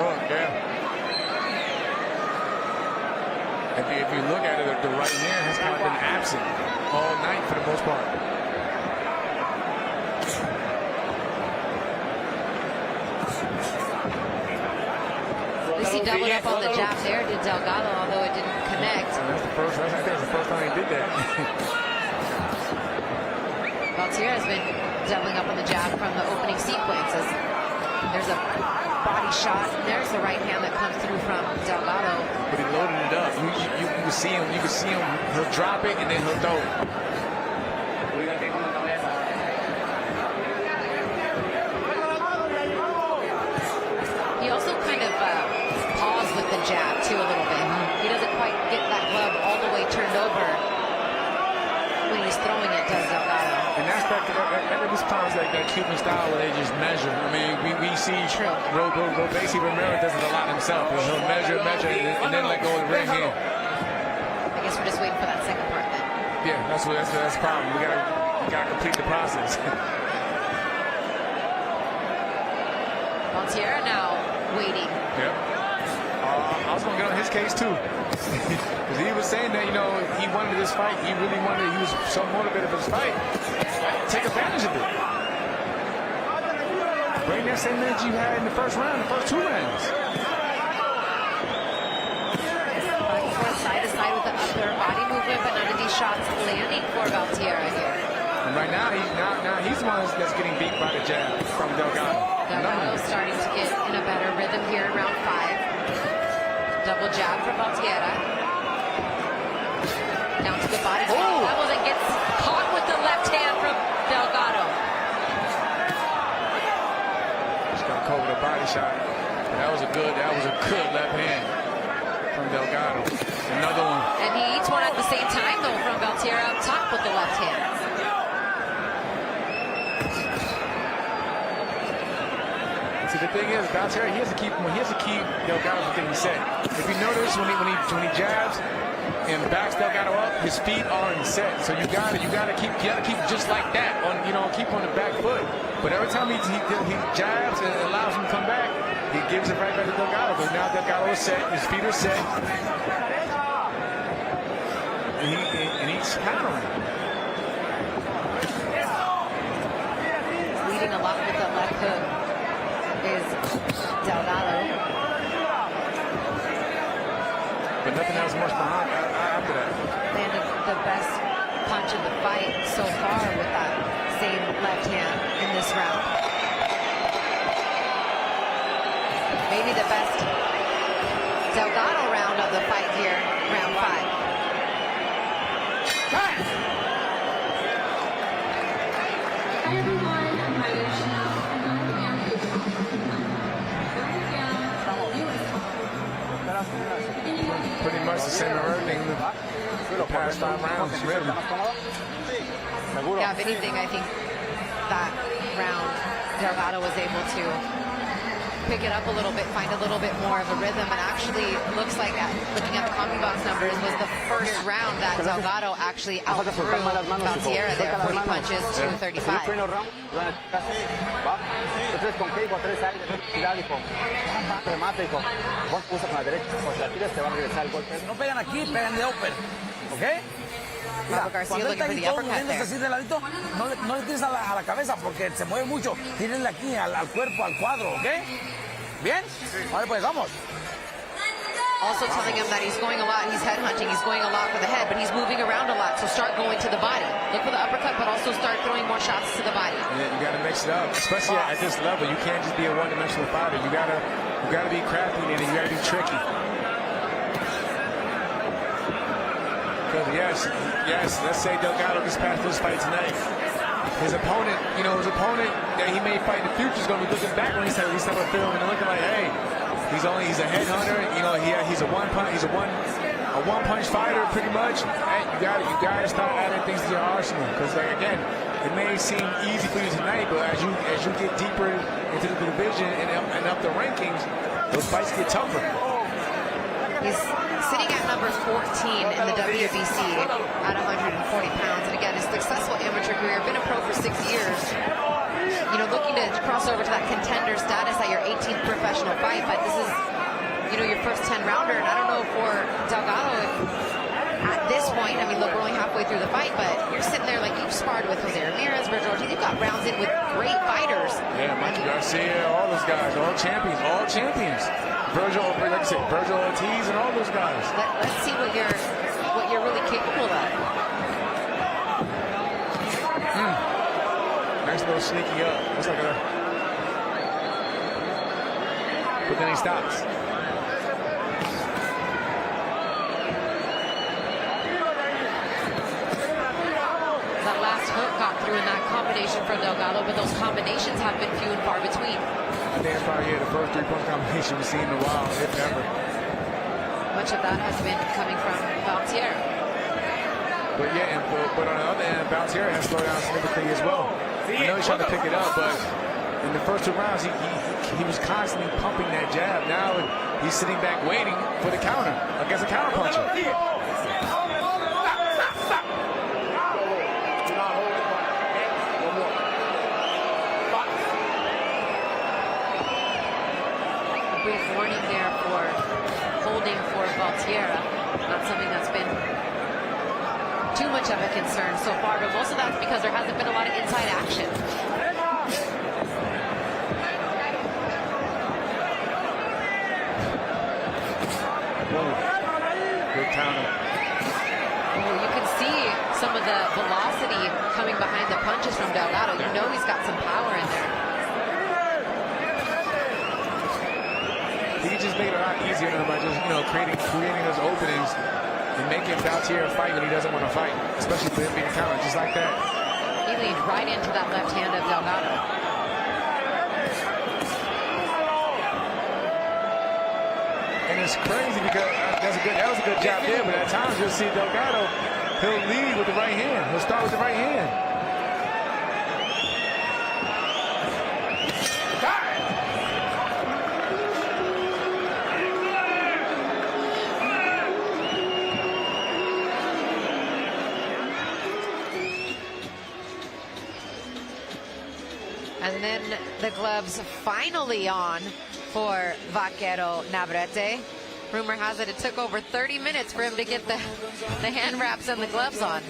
If you look at it, the right hand has kind of been absent all night for the most part. At least he doubled up on the jab there, did Delgado, although it didn't connect. And that's the first. I think that's the first time he did that. Valtiera has been doubling up on the jab from the opening sequence. As there's a body shot, and there's the right hand that comes through from Delgado. But he loaded it up. You can see him. You can see him. He'll drop it and then he'll throw it. He also kind of paused with the jab too a little bit. He doesn't quite get that glove all the way turned over when he's throwing it, does Delgado. And that's that response, like that Cuban style where they just measure. I mean, we see Robeisy Ramirez does it a lot himself. He'll measure, and then let go of the ring here. I guess we're just waiting for that second part then. Yeah, that's the problem. We gotta complete the process. Valtiera now waiting. Yep. I was gonna get on his case too. Because he was saying that, he wanted this fight. He really wanted it. He was so motivated for this fight. Take advantage of it. Bring that same energy you had in the first round, the first 2 rounds. Back and forth, side to side with the upper body movement, but none of these shots landing for Valtiera here. And right now, he's the one that's getting beat by the jab from Delgado. Delgado's starting to get in a better rhythm here in round 5. Double jab from Valtiera. Down to the body. Levels and gets caught with the left hand from Delgado. Just got caught with a body shot. That was a good left hand from Delgado. Another one. And he eats one at the same time though from Valtiera up top with the left hand. See, the thing is, Valtiera, he has to keep Delgado from getting set. If you notice, when he jabs and backs Delgado up, his feet are in set. So you gotta keep just like that keep on the back foot. But every time he jabs and allows him to come back, he gives it right back to Delgado. But now Delgado is set, his feet are set, and he's countering. Leading a lot with the left hook is Delgado. But nothing else much behind after that. Landed the best punch of the fight so far with that same left hand in this round. Maybe the best Delgado round of the fight here, round 5. Pretty much the same everything the past 5 rounds, really. Yeah, if anything, I think that round Delgado was able to pick it up a little bit, find a little bit more of a rhythm, and actually looks like that, looking at the CompuBox numbers, was the first round that Delgado actually outthrew Valtiera there, 40 punches to 35. No pegan aquí, pegan de open, ¿ok? Mira, cuando él está aquí todo moviéndose así de ladito, no le tires a la cabeza porque se mueve mucho. Tírenle aquí al cuerpo, al cuadro, ¿ok? ¿Bien? Vale, pues vamos. Also telling him that he's going a lot, he's headhunting, he's going a lot for the head, but he's moving around a lot, so start going to the body. Look for the uppercut, but also start throwing more shots to the body. Yeah, you gotta mix it up, especially at this level. You can't just be a one-dimensional fighter. You gotta be crafty in it, you gotta be tricky. Because yes, let's say Delgado gets past this fight tonight. His opponent that he may fight in the future is gonna be looking back when he's having a film and looking like, hey, he's a headhunter. He's a one punch fighter pretty much. Hey, you gotta start adding things to your arsenal. Because again, it may seem easy for you tonight, but as you get deeper into the division and up the rankings, those fights get tougher. He's sitting at number 14 in the WBC at 140 pounds. And again, his successful amateur career, been a pro for 6 years. You know, looking to cross over to that contender status at your 18th professional fight, but this is, you know, your first 10-rounder. And I don't know for Delgado, at this point, I mean, look, we're only halfway through the fight, but you're sitting there like you've sparred with Jose Ramirez, Virgil Ortiz. You've got rounds in with great fighters. Yeah, Mikey Garcia, all those guys, all champions. Virgil, like I said, Virgil Ortiz and all those guys. Let's see what you're really capable of. Nice little sneaky up. Looks like but then he stops. That last hook got through in that combination from Delgado, but those combinations have been few and far between. I think it's probably the first three-point combination we've seen in a while, if ever. Much of that has been coming from Valtier. But yeah, but on the other hand, Valtier has slowed down significantly as well. I know he's trying to pick it up, but in the first 2 rounds, he was constantly pumping that jab. Now he's sitting back waiting for the counter against a counter puncher. Brief warning there for holding for Valtier. Not something that's been too much of a concern so far, but most of that's because there hasn't been a lot of inside action. Good counter. Oh, you can see some of the velocity coming behind the punches from Delgado. You know he's got some power in there. He can just make it a lot easier than by just, you know, creating those openings and making Valtier fight when he doesn't want to fight, especially for him being countered just like that. He leaned right into that left hand of Delgado. And it's crazy because that was a good jab there, but at times you'll see Delgado, he'll lead with the right hand. He'll start with the right hand. And then the gloves finally on for Vaquero Navarrete. Rumor has it took over 30 minutes for him to get the hand wraps and the gloves on.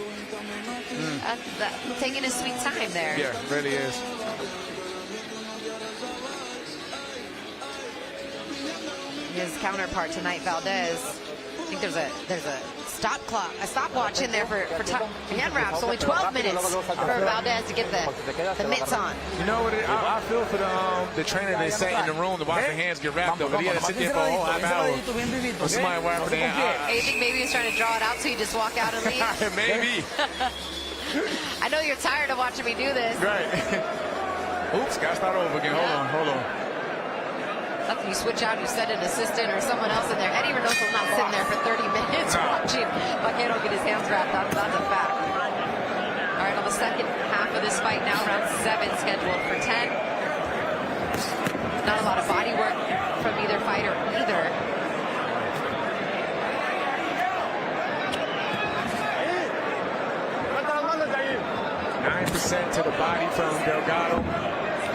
Taking his sweet time there. Yeah, it really is. His counterpart tonight, Valdez. I think there's a stopwatch in there for hand wraps. Only 12 minutes for Valdez to get the mitts on. You know what? I feel for the trainer they sat in the room to watch the hands get wrapped up, but he had to sit there for a whole half hour for somebody wrapping the hand. You think maybe he's trying to draw it out so you just walk out and leave? Maybe. I know you're tired of watching me do this. Right. Oops, gotta start over again. Hold on. You switch out, you send an assistant or someone else in there. Eddie Reynoso's not sitting there for 30 minutes watching Vaquero get his hands wrapped. That's a fact. All right, on the second half of this fight now, round 7 scheduled for 10. Not a lot of body work from either fighter either. % to the body from Delgado,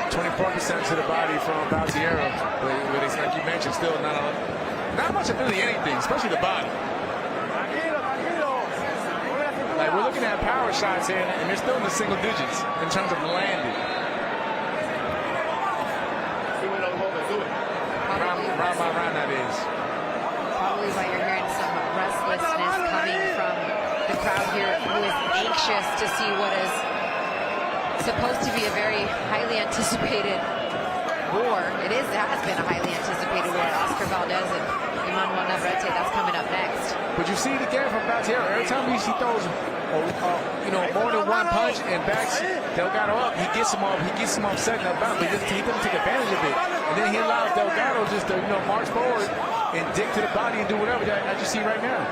24% to the body from Valtier. But it's like you mentioned, still not much of really anything, especially the body. Like we're looking at power shots here, and they're still in the single digits in terms of landing. Round by round, that is. Probably why you're hearing some restlessness coming from the crowd here, who is anxious to see what is supposed to be a very highly anticipated war. It has been a highly anticipated war. Oscar Valdez and Emanuel Navarrete, that's coming up next. But you see it again from Valtier. Every time he throws, more than one punch and backs Delgado up, he gets him off setting up bound, but he doesn't take advantage of it. And then he allows Delgado just to march forward and dig to the body and do whatever that you see right now.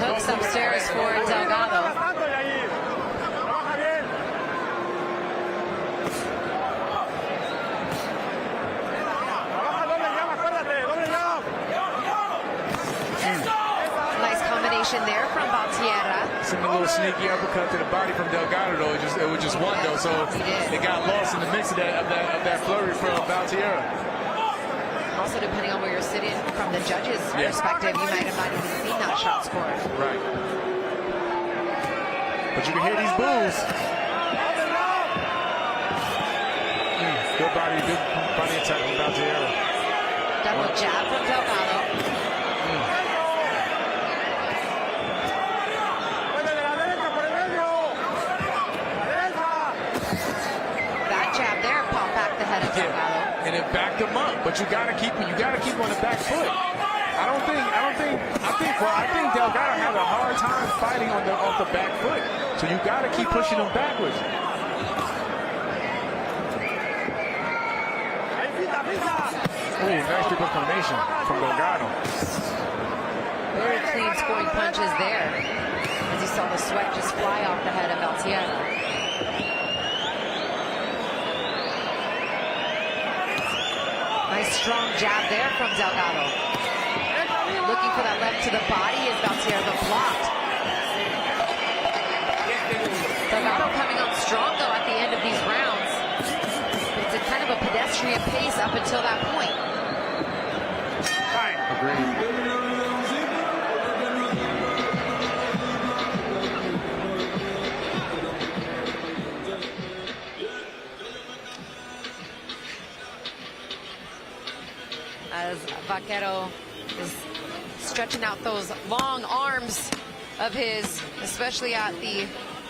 Hooks upstairs for Delgado. missing a little sneaky uppercut to the body from Delgado, though. It was just one, though, so it got lost in the mix of that flurry from Valtierra. Also, depending on where you're sitting from the judges' perspective, you might have not even seen that shot scored. Right. But you can hear these boos. Good body attack from Valtierra. Double jab from Delgado. That jab there popped back the head of Delgado. And it backed him up, but you gotta keep on the back foot. I think Delgado has a hard time fighting off the back foot. So you gotta keep pushing him backwards. Ooh, nice triple combination from Delgado. Very clean scoring punches there. As you saw the sweat just fly off the head of Valtierra. Nice strong jab there from Delgado. Looking for that left to the body is Valtierra, but blocked. Delgado coming on strong though at the end of these rounds. It's a kind of a pedestrian pace up until that point. As Vaquero is stretching out those long arms of his, especially at the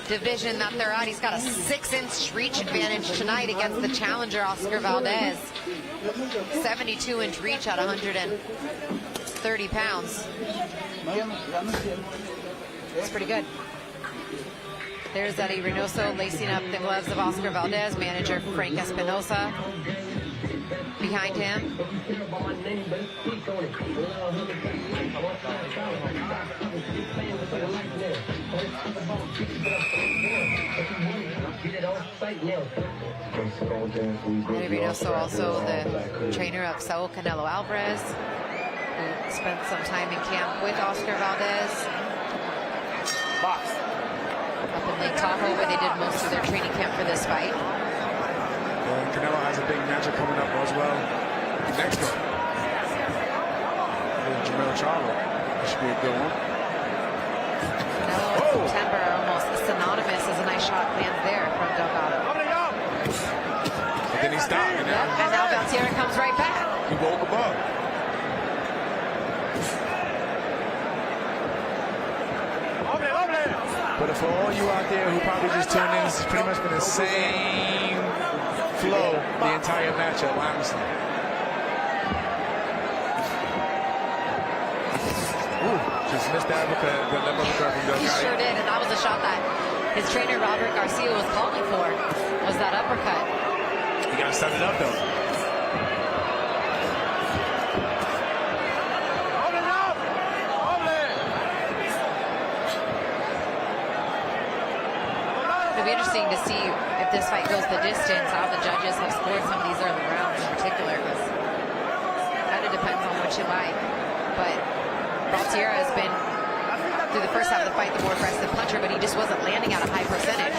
division that they're at. He's got a 6-inch reach advantage tonight against the challenger, Oscar Valdez. 72-inch reach at 130 pounds. It's pretty good. There's Eddie Reynoso lacing up the gloves of Oscar Valdez, manager Frank Espinosa behind him. Eddie Reynoso, also the trainer of Saul Canelo Alvarez, who spent some time in camp with Oscar Valdez. Up in Lake Tahoe, where they did most of their training camp for this fight. And Canelo has a big matchup coming up as well. Next one. Jamel Charlo. That should be a good one. Canelo in September, almost synonymous, as a nice shot lands there from Delgado. And then he stopped. And now Valtierra comes right back. He woke him up. But for all you out there who probably just tuned in, it's pretty much been the same flow the entire matchup, honestly. Ooh, just missed that uppercut, the left uppercut from Delgado. He sure did, and that was a shot that his trainer Robert Garcia was calling for, was that uppercut. You gotta set it up though. It'll be interesting to see if this fight goes the distance, how the judges have scored some of these early rounds in particular, because it kind of depends on what you like. But Valtierra has been, through the first half of the fight, the more aggressive puncher, but he just wasn't landing at a high percentage.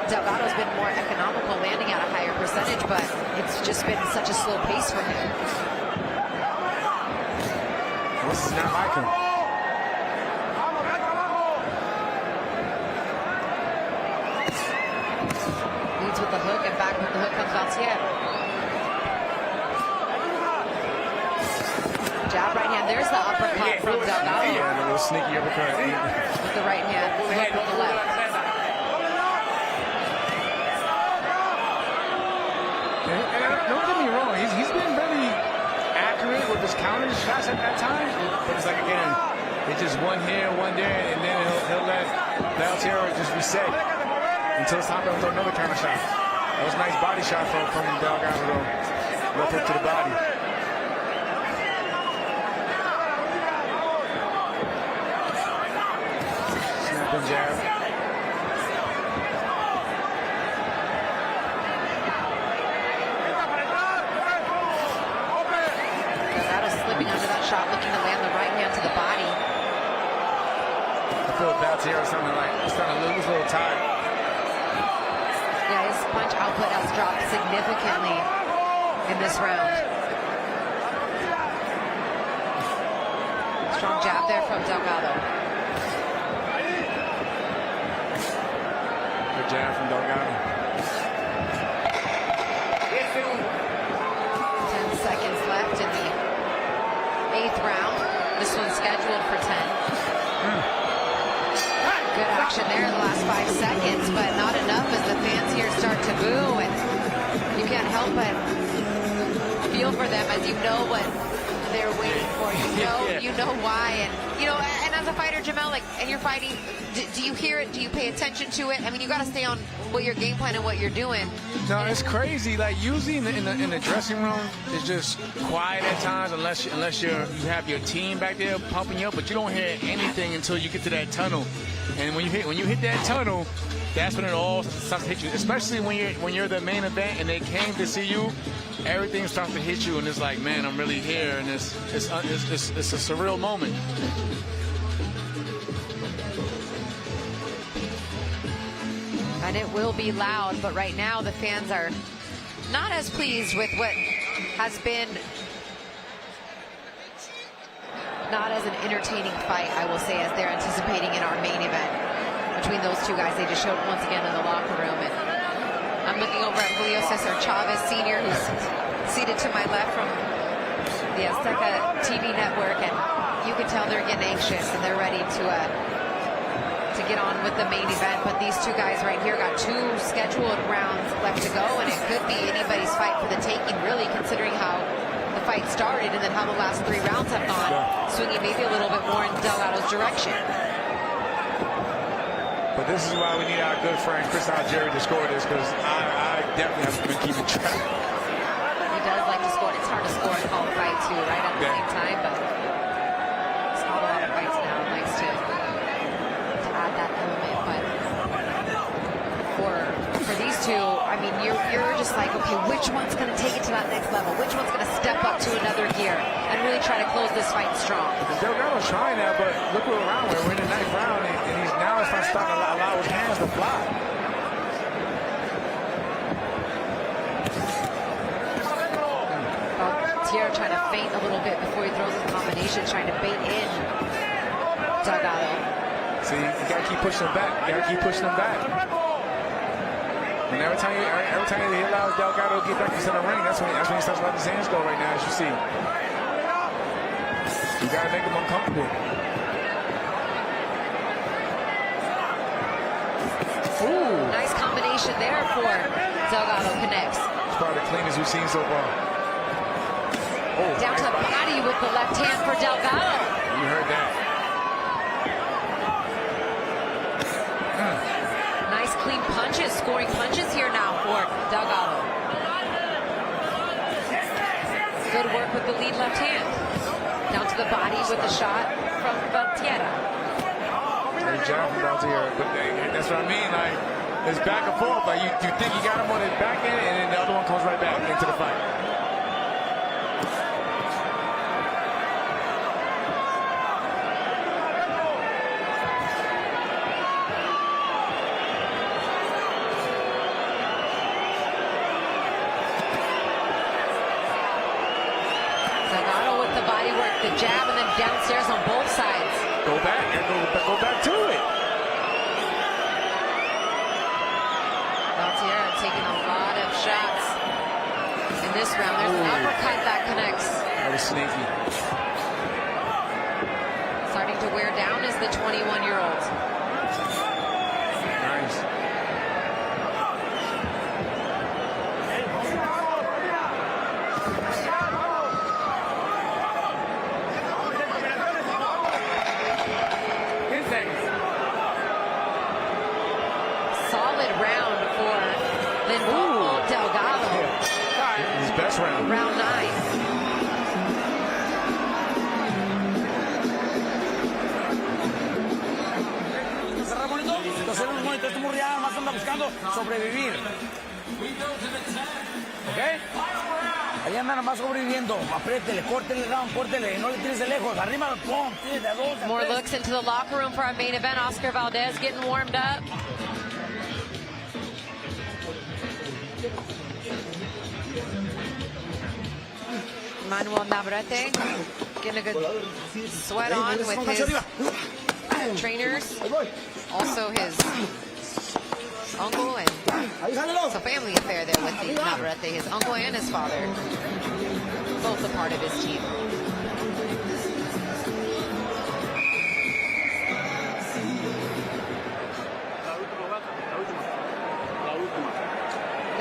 Delgado's been more economical, landing at a higher percentage, but it's just been such a slow pace for him. This is not like him. With the hook, and back with the hook comes Valtierra. Jab right hand. There's the uppercut from Delgado. Yeah, the little sneaky uppercut. With the right hand, hook with the left. And don't get me wrong, he's been very accurate with his counter shots at that time. But it's like, again, it's just one here, one there, and then he'll let Valtierra just reset until it's time to throw another counter shot. That was a nice body shot from Delgado, though. Left hook to the body. Snap and jab. Delgado slipping under that shot, looking to land the right hand to the body. I feel Valtier starting to lose a little tired. Yeah, his punch output has dropped significantly in this round. Strong jab there from Delgado. Good jab from Delgado. 10 seconds left in the 8th round. This one's scheduled for 10. Good action there in the last 5 seconds, but not enough as the fans here start to boo, and you can't help but feel for them as you know what they're waiting for. You know why, and and as a fighter, Jamel, like, and you're fighting, do you hear it? Do you pay attention to it? I mean, you got to stay on what your game plan and what you're doing. No, it's crazy. Like, usually in the dressing room, it's just quiet at times, unless you have your team back there pumping you up. But you don't hear anything until you get to that tunnel. And when you hit that tunnel, that's when it all starts to hit you. Especially when you're the main event and they came to see you, everything starts to hit you, and it's like, man, I'm really here, and it's a surreal moment. And it will be loud, but right now the fans are not as pleased with what has been not as an entertaining fight, I will say, as they're anticipating in our main event. Between those two guys, they just showed once again in the locker room. And I'm looking over at Julio Cesar Chavez Sr., who's seated to my left from the Azteca TV network, and you can tell they're getting anxious and they're ready to get on with the main event. But these two guys right here got 2 scheduled rounds left to go, and it could be anybody's fight for the taking, really, considering how the fight started and then how the last 3 rounds have gone, swinging maybe a little bit more in Delgado's direction. But this is why we need our good friend Chris Algieri to score this, because I definitely have been keeping track. He does like to score. It's hard to score and call a fight too, right, at the same time, but it's not a lot of fights now. It likes to add that element. But for these two, I mean, you're just like, okay, which one's going to take it to that next level? Which one's going to step up to another gear and really try to close this fight strong? Delgado's trying that, but look what we're in the 9th round, and he's now starting to allow his hands to fly. Valtier trying to feint a little bit before he throws his combination, trying to bait in Delgado. See, you gotta keep pushing him back. You gotta keep pushing him back. And every time he allows Delgado to get back into the ring, that's when he starts letting his hands go right now, as you see. You gotta make him uncomfortable. Ooh, nice combination there for Delgado. Connects. It's probably the cleanest we've seen so far. Oh, down to the body with the left hand for Delgado. You heard that. Nice clean punches, scoring punches here now for Delgado. Good work with the lead left hand. Down to the body with the shot from Valtier. Great job from Valtier. But that's what I mean. Like, it's back and forth. Like, you think you got him on his back end, and then the other one comes right back into the fight. The jab and then downstairs on both sides. Go back and go back to it. Valtier taking a lot of shots in this round. There's an uppercut that connects. That was sneaky. Starting to wear down is the 21-year-old. Nice. Delgado. His best round. Round 9. Estamos buscando sobrevivir. ¿Ok? Ahí anda nomás sobreviviendo. Apriétele, córtele el round, córtele. No le tires de lejos. Arriba, pum, tire de a dos. de a More tres. looks into the locker room for our main event. Oscar Valdez getting warmed up. Emanuel Navarrete getting a good sweat on with his trainers. Also his uncle, and it's a family affair there with the Navarrete. His uncle and his father, both a part of his team.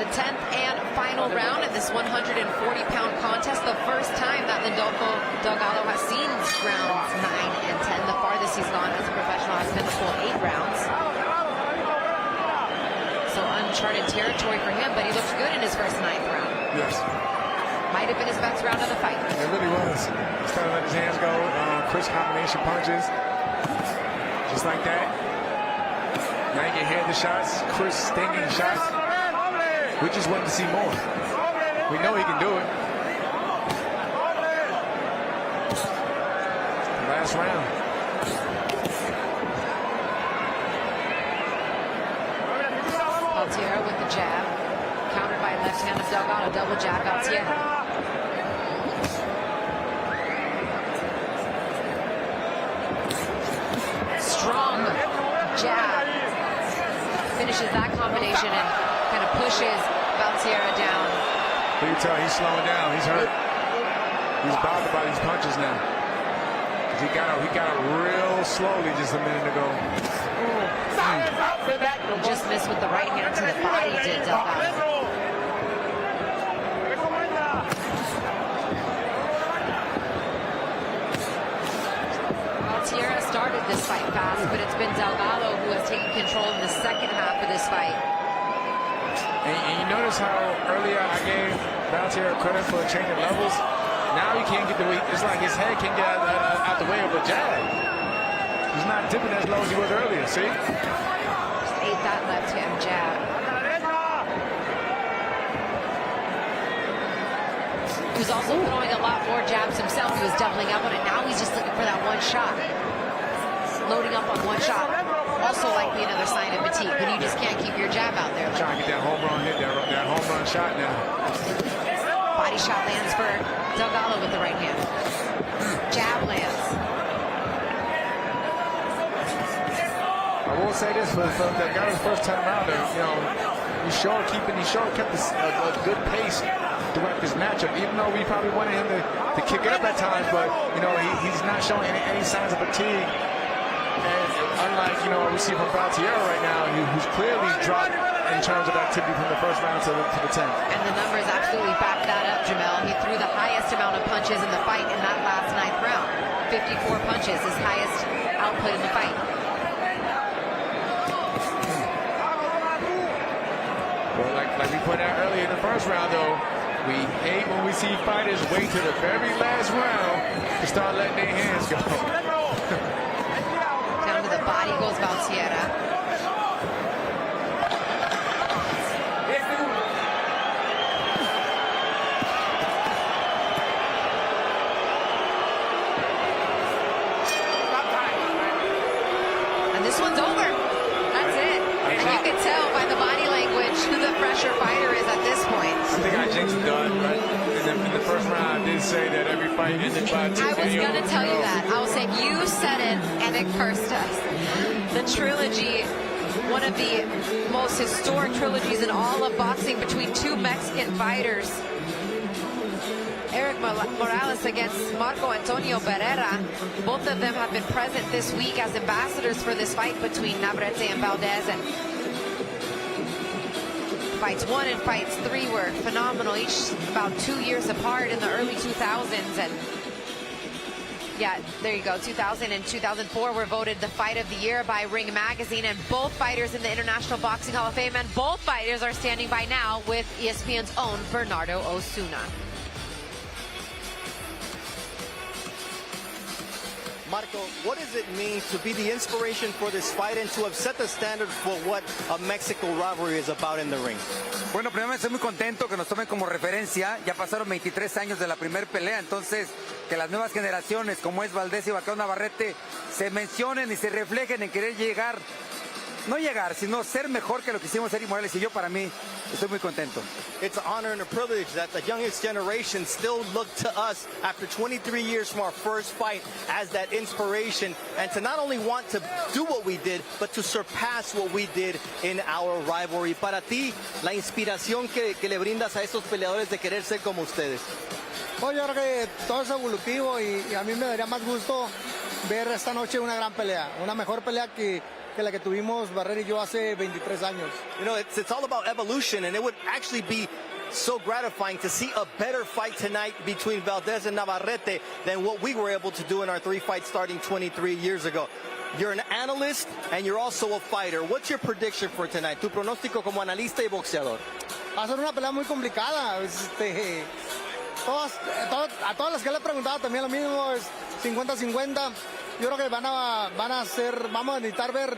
The 10th and final round in this 140-pound contest. The first time that Lindolfo Delgado has seen rounds 9 and 10. The farthest he's gone as a professional has been the full 8 rounds. So uncharted territory for him, but he looks good in his first 9th round. Yes. Might have been his best round of the fight. It really was. He started to let his hands go. Crisp combination punches. Just like that. Now you can hear the shots. Crisp, stinging shots. We just wanted to see more. We know he can do it. Last round. Altiera with the jab. Countered by left hand of Delgado. Double jab, Altiera. Strong jab. Finishes that combination and kind of pushes Altiera down. You can tell he's slowing down. He's hurt. He's bothered by these punches now. He got out real slowly just a minute ago. He just missed with the right hand to the body, did Delgado. Altiera started this fight fast, but it's been Delgado who has taken control in the second half of this fight. And you notice how earlier I gave Altiera credit for changing levels. Now he can't get the way. It's like his head can't get out the way of a jab. He's not dipping as low as he was earlier. See? Just ate that left hand jab. He was also throwing a lot more jabs himself. He was doubling up on it. Now he's just looking for that one shot. Loading up on one shot. Also likely another sign of fatigue, but you just can't keep your jab out there. Trying to get that home run hit, that home run shot now. Body shot lands for Delgado with the right hand. Jab lands. I will say this for Delgado's first time out there, you know, he sure kept a good pace throughout this matchup, even though we probably wanted him to kick it up at times, but you know, he's not showing any signs of fatigue. And unlike, you know, what we see from Altiera right now, who's clearly dropped in terms of activity from the first round to the 10th. And the numbers absolutely back that up, Jamel. He threw the highest amount of punches in the fight in that last 9th round. 54 punches, his highest output in the fight. Well, like we pointed out earlier in the first round, though, we hate when we see fighters wait to the very last round to start letting their hands go. Down to the body goes Altiera. And this one's over. That's it. And you can tell by the body language who the fresher fighter is at this point. I think I jinxed it, right? In the first round, I did say that every fight ended by TKO. I was going to tell you that. I was saying you said it, and it cursed us. The trilogy, one of the most historic trilogies in all of boxing between two Mexican fighters. Eric Morales against Marco Antonio Pereira. Both of them have been present this week as ambassadors for this fight between Navarrete and Valdez. And fights 1 and fights 3 were phenomenal, each about 2 years apart in the early 2000s. And yeah, there you go. 2000 and 2004 were voted the fight of the year by Ring Magazine, and both fighters in the International Boxing Hall of Fame, and both fighters are standing by now with ESPN's own Bernardo Osuna. What does it mean to be the inspiration for this fight and to have set the standard for what a Mexico rivalry is about in the ring? Bueno, primero estoy muy contento que nos tomen como referencia. Ya pasaron 23 años de la primera pelea, entonces que las nuevas generaciones como es Valdez y Emanuel Navarrete se mencionen y se reflejen en querer llegar, no llegar, sino ser mejor que lo que hicimos Eric Morales y yo. Para mí, estoy muy contento. It's an honor and a privilege that the youngest generation still look to us after 23 years from our first fight as that inspiration, and to not only want to do what we did, but to surpass what we did in our rivalry. Para ti, la inspiración que le brindas a estos peleadores de querer ser como ustedes. Oye, yo creo que todo es evolutivo y a mí me daría más gusto ver esta noche una gran pelea, una mejor pelea que la que tuvimos Barrera y yo hace 23 años. You know, it's all about evolution, and it would actually be so gratifying to see a better fight tonight between Valdez and Navarrete than what we were able to do in our 3 fights starting 23 years ago. You're an analyst and you're also a fighter. What's your prediction for tonight? Tu pronóstico como analista y boxeador. Va a ser una pelea muy complicada. A todas las que le he preguntado también lo mismo, es 50-50. Yo creo que vamos a necesitar ver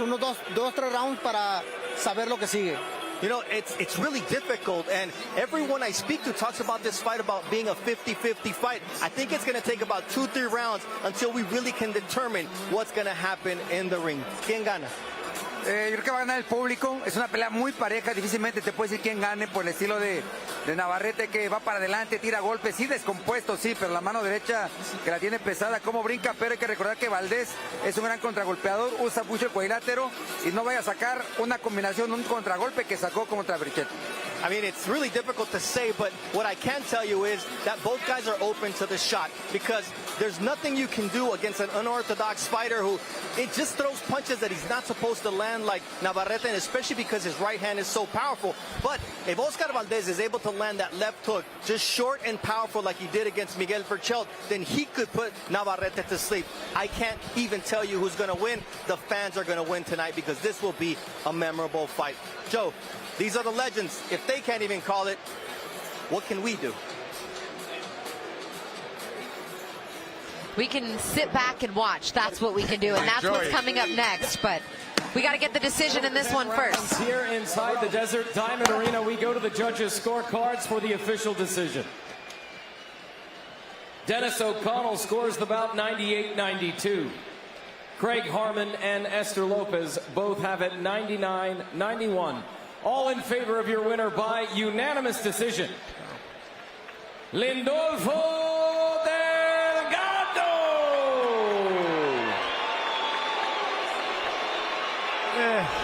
unos 2-3 rounds para saber lo que sigue. You know, it's really difficult, and everyone I speak to talks about this fight about being a 50-50 fight. I think it's going to take about 2-3 rounds until we really can determine what's going to happen in the ring. ¿Quién gana? Yo creo que va a ganar el público. Es una pelea muy pareja. Difícilmente te puedo decir quién gane por el estilo de Navarrete, que va para adelante, tira golpes, sí descompuesto, sí, pero la mano derecha que la tiene pesada, como brinca. Pero hay que recordar que Valdez es un gran contragolpeador, usa mucho el cuadrilátero y no vaya a sacar una combinación, un contragolpe que sacó contra Brichet. I mean, it's really difficult to say, but what I can tell you is that both guys are open to the shot, because there's nothing you can do against an unorthodox fighter who it just throws punches that he's not supposed to land like Navarrete, and especially because his right hand is so powerful. But if Oscar Valdez is able to land that left hook just short and powerful like he did against Miguel Berchelt, then he could put Navarrete to sleep. I can't even tell you who's going to win. The fans are going to win tonight because this will be a memorable fight. Joe, these are the legends. If they can't even call it, what can we do? We can sit back and watch. That's what we can do, and that's what's coming up next. But we got to get the decision in this one first. Here inside the Desert Diamond Arena, we go to the judges' scorecards for the official decision. Dennis O'Connell scores the bout 98-92. Craig Harmon and Esther Lopez both have it 99-91. All in favor of your winner by unanimous decision, Lindolfo Delgado.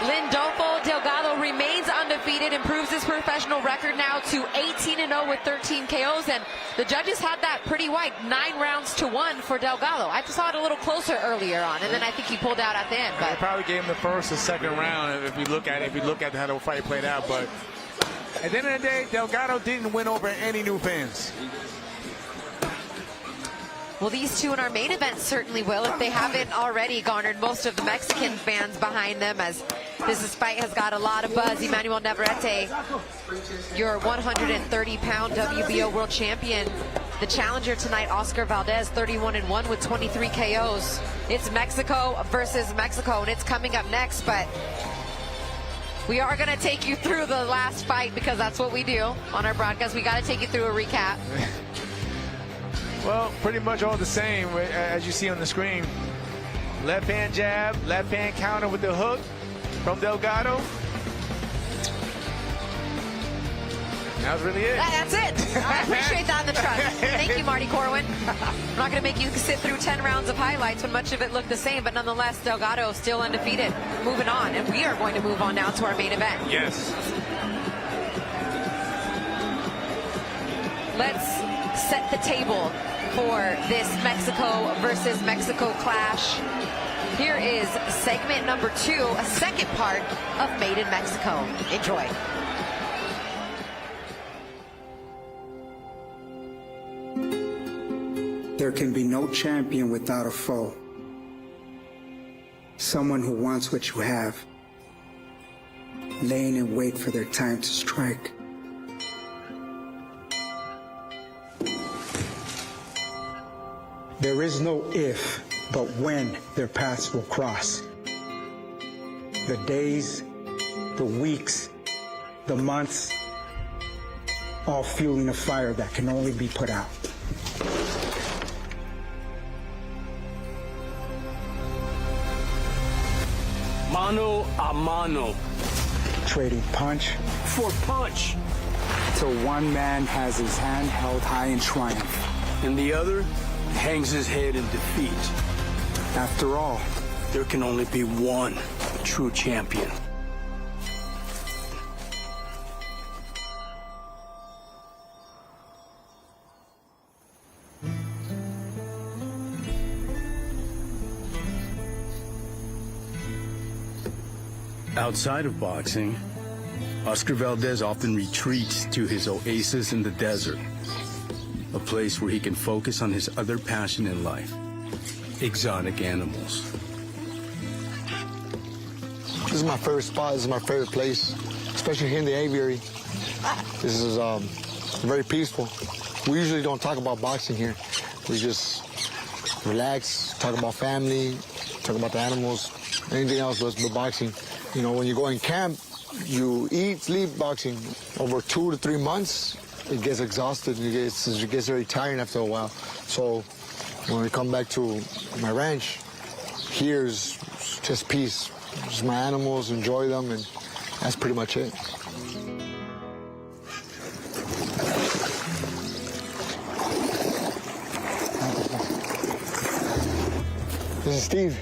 Lindolfo Delgado remains undefeated, improves his professional record now to 18-0 with 13 KOs, and the judges had that pretty wide, 9-1 for Delgado. I saw it a little closer earlier on, and then I think he pulled out at the end. But they probably gave him the first or second round if you look at how the fight played out. But at the end of the day, Delgado didn't win over any new fans. Well, these two in our main event certainly will, if they haven't already garnered most of the Mexican fans behind them, as this fight has got a lot of buzz. Emanuel Navarrete, your 130-pound WBO world champion. The challenger tonight, Oscar Valdez, 31-1 with 23 KOs. It's Mexico versus Mexico, and it's coming up next, but we are going to take you through the last fight because that's what we do on our broadcast. We got to take you through a recap. Well, pretty much all the same as you see on the screen. Left hand jab, left hand counter with the hook from Delgado. That was really it. That's it. I appreciate that in the trust. Thank you, Marty Corwin. I'm not going to make you sit through 10 rounds of highlights when much of it looked the same, but nonetheless, Delgado still undefeated. Moving on, and we are going to move on now to our main event. Yes. Let's set the table for this Mexico versus Mexico clash. Here is segment number 2, a second part of Made in Mexico. Enjoy. There can be no champion without a foe. Someone who wants what you have, laying in wait for their time to strike. There is no if but when their paths will cross. The days, the weeks, the months, all fueling a fire that can only be put out. Mano a mano. Trading punch For punch. till one man has his hand held high in triumph. And the other hangs his head in defeat. After all, There can only be one true champion. Outside of boxing, Oscar Valdez often retreats to his oasis in the desert, a place where he can focus on his other passion in life, exotic animals. This is my favorite spot. This is my favorite place, especially here in the aviary. This is very peaceful. We usually don't talk about boxing here. We just relax, talk about family, talk about the animals, anything else but boxing. You know, when you go in camp, you eat, sleep boxing. Over 2 to 3 months, it gets exhausted. It gets very tiring after a while. So when we come back to my ranch, here's just peace. Just my animals, enjoy them, and that's pretty much it. This is Steve.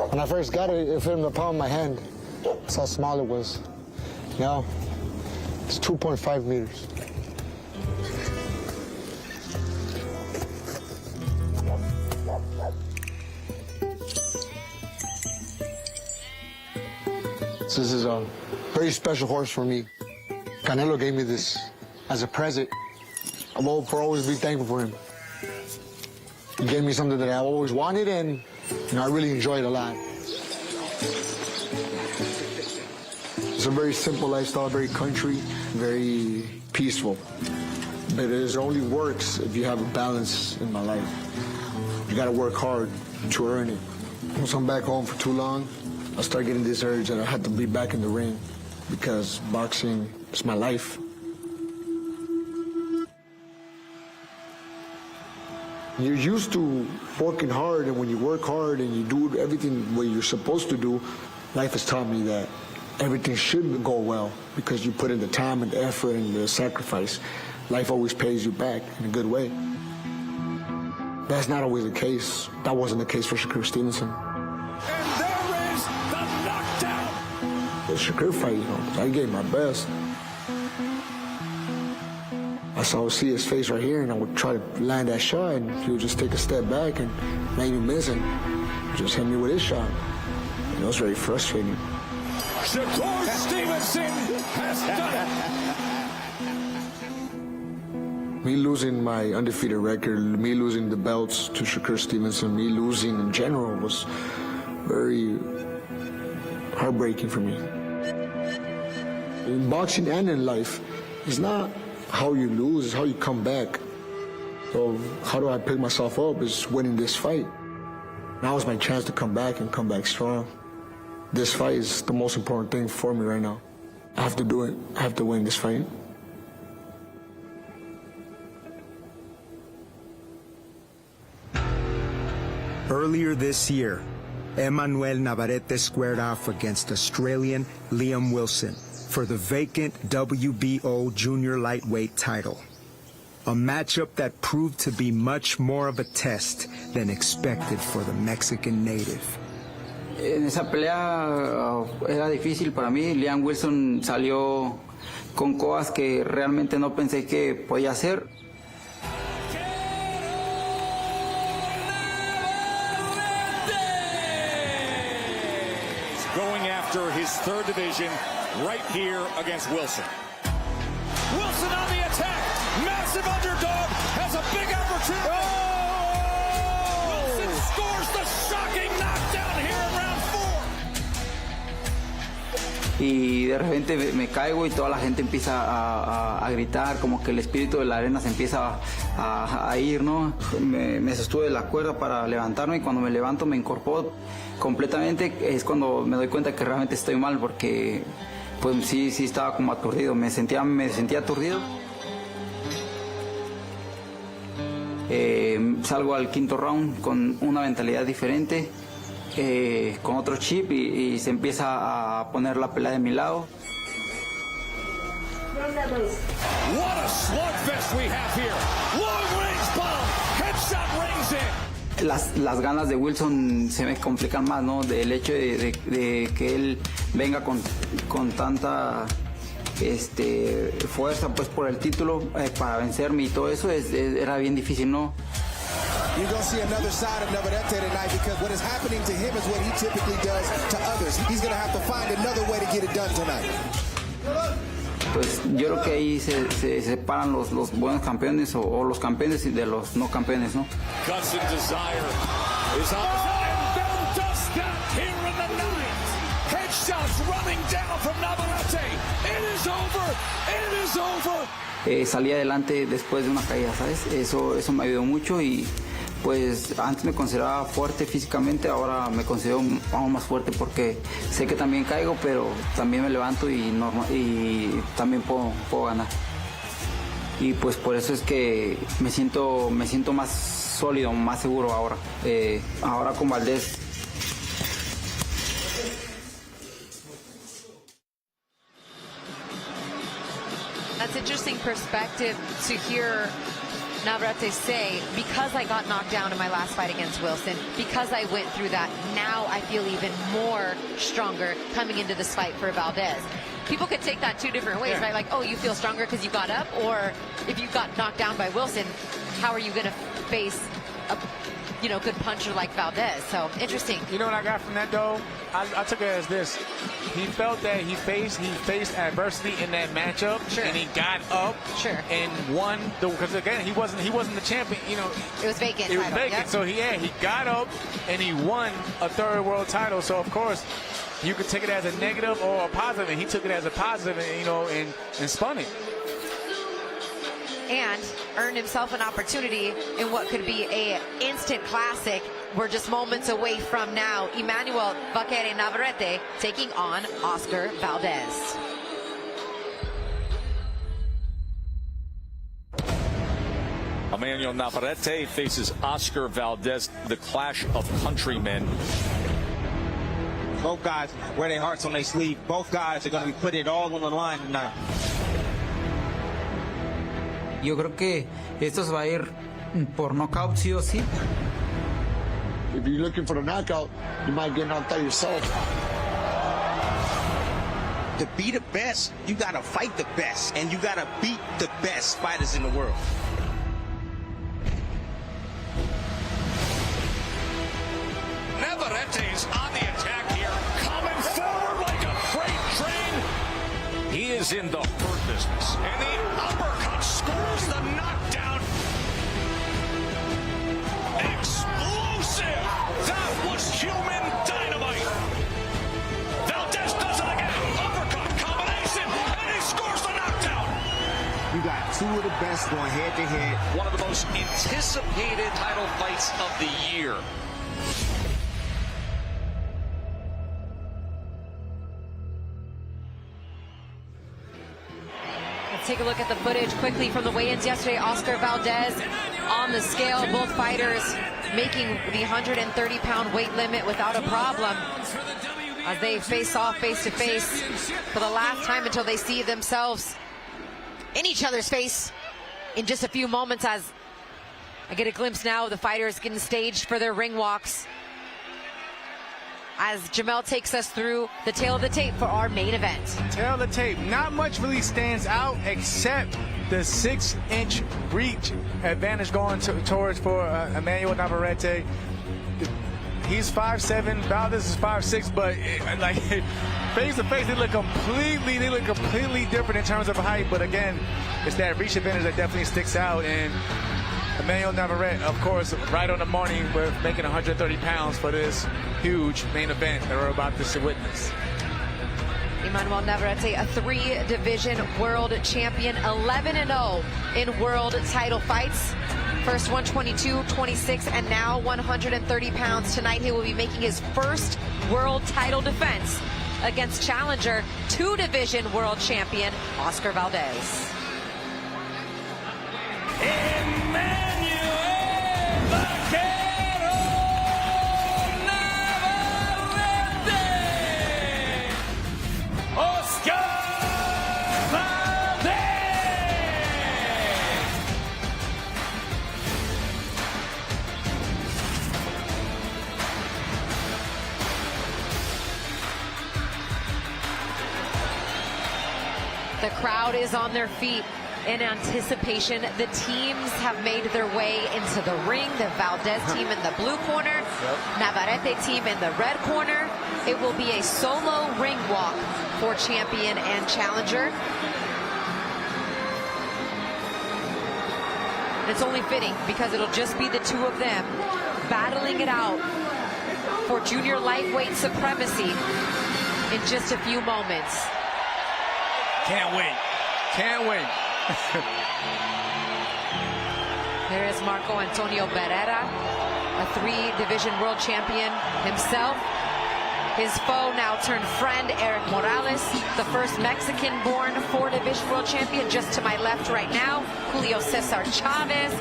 When I first got it, it fit in the palm of my hand. That's how small it was. Now, it's 2.5 meters. So this is a very special horse for me. Canelo gave me this as a present. I will always be thankful for him. He gave me something that I always wanted, and I really enjoy it a lot. It's a very simple lifestyle, very country, very peaceful. But it only works if you have a balance in my life. You gotta work hard to earn it. Once I'm back home for too long, I start getting this urge that I have to be back in the ring because boxing is my life. You're used to working hard, and when you work hard and you do everything what you're supposed to do, life has taught me that everything should go well because you put in the time and the effort and the sacrifice. Life always pays you back in a good way. That's not always the case. That wasn't the case for Shakur Stevenson. And there is the knockdown. The Shakur fight, I gave my best. I would see his face right here, and I would try to land that shot, and he would just take a step back and make me miss, and just hit me with his shot. And it was very frustrating. Shakur Stevenson has done it. Me losing my undefeated record, me losing the belts to Shakur Stevenson, me losing in general was very heartbreaking for me. In boxing and in life, it's not how you lose, it's how you come back. So how do I pick myself up is winning this fight. Now is my chance to come back and come back strong. This fight is the most important thing for me right now. I have to do it. I have to win this fight. Earlier this year, Emanuel Navarrete squared off against Australian Liam Wilson for the vacant WBO junior lightweight title. A matchup that proved to be much more of a test than expected for the Mexican native. En esa pelea era difícil para mí. Liam Wilson salió con cosas que realmente no pensé que podía hacer. Going after his third division right here against Wilson. Wilson on the attack. Massive underdog has a big opportunity. Oh! Wilson scores the shocking knockdown here in round 4. Y de repente me caigo y toda la gente empieza a gritar, como que el espíritu de la arena se empieza a ir, ¿no? Me sostuve la cuerda para levantarme y cuando me levanto me incorporo completamente. Es cuando me doy cuenta que realmente estoy mal porque pues sí estaba como aturdido, me sentía aturdido. Salgo al quinto round con una mentalidad diferente, con otro chip y se empieza a poner la pelea de mi lado. What a slugfest we have here. Long range bomb. Headshot rings in. Las ganas de Wilson se me complican más, ¿no? Del hecho de que él venga con tanta fuerza pues por el título para vencerme y todo eso era bien difícil, ¿no? You're going to see another side of Navarrete tonight because what is happening to him is what he typically does to others. He's going to have to find another way to get it done tonight. Pues yo creo que ahí se separan los buenos campeones o los campeones de los no campeones, ¿no? Guts and desire is on and then does that here in the ninth. Headshots running down from Navarrete. It is over. It is over. Salí adelante después de una caída, ¿sabes? Eso me ayudó mucho y pues antes me consideraba fuerte físicamente, ahora me considero aún más fuerte porque sé que también caigo, pero también me levanto y también puedo ganar. Y pues por eso es que me siento más sólido, más seguro ahora. Ahora con Valdez. That's interesting perspective to hear Navarrete say, because I got knocked down in my last fight against Wilson, because I went through that, now I feel even more stronger coming into this fight for Valdez. People could take that two different ways, right? Like, oh, you feel stronger because you got up, or if you got knocked down by Wilson, how are you going to face a good puncher like Valdez? So interesting. You know what I got from that though? I took it as this. He felt that he faced adversity in that matchup, and he got up, and won. Because again, he wasn't the champion. You know, it was vacant. It was vacant. So he got up and he won a third world title. So of course, you could take it as a negative or a positive, and he took it as a positive, and and spun it. And earned himself an opportunity in what could be a instant classic. We're just moments away from now. Emanuel Navarrete taking on Oscar Valdez. Emanuel Navarrete faces Oscar Valdez, the clash of countrymen. Both guys wear their hearts on their sleeve. Both guys are going to be putting it all on the line tonight. Yo creo que esto se va a ir por knockout sí o sí. If you're looking for the knockout, you might get knocked out yourself. To be the best, you got to fight the best, and you got to beat the best fighters in the world. Navarrete's on the attack here, coming forward like a freight train. He is in the hurt business, and the uppercut scores the knockdown. Explosive! That was human dynamite. Valdez does it again. Uppercut combination, and he scores the knockdown. You got two of the best going head to head. One of the most anticipated title fights of the year. Take a look at the footage quickly from the weigh-ins yesterday. Oscar Valdez on the scale. Both fighters making the 130-pound weight limit without a problem as they face off face-to-face for the last time until they see themselves in each other's face in just a few moments. As I get a glimpse now of the fighters getting staged for their ring walks, as Jamel takes us through the tail of the tape for our main event. Tail of the tape. Not much really stands out except the 6-inch reach advantage going towards for Emanuel Navarrete. He's 5'7", Valdez is 6'6", but like face to face, they look completely different in terms of height. But again, it's that reach advantage that definitely sticks out. And Emanuel Navarrete, of course, right on the money. We're making 130 pounds for this huge main event that we're about to witness. Emanuel Navarrete, a 3-division world champion, 11-0 in world title fights. First 122, 26, and now 130 pounds. Tonight he will be making his first world title defense against challenger 2-division world champion Oscar Valdez. The crowd is on their feet in anticipation. The teams have made their way into the ring. The Valdez team in the blue corner, Navarrete team in the red corner. It will be a solo ring walk for champion and challenger. And it's only fitting because it'll just be the two of them battling it out for junior lightweight supremacy in just a few moments. Can't wait. Can't wait. There is Marco Antonio Barrera, a 3-division world champion himself. His foe, now turned friend, Eric Morales, the first Mexican-born 4-division world champion, just to my left right now. Julio Cesar Chavez,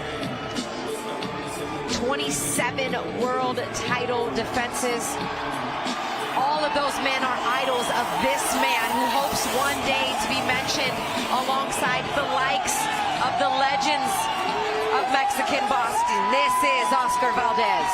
27 world title defenses. All of those men are idols of this man who hopes one day to be mentioned alongside the likes of the legends of Mexican boxing. This is Oscar Valdez.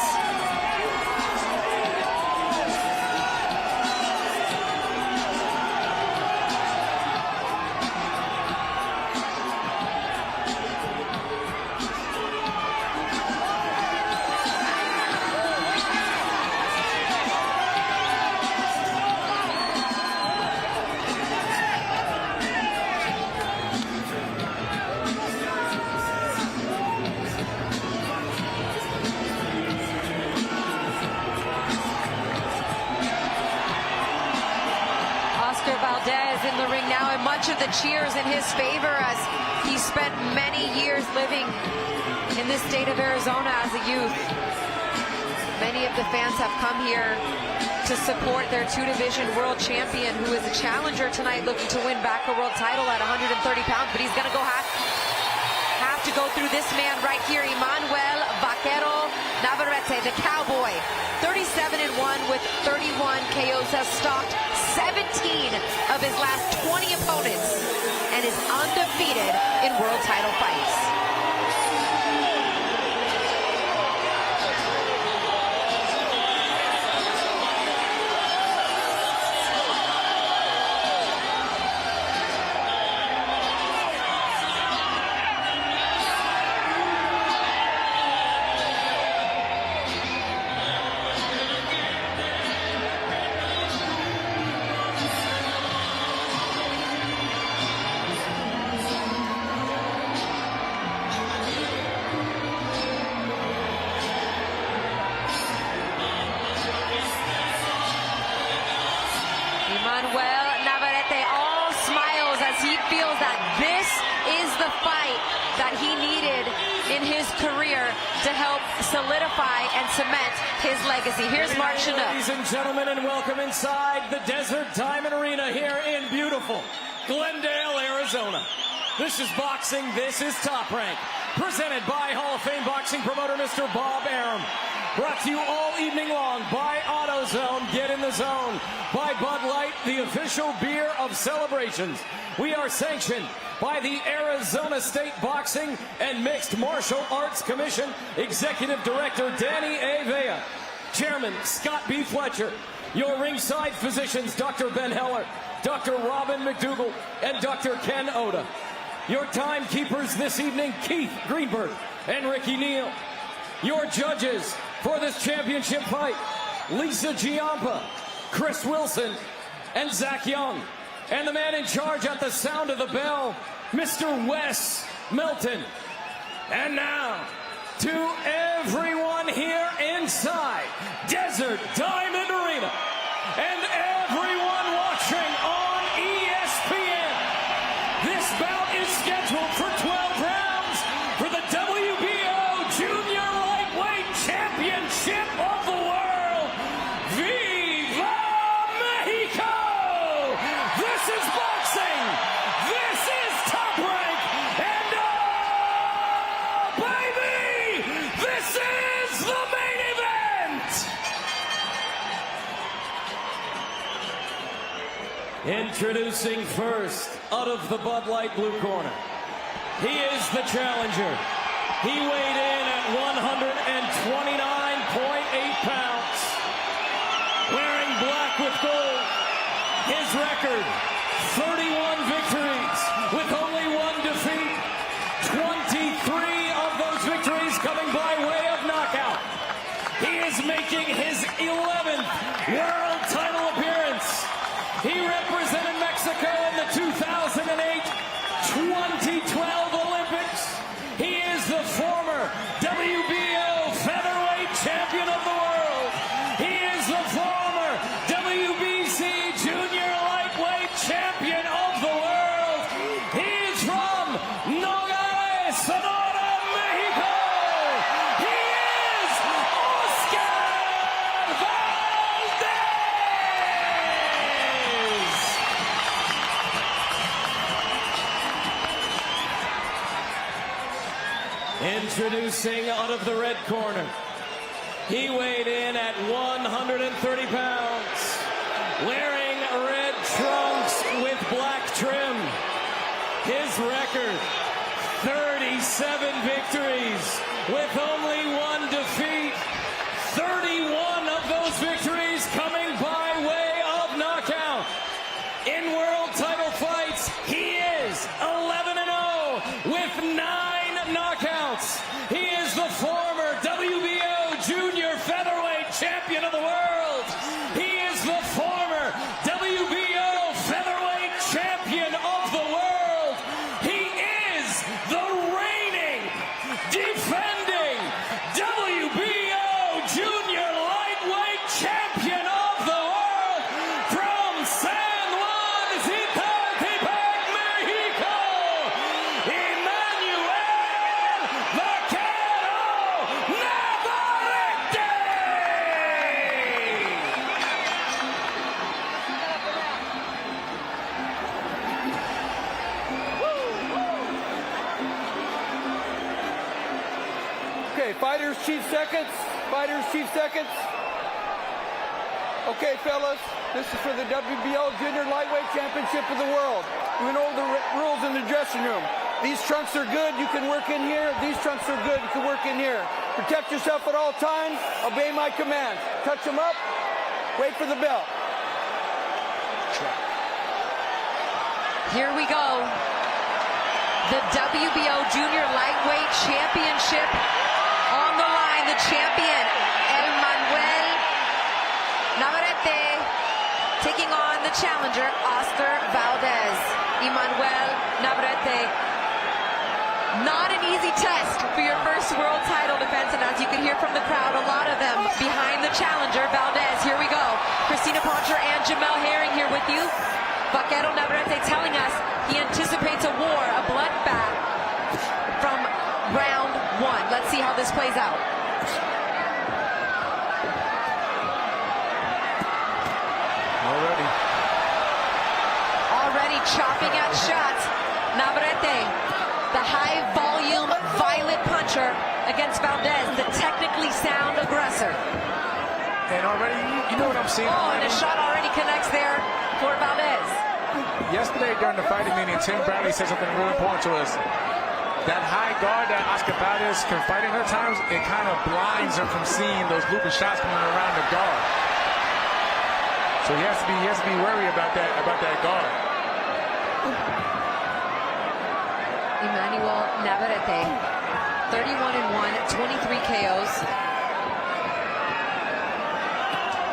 Valdez in the ring now, and much of the cheers in his favor as he spent many years living in this state of Arizona as a youth. Many of the fans have come here to support their 2-division world champion, who is a challenger tonight looking to win back a world title at 130 pounds, but he's going to have to go through this man right here, Emanuel Vaquero Navarrete, the cowboy. 37-1 with 31 KOs, has stopped 17 of his last 20 opponents and is undefeated in world title fights. Emanuel Navarrete all smiles as he feels that this is the fight that he needed in his career to help solidify and cement his legacy. Here's Mark Chinook. Ladies and gentlemen, and welcome inside the Desert Diamond Arena here in beautiful Glendale, Arizona. This is boxing. This is Top Rank. Presented by Hall of Fame boxing promoter Mr. Bob Arum. Brought to you all evening long by AutoZone. Get in the zone. By Bud Light, the official beer of celebrations. We are sanctioned by the Arizona State Boxing and Mixed Martial Arts Commission. Executive Director Danny A. Vea. Chairman Scott B. Fletcher. Your ringside physicians Dr. Ben Heller, Dr. Robin McDougall, and Dr. Ken Oda. Your timekeepers this evening, Keith Greenberg and Ricky Neal. Your judges for this championship fight, Lisa Giampa, Chris Wilson, and Zach Young. And the man in charge at the sound of the bell, Mr. Wes Melton. And now, to everyone here inside Desert Diamond Arena, and everyone watching on Introducing first, out of the Bud Light blue corner, he is the challenger. He weighed in at 129.8 pounds. Wearing black with gold, his record, 31 victories with only 1 defeat. 23 of those victories coming by way of knockout. He is making his 11th world title appearance. He represented Mexico in the 2008 2012 Olympics. He is the former WBO featherweight champion of the world. He is the former WBC junior lightweight champion of the world. He is from Nogales, Sonora, Mexico. He is Oscar Valdez. Introducing out of the red corner, he weighed in at 130 pounds, wearing red trunks with black trim. His record, 37 victories with only 1 defeat. 31 of those victories coming by way of knockout. In world title fights, he is 11-0 with 9 knockouts. He is the former WBO junior featherweight champion of the world. He is the former WBO featherweight champion of the world. He is the reigning, defending WBO junior lightweight champion of the world from San Juan, Zacatepec, Mexico, Emanuel Navarrete. Okay, fighters, chief seconds. Fighters, chief seconds. Okay, fellas, this is for the WBO Junior Lightweight Championship of the world. We know the rules in the dressing room. These trunks are good, you can work in here. These trunks are good, you can work in here. Protect yourself at all times. Obey my commands. Touch them up. Wait for the bell. Here we go. The WBO Junior Lightweight Championship on the line. The champion, Emanuel Navarrete, taking on the challenger, Oscar Valdez. Emanuel Navarrete. Not an easy test for your first world title defense, and as you can hear from the crowd, a lot of them behind the challenger, Valdez. Here we go. Christina Poncher and Jamel Herring here with you. Vaquero Navarrete telling us he anticipates a war, a bloodbath from round 1. Let's see how this plays out. Already chopping at shots. Navarrete, the high volume, violent puncher against Valdez, the technically sound aggressor. And already, you know what I'm seeing? Oh, and a shot already connects there for Valdez. Yesterday during the fighting meeting, Tim Bradley said something really important to us. That high guard that Oscar Valdez can fight in her times, it kind of blinds him from seeing those looping shots coming around the guard. So he has to be wary about that guard. Emanuel Navarrete, 31-1, 23 KOs.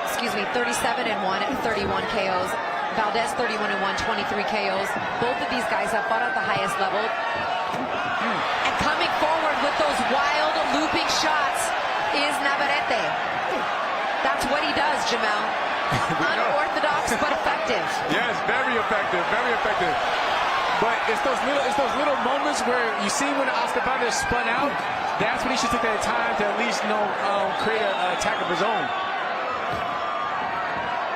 Excuse me, 37-1, 31 KOs. Valdez, 31-1, 23 KOs. Both of these guys have fought at the highest level. And coming forward with those wild looping shots is Navarrete. That's what he does, Jamel. Unorthodox but effective. Yes, very effective, very effective. But it's those little moments where you see when Oscar Valdez spun out, that's when he should take that time to at least create an attack of his own.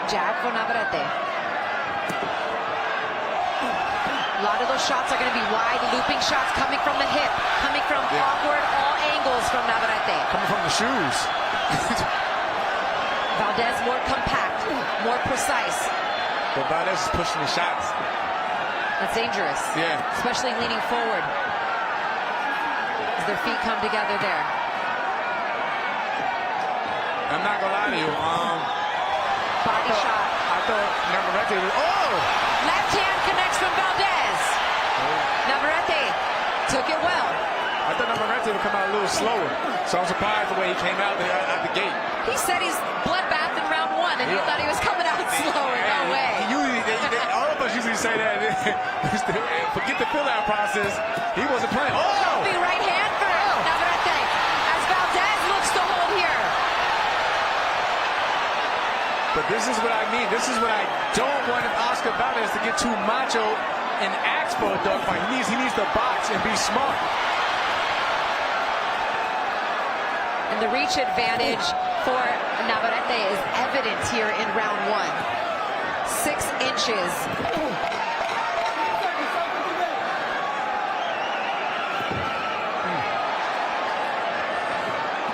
Jab for Navarrete. A lot of those shots are going to be wide, looping shots coming from the hip, coming from awkward all angles from Navarrete. Coming from the shoes. Valdez more compact, more precise. But Valdez is pushing the shots. That's dangerous. Yeah. Especially leaning forward. As their feet come together there. I'm not gonna lie to you. Body shot. I thought Navarrete was. Oh! Left hand connects from Valdez. Navarrete took it well. I thought Navarrete would come out a little slower. So I'm surprised the way he came out there out the gate. He said he's bloodbath in round 1, and he thought he was coming out slower. No way. All of us usually say that. Forget the fill-out process. He wasn't playing. Oh! Big right hand for Navarrete as Valdez looks to hold here. But this is what I mean. This is what I don't want Oscar Valdez to get too macho and ask for a dogfight. He needs to box and be smart. And the reach advantage for Navarrete is evident here in round 1. 6 inches.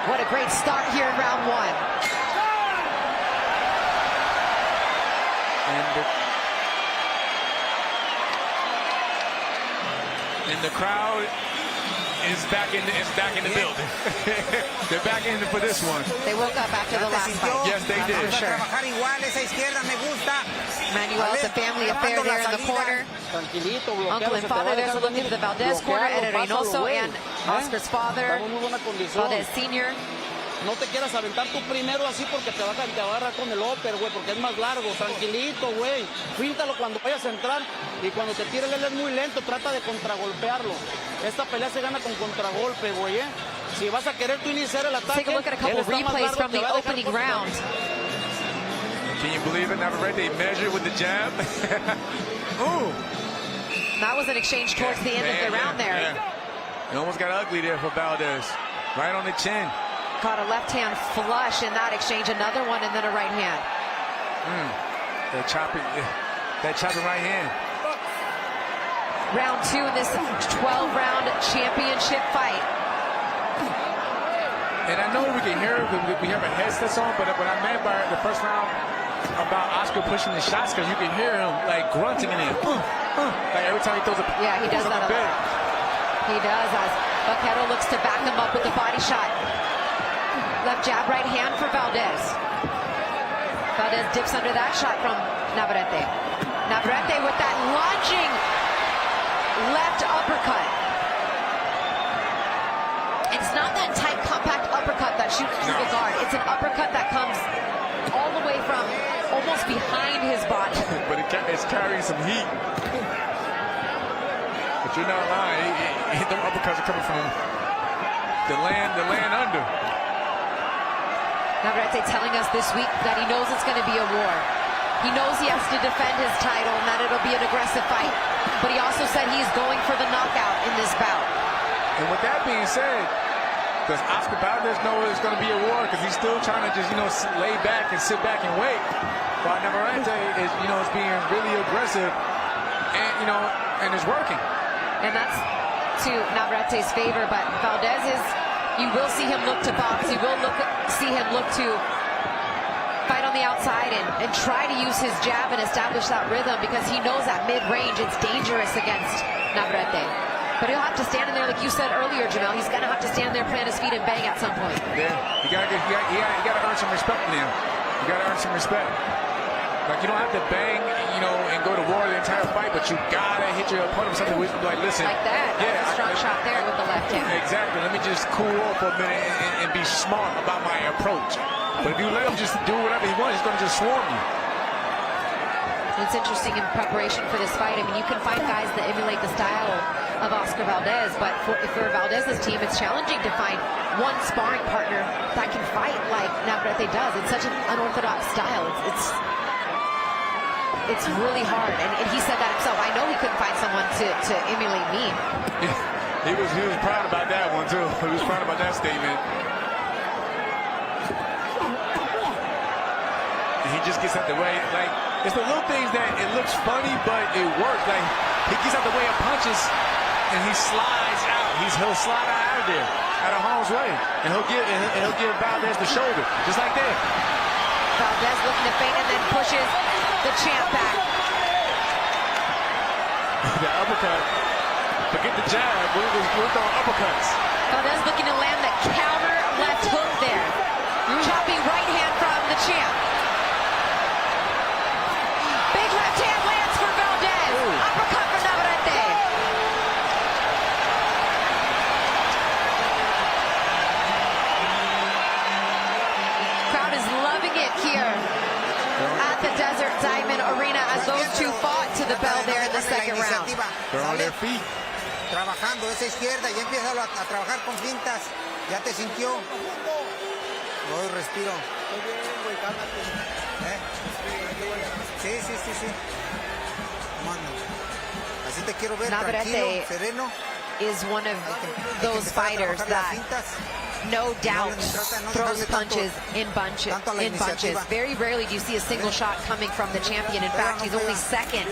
What a great start here in round 1. And the crowd is back in the building. They're back in for this one. They woke up after the last fight. Yes, they did. For sure. Manuel, it's a family affair there in the corner. Uncle and father, there's a look into the Valdez corner. Eder Reynoso and Oscar's father, Valdez Sr. No te quieras aventar tú primero así porque te va a agarrar con el upper, güey, porque es más largo. Tranquilito, güey. Fíntalo cuando vayas a entrar y cuando te tire él es muy lento, trata de contragolpearlo. Esta pelea se gana con contragolpe, güey, Si vas a querer tú iniciar el ataque, take a look at a couple replays from the opening round. Can you believe it? Navarrete measured with the jab. Ooh. That was an exchange towards the end of the round there. Yeah. It almost got ugly there for Valdez. Right on the chin. Caught a left hand flush in that exchange, another one, and then a right hand. That chopping right hand. Round 2 in this 12-round championship fight. And I know we can hear we have a headsets on, but what I meant by the first round about Oscar pushing the shots, because you can hear him like grunting in it. Like every time he throws a yeah, he does that a lot. He does, as Vaquero looks to back him up with the body shot. Left jab, right hand for Valdez. Valdez dips under that shot from Navarrete. Navarrete with that lunging left uppercut. It's not that tight, compact uppercut that shoots through the guard. It's an uppercut that comes all the way from almost behind his body. But it's carrying some heat. But you're not lying. The uppercuts are coming from the land under. Navarrete telling us this week that he knows it's going to be a war. He knows he has to defend his title and that it'll be an aggressive fight. But he also said he's going for the knockout in this bout. And with that being said, does Oscar Valdez know it's going to be a war? Because he's still trying to just, lay back and sit back and wait. While Navarrete is, is being really aggressive and, and is working. And that's to Navarrete's favor, but Valdez is... You will see him look to box. You will see him look to fight on the outside and try to use his jab and establish that rhythm, because he knows at mid-range it's dangerous against Navarrete. But he'll have to stand in there, like you said earlier, Jamel. He's going to have to stand there, plant his feet, and bang at some point. Yeah, you got to earn some respect from him. You got to earn some respect. Like, you don't have to bang, and go to war the entire fight, but you gotta hit your opponent with something like, listen. Like that. Yeah, a strong shot there with the left hand. Exactly. Let me just cool off for a minute and be smart about my approach. But if you let him just do whatever he wants, he's gonna just swarm you. It's interesting in preparation for this fight. I mean, you can find guys that emulate the style of Oscar Valdez, but for Valdez's team, it's challenging to find one sparring partner that can fight like Navarrete does. It's such an unorthodox style. It's really hard, and he said that himself. I know he couldn't find someone to emulate me. Yeah, he was proud about that one too. He was proud about that statement. And he just gets out the way. Like, it's the little things that it looks funny, but it works. Like, he gets out the way of punches, and he slides out. He'll slide out of there, out of harm's way, and he'll give Valdez the shoulder, just like that. Valdez looking to feint and then pushes the champ back. uppercut. Forget the jab. We're throwing uppercuts. Valdez looking to land the counter left hook there. Chopping right hand from the champ. Big left hand lands for Valdez. Uppercut for Navarrete. Crowd is loving it here at the Desert Diamond Arena as those two fought to the bell there in the second round. They're on their feet. Trabajando esa izquierda, ya empieza a trabajar con fintas. Ya te sintió. Voy, respiro. Muy bien, güey, cálmate. Sí. Mano. Así te quiero ver, tranquilo, sereno. Is one of those fighters that no doubt throws punches in bunches. Very rarely do you see a single shot coming from the champion. In fact, he's only second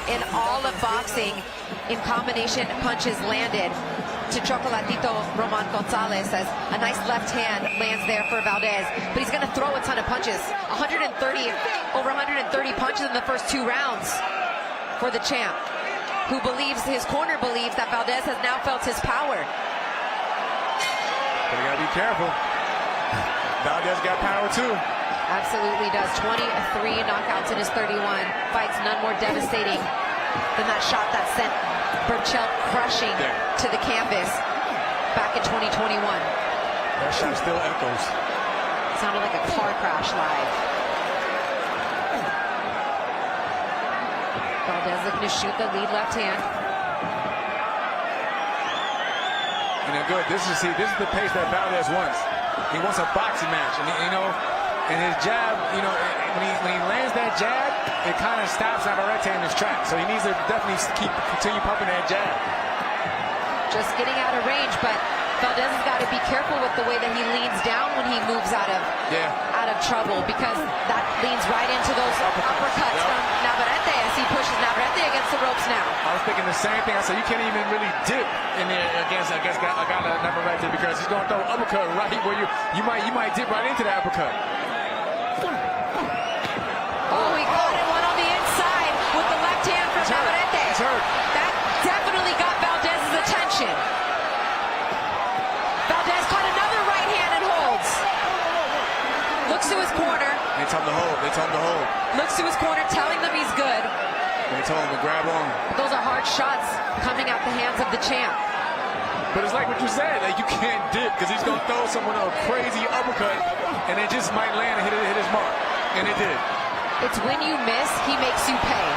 in all of boxing in combination punches landed to Chocolatito Roman Gonzalez, as a nice left hand lands there for Valdez, but he's going to throw a ton of punches. Over 130 punches in the first 2 rounds for the champ, who believes, his corner believes, that Valdez has now felt his power. But you gotta be careful. Valdez got power too. Absolutely does. 23 knockouts in his 31 fights, none more devastating than that shot that sent Burchell crushing to the canvas back in 2021. That shot still echoes. Sounded like a car crash live. Valdez looking to shoot the lead left hand. You know, good. This is the pace that Valdez wants. He wants a boxing match, and his jab, when he lands that jab, it kind of stops Navarrete in his tracks. So he needs to definitely continue pumping that jab. Just getting out of range, but Valdez has got to be careful with the way that he leans down when he moves out of trouble, because that leans right into those uppercuts from Navarrete as he pushes Navarrete against the ropes now. I was thinking the same thing. I said you can't even really dip in there against a guy like Navarrete, because he's going to throw an uppercut right where you might dip right into that uppercut. Oh, he got it one on the inside with the left hand from Navarrete. He's hurt. That definitely got Valdez's attention. Valdez caught another right hand and holds. Looks to his corner. They told him to hold. Looks to his corner, telling them he's good. They told him to grab on. Those are hard shots coming out the hands of the champ. But it's like what you said, like you can't dip, because he's going to throw someone a crazy uppercut, and it just might land and hit his mark. And it did. It's when you miss, he makes you pay.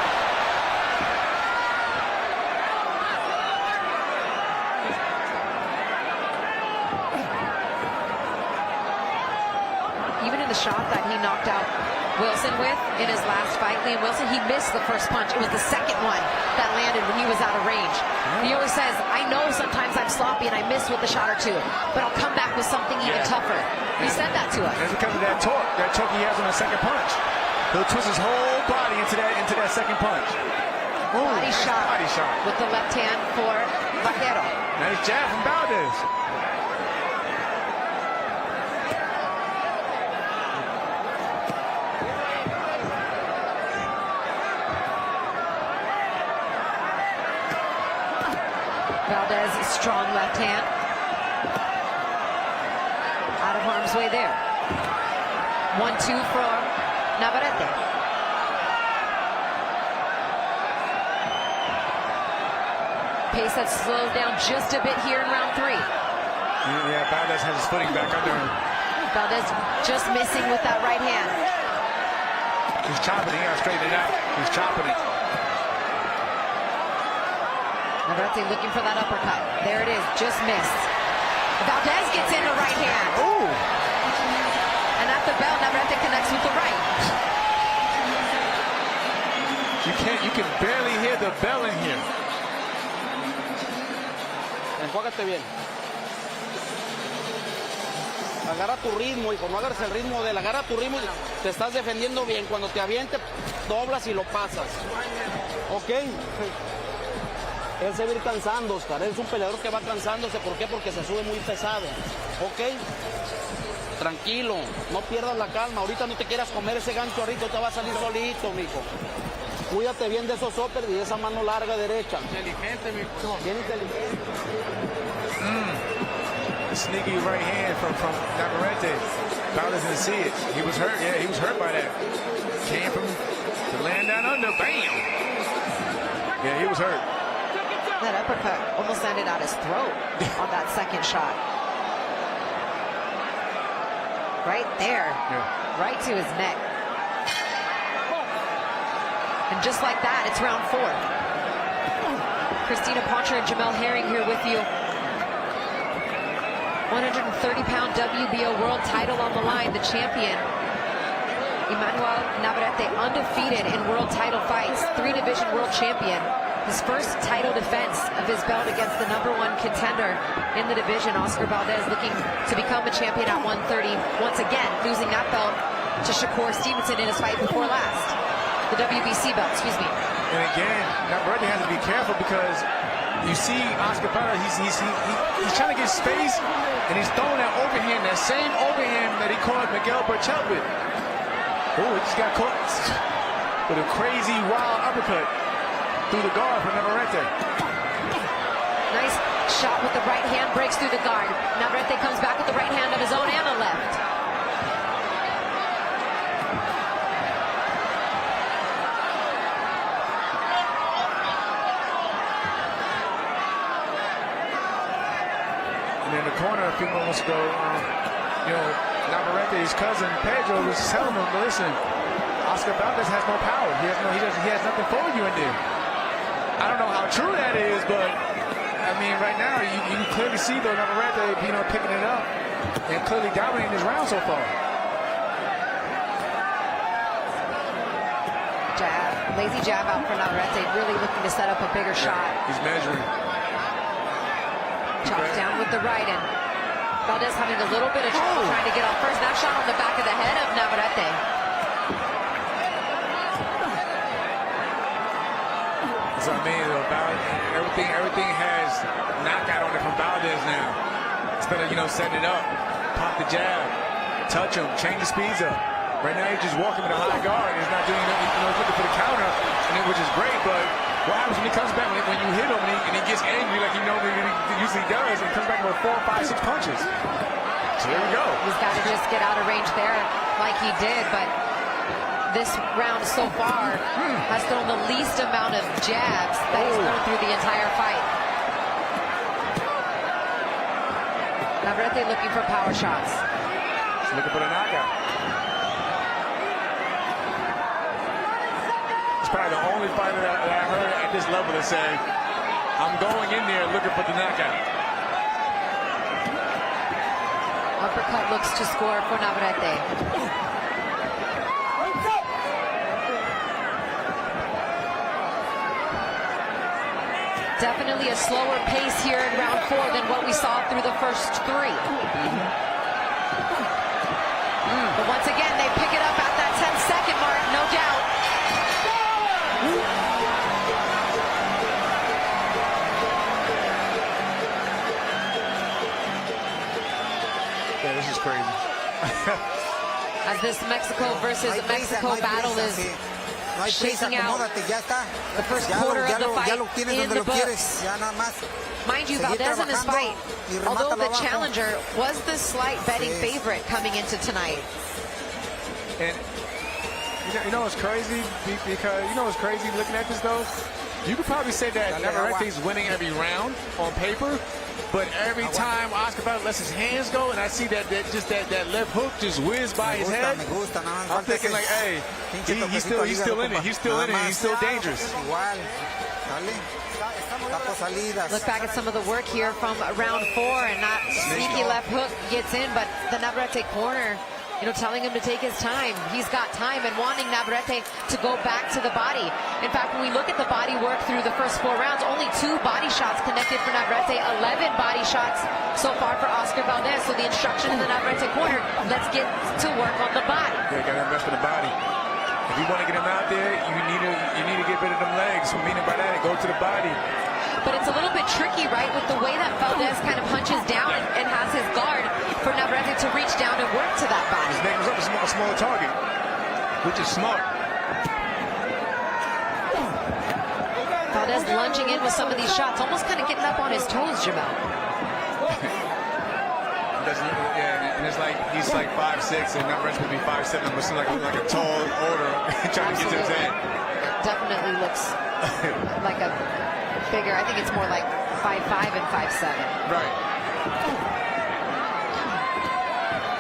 Even in the shot that he knocked out Wilson with in his last fight, Liam Wilson, he missed the first punch. It was the second one that landed when he was out of range. He always says, I know sometimes I'm sloppy and I miss with a shot or two, but I'll come back with something even tougher. He said that to us. It's because of that torque he has on the second punch. He'll twist his whole body into that second punch. Ooh, body shot with the left hand for Vaquero. Nice jab from Valdez. Valdez, strong left hand. Out of harm's way there. 1-2 for Navarrete. Pace has slowed down just a bit here in round 3. Yeah, Valdez has his footing back under him. Valdez just missing with that right hand. He's chopping it. He got to straighten it out. He's chopping it. Navarrete looking for that uppercut. There it is, just missed. Valdez gets in the right hand. Ooh. And at the bell, Navarrete connects with the right. You can barely hear the bell in here. Enfócate bien. Agarra tu ritmo, hijo, no agarres el ritmo de él. Agarra tu ritmo y te estás defendiendo bien. Cuando te aviente, doblas y lo pasas. ¿Ok? Él se va a ir cansando, Oscar. Él es un peleador que va cansándose. ¿Por qué? Porque se sube muy pesado. ¿Ok? Tranquilo, no pierdas la calma. Ahorita no te quieras comer ese gancho, ahorita te va a salir solito, mijo. Cuídate bien de esos uppers y de esa mano larga derecha. Inteligente, mi hijo. Bien inteligente. Sneaky right hand from Navarrete. Valdez didn't see it. He was hurt. Yeah, he was hurt by that. Came from the land down under. Bam! Yeah, he was hurt. That uppercut almost landed at his throat on that second shot. Right there. Yeah. Right to his neck. And just like that, it's round 4. Christina Poncher and Jamel Herring here with you. 130-pound WBO world title on the line. The champion, Emanuel Navarrete, undefeated in world title fights. 3-division world champion. His first title defense of his belt against the #1 contender in the division, Oscar Valdez, looking to become a champion at 130. Once again, losing that belt to Shakur Stevenson in his fight before last. The WBC belt, excuse me. And again, Navarrete has to be careful because you see Oscar Valdez, he's trying to get space, and he's throwing that overhand, that same overhand that he caught Miguel Berchelt with. Oh, he just got caught with a crazy, wild uppercut through the guard for Navarrete. Nice shot with the right hand, breaks through the guard. Navarrete comes back with the right hand of his own and a left. In the corner a few moments ago, Navarrete's cousin Pedro was telling him, listen, Oscar Valdez has no power. He has nothing for you in there. I don't know how true that is, but I mean, right now you can clearly see though Navarrete, picking it up and clearly dominating this round so far. Jab, lazy jab out for Navarrete, really looking to set up a bigger shot. He's measuring. Chops down with the right, and Valdez having a little bit of trouble trying to get off first. That shot on the back of the head of Navarrete. That's what I mean, everything has knockout on it from Valdez now. Instead of, setting it up, pop the jab, touch him, change the speeds up. Right now, he's just walking with a high guard. He's not doing anything, he's looking for the counter, which is great, but what happens when he comes back, when you hit him and he gets angry like he usually does, and comes back with 4, 5, 6 punches. So there we go. He's got to just get out of range there like he did, but this round so far has thrown the least amount of jabs that he's thrown through the entire fight. Navarrete looking for power shots. He's looking for the knockout. It's probably the only fighter that I heard at this level that say, I'm going in there looking for the knockout. Uppercut looks to score for Navarrete. Definitely a slower pace here in round 4 than what we saw through the first 3. But once again, they pick it up at that 10-second mark, no doubt. Yeah, this is crazy. As this Mexico versus Mexico battle is shaking out the first quarter of the fight in the books. Mind you, Valdez in this fight, although the challenger, was the slight betting favorite coming into tonight. And you know what's crazy? Because you know what's crazy looking at this though? You could probably say that Navarrete's winning every round on paper, but every time Oscar Valdez lets his hands go and I see that left hook just whiz by his head, I'm thinking like, hey, he's still in it. He's still in it. He's still dangerous. Look back at some of the work here from round 4, and that sneaky left hook gets in, but the Navarrete corner, telling him to take his time. He's got time and wanting Navarrete to go back to the body. In fact, when we look at the body work through the first 4 rounds, only 2 body shots connected for Navarrete, 11 body shots so far for Oscar Valdez. So the instruction in the Navarrete corner, let's get to work on the body. Yeah, got to invest in the body. If you want to get him out there, you need to get rid of them legs. Meaning by that, go to the body. But it's a little bit tricky, right, with the way that Valdez kind of punches down and has his guard for Navarrete to reach down and work to that body. His name was up a small target, which is smart. Valdez lunging in with some of these shots, almost kind of getting up on his toes, Jamel. Yeah, and it's like he's like 5'6", and Navarrete would be 5'7", but seems like a tall order trying to get to his head. Definitely looks like a bigger. I think it's more like 5'5" and 5'7". Right.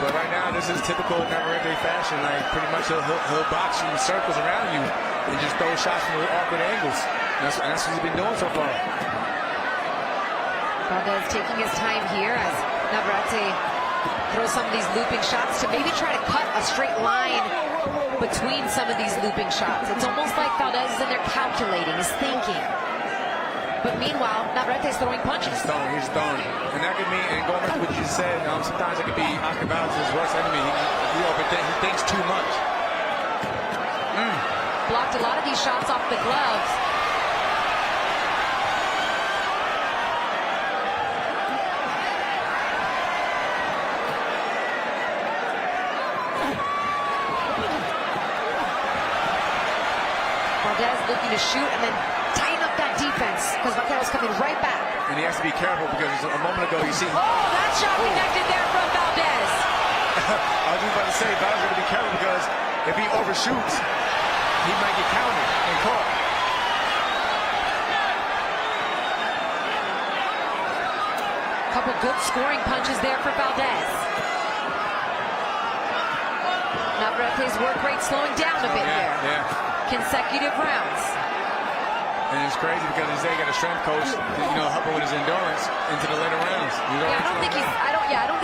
But right now, this is typical Navarrete fashion. Like pretty much he'll box you in circles around you and just throw shots from awkward angles. And that's what he's been doing so far. Valdez taking his time here as Navarrete throws some of these looping shots to maybe try to cut a straight line between some of these looping shots. It's almost like Valdez is in there calculating, is thinking. But meanwhile, Navarrete's throwing punches. He's throwing. And that could mean, and going back to what you just said, sometimes it could be Oscar Valdez's worst enemy. He thinks too much. Blocked a lot of these shots off the gloves. Valdez looking to shoot and then tighten up that defense because Vaquero's coming right back. And he has to be careful because a moment ago you see... Oh, that shot connected there from Valdez. I was just about to say, Valdez got to be careful because if he overshoots, he might get counted and caught. Couple good scoring punches there for Valdez. Navarrete's work rate slowing down a bit there. Yeah. Consecutive rounds. And it's crazy because he got a strength coach, helping with his endurance into the later rounds. I don't think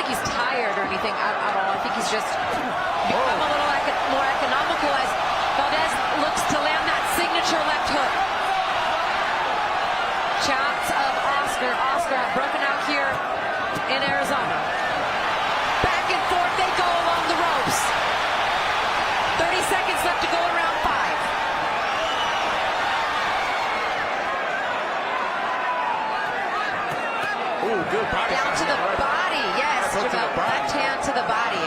he's tired or anything at all. I think he's just become a little more economical as Valdez looks to land that signature left hook. Chops of Oscar. Oscar had broken out here in Arizona. Back and forth they go along the ropes. 30 seconds left to go in round 5. Ooh, good body. Down to the body, yes. Left hand to the body.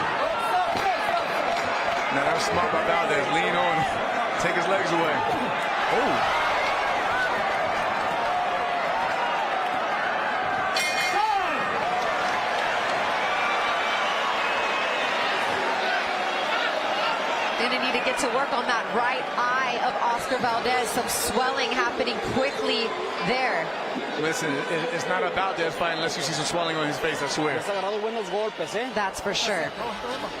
Now that was smart by Valdez. Lean on, take his legs away. Oh. Gonna need to get to work on that right eye of Oscar Valdez. Some swelling happening quickly there. Listen, it's not a Valdez fight unless you see some swelling on his face, I swear. That's for sure.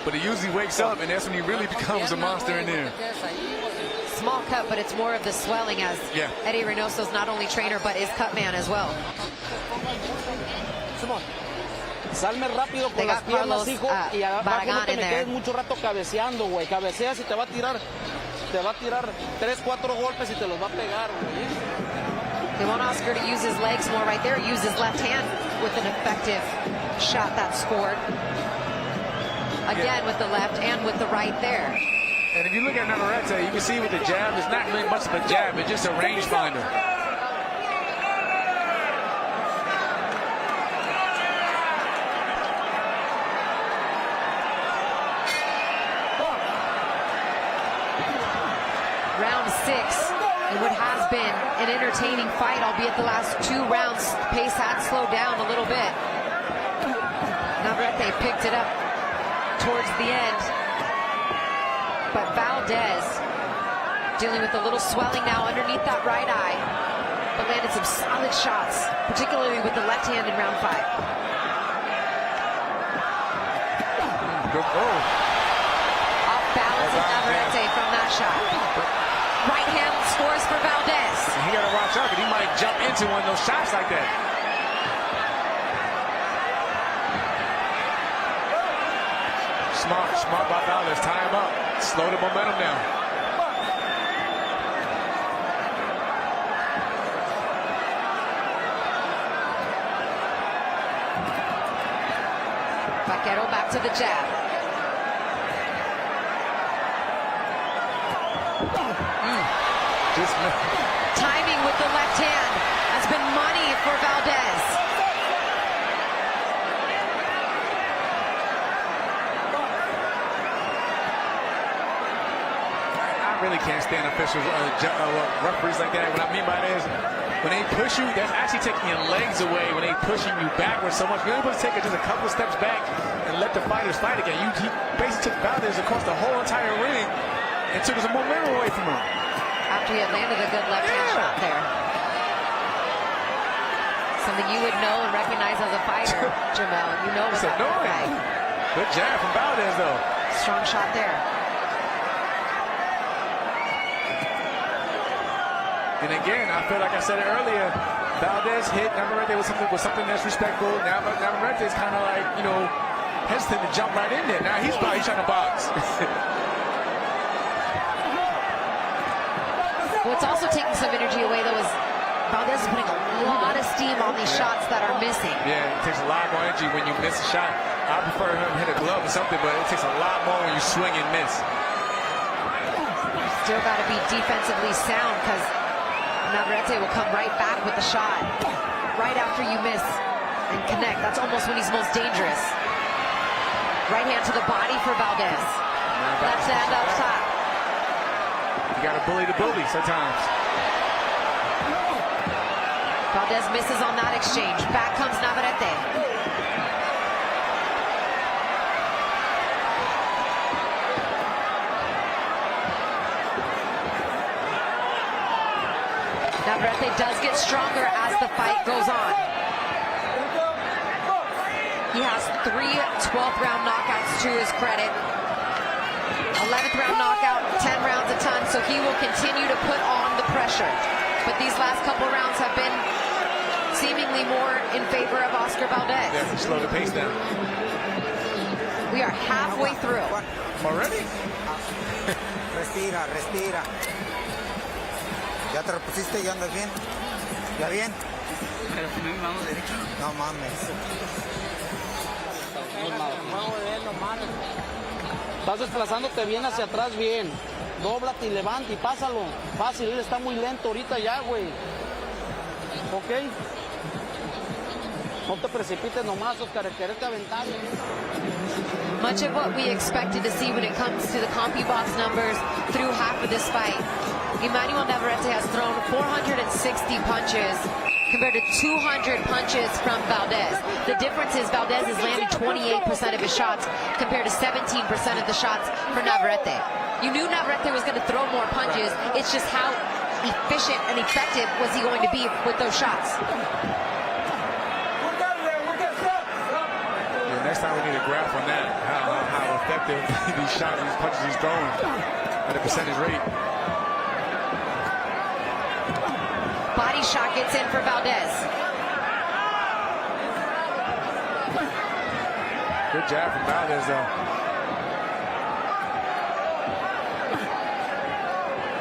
But he usually wakes up, and that's when he really becomes a monster in there. Small cut, but it's more of the swelling as Eddie Reynoso's not only trainer, but is cut man as well. Salme rápido con las piernas, hijo, y abajo no te me quedes mucho rato cabeceando, güey. Cabeceas y te va a tirar 3, 4 golpes y te los va a pegar, güey. They want Oscar to use his legs more right there. Use his left hand with an effective shot that scored. Again with the left and with the right there. And if you look at Navarrete, you can see with the jab, it's not really much of a jab, it's just a rangefinder. Round 6 in what has been an entertaining fight, albeit the last 2 rounds, pace had slowed down a little bit. Navarrete picked it up towards the end. But Valdez dealing with a little swelling now underneath that right eye, but landed some solid shots, particularly with the left hand in round 5. Off balance with Navarrete from that shot. Right hand scores for Valdez. He got to watch out because he might jump into one of those shots like that. Smart by Valdez. Tie him up. Slow the momentum down. Vaquero back to the jab. Timing with the left hand has been money for Valdez. I really can't stand officials, referees like that. What I mean by that is when they push you, that's actually taking your legs away when they pushing you backwards so much. You're able to take it just a couple steps back and let the fighters fight again. He basically took Valdez across the whole entire ring and took some momentum away from him. After he had landed a good left-hand shot there. Something you would know and recognize as a fighter, Jamel. You know what's annoying. Good jab from Valdez, though. Strong shot there. And again, I feel like I said it earlier, Valdez hit Navarrete with something that's respectful. Navarrete is kind of like, you know, hesitant to jump right in there. Now he's trying to box. What's also taking some energy away, though, is Valdez is putting a lot of steam on these shots that are missing. Yeah, it takes a lot more energy when you miss a shot. I prefer him to hit a glove or something, but it takes a lot more when you swing and miss. Still got to be defensively sound, because Navarrete will come right back with the shot right after you miss and connect. That's almost when he's most dangerous. Right hand to the body for Valdez. Left hand up top. You got to bully the bully sometimes. Valdez misses on that exchange. Back comes Navarrete. Navarrete does get stronger as the fight goes on. He has 3 12th round knockouts to his credit. 11th round knockout, 10 rounds a ton, so he will continue to put on the pressure. But these last couple rounds have been seemingly more in favor of Oscar Valdez. Yeah, slow the pace down. We are halfway through. Already? Respira, respira. ¿Ya te repusiste? ¿Ya andas bien? ¿Ya bien? Pero con mi mano derecha. No mames. Estás desplazándote bien hacia atrás, bien. Dóblate y levanta y pásalo. Fácil, él está muy lento ahorita ya, güey. ¿Ok? No te precipites nomás, Oscar, quererte aventar. Much of what we expected to see when it comes to the CompuBox numbers through half of this fight. Emanuel Navarrete has thrown 460 punches compared to 200 punches from Valdez. The difference is Valdez has landed 28% of his shots compared to 17% of the shots for Navarrete. You knew Navarrete was going to throw more punches. It's just how efficient and effective was he going to be with those shots. Next time we need a graph on that, how effective these shots, these punches he's throwing at a percentage rate. Body shot gets in for Valdez. Good jab from Valdez, though.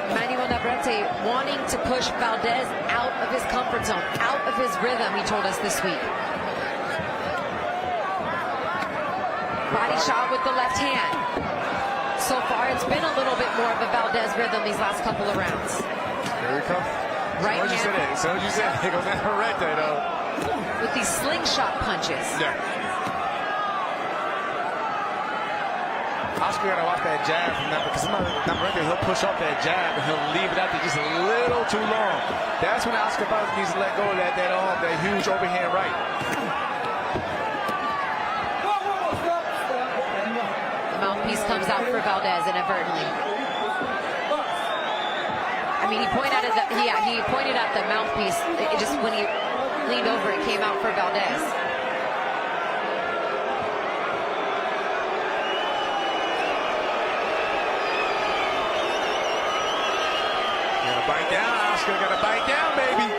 Emanuel Navarrete wanting to push Valdez out of his comfort zone, out of his rhythm, he told us this week. Body shot with the left hand. So far, it's been a little bit more of a Valdez rhythm these last couple of rounds. Here we come. Right hand. So you said it goes Navarrete, though. With these slingshot punches. Yeah. Oscar gotta watch that jab from Navarrete, because Navarrete, he'll push off that jab and he'll leave it out there just a little too long. That's when Oscar needs to let go of that huge overhand right. Mouthpiece comes out for Valdez inadvertently. I mean, he pointed at the mouthpiece. It just, when he leaned over, it came out for Valdez. Gotta bite down, Oscar. Gotta bite down, baby.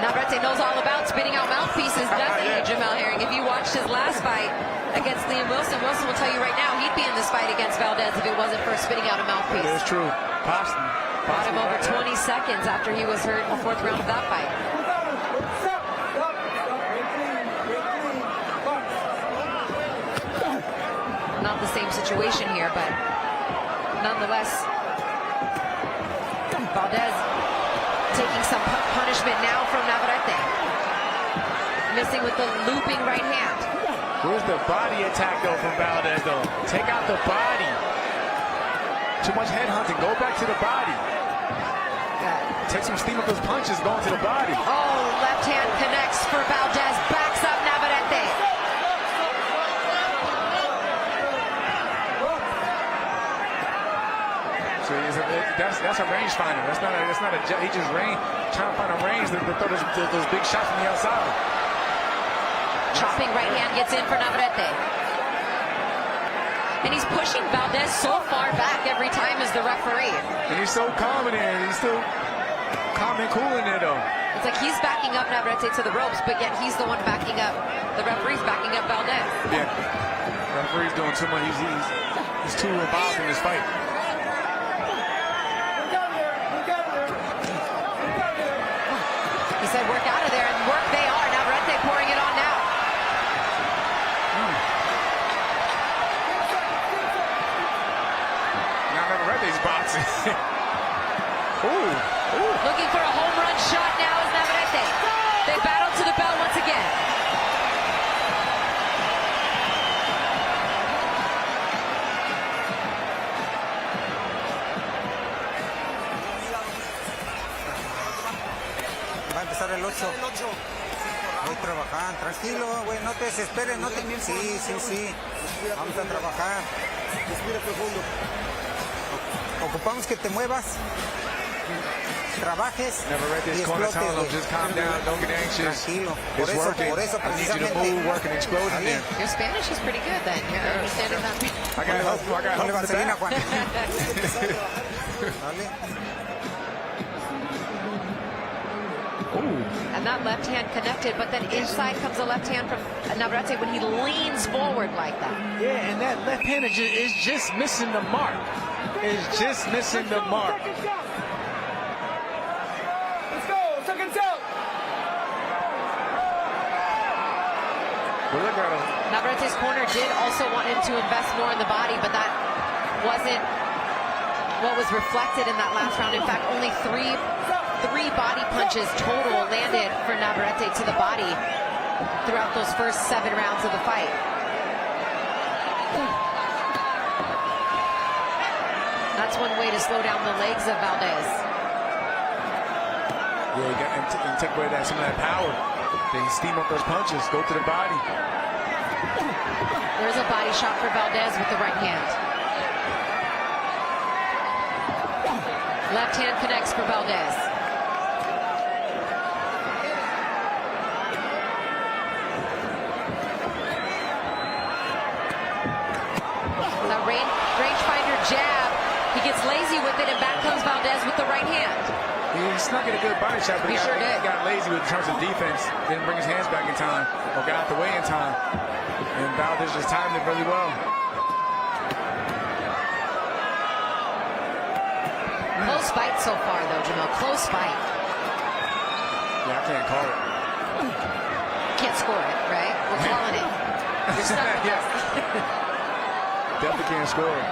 Navarrete knows all about spitting out mouthpieces, doesn't he, Jamel Herring? If you watched his last fight against Liam Wilson, Wilson will tell you right now he'd be in this fight against Valdez if it wasn't for spitting out a mouthpiece. It is true. Bought him over 20 seconds after he was hurt in the 4th round of that fight. Not the same situation here, but nonetheless, Valdez taking some punishment now from Navarrete. Missing with the looping right hand. Where's the body attack, though, from Valdez, though? Take out the body. Too much head hunting. Go back to the body. take some steam up those punches, going to the body. Oh, left hand connects for Valdez, backs up Navarrete. So that's a range finder. That's not a he just trying to find a range to throw those big shots from the outside. Chopping right hand gets in for Navarrete. And he's pushing Valdez so far back every time as the referee. And he's so calm in there. He's still calm and cool in there, though. It's like he's backing up Navarrete to the ropes, but yet he's the one backing up. The referee's backing up Valdez. Yeah. The referee's doing too much. He's too involved in this fight. He said work out of there, and work they are. Navarrete pouring it on now. Now Navarrete's boxing. Ooh. Looking for a home run shot now is Navarrete. They battle to the bell once again. Va a empezar el 8. Voy trabajando, tranquilo, güey, no te desesperes, no te... Sí. Vamos a trabajar. Respira profundo. Ocupamos que te muevas, trabajes y explotes, güey. Just calm down, don't get anxious. Tranquilo. It's working. Por eso I need you to move, work, and explode in there. Your Spanish is pretty good then. You're understanding that. I got help from the back. Juan. And that left hand connected, but then inside comes a left hand from Navarrete when he leans forward like that. Yeah, and that left hand is just missing the mark. It's just missing the mark. Let's go, seconds out. Well, look at him. Navarrete's corner did also want him to invest more in the body, but that wasn't what was reflected in that last round. In fact, only three body punches total landed for Navarrete to the body throughout those first 7 rounds of the fight. That's one way to slow down the legs of Valdez. Yeah, you got and take away some of that power. They steam up those punches, go to the body. There's a body shot for Valdez with the right hand. Left hand connects for Valdez. That rangefinder jab. He gets lazy with it, and back comes Valdez with the right hand. He snuck in a good body shot, but he sure did. Got lazy with in terms of defense. Didn't bring his hands back in time, or got out the way in time. And Valdez just timed it really well. Close fight so far, though, Jamal. Close fight. Yeah, I can't call it. Can't score it, right? We're calling it. You're stuck with yeah. Definitely can't score it.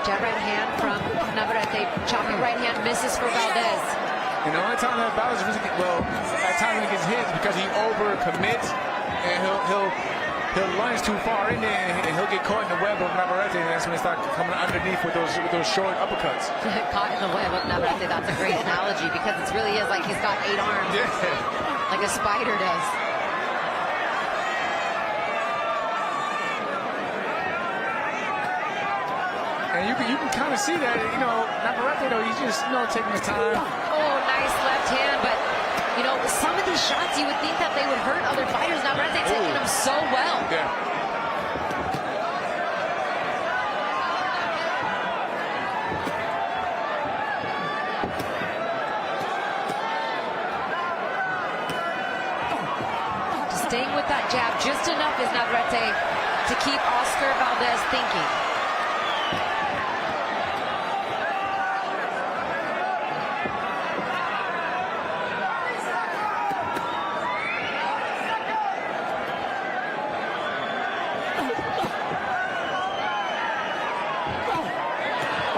Jab right hand from Navarrete. Chopping right hand misses for Valdez. And the only time that Valdez really at times when he gets hit is because he overcommits, and he'll lunge too far in there, and he'll get caught in the web of Navarrete, and that's when he starts coming underneath with those short uppercuts. Caught in the web of Navarrete. That's a great analogy, because it really is like he's got 8 arms, like a spider does. And you can kind of see that, Navarrete, though, he's just, taking his time. Oh, nice left hand, but, some of these shots you would think that they would hurt other fighters. Navarrete taking them so well. Yeah. Staying with that jab just enough is Navarrete to keep Oscar Valdez thinking.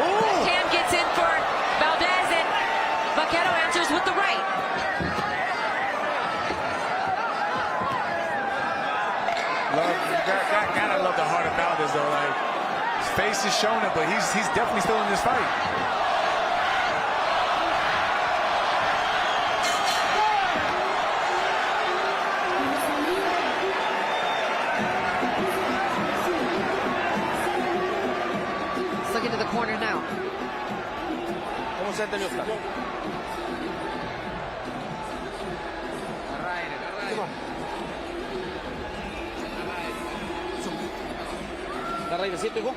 Left hand gets in for Valdez, and Vaquero answers with the right. Gotta love the heart face is showing it, but he's definitely still in this fight. Let's look into the corner now. ¿Cómo se detenió usted? Agarra airecito, hijo.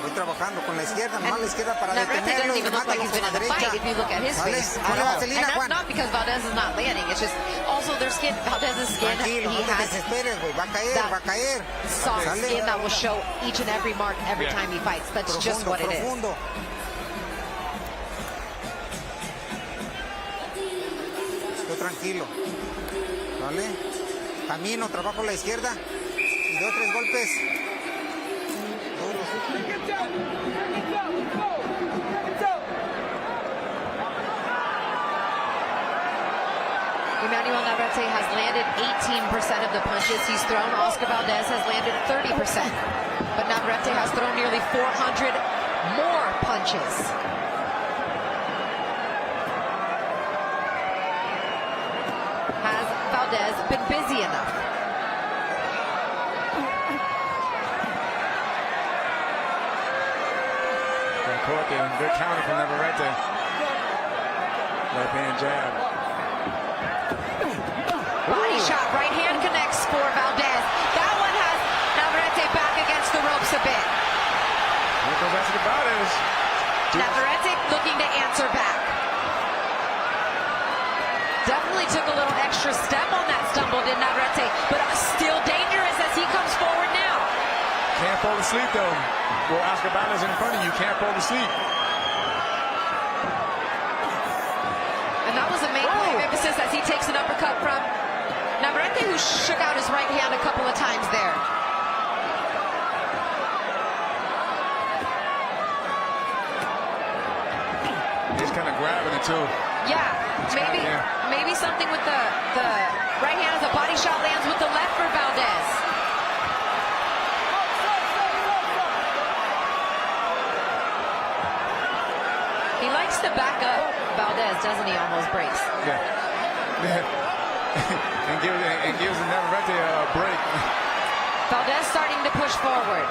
Voy trabajando con la izquierda, nomás la izquierda para detenerlo y mata con la derecha. ¿Vale? ¿Vale, Vaselina, Juan? Not because Valdez is not landing, it's just also their skin, Valdez's skin. Tranquilo, no te desesperes, güey. Va a caer, va a caer. Soft skin that will show each and every mark every time he fights. That's just what it is. Profundo. Estoy tranquilo. ¿Vale? Camino, trabajo la izquierda. Y 2 o 3 golpes. Emanuel Navarrete has landed 18% of the punches he's thrown. Oscar Valdez has landed 30%. But Navarrete has thrown nearly 400 more punches. Has Valdez been busy enough? Good counter from Navarrete. Left hand jab. Body shot, right hand connects for Valdez. That one has Navarrete back against the ropes a bit. Here goes back to the Valdez. Navarrete looking to answer back. Definitely took a little extra step on that stumble, did Navarrete, but still dangerous as he comes forward now. Can't fall asleep though. Well, Oscar Valdez in front of you, can't fall asleep. And that was a main point of emphasis as he takes an uppercut from Navarrete, who shook out his right hand a couple of times there. He's kind of grabbing it too. Yeah, maybe something with the right hand as a body shot lands with the left for Valdez. He likes to back up Valdez, doesn't he? Almost breaks. Yeah. and gives Navarrete a break. Valdez starting to push forward.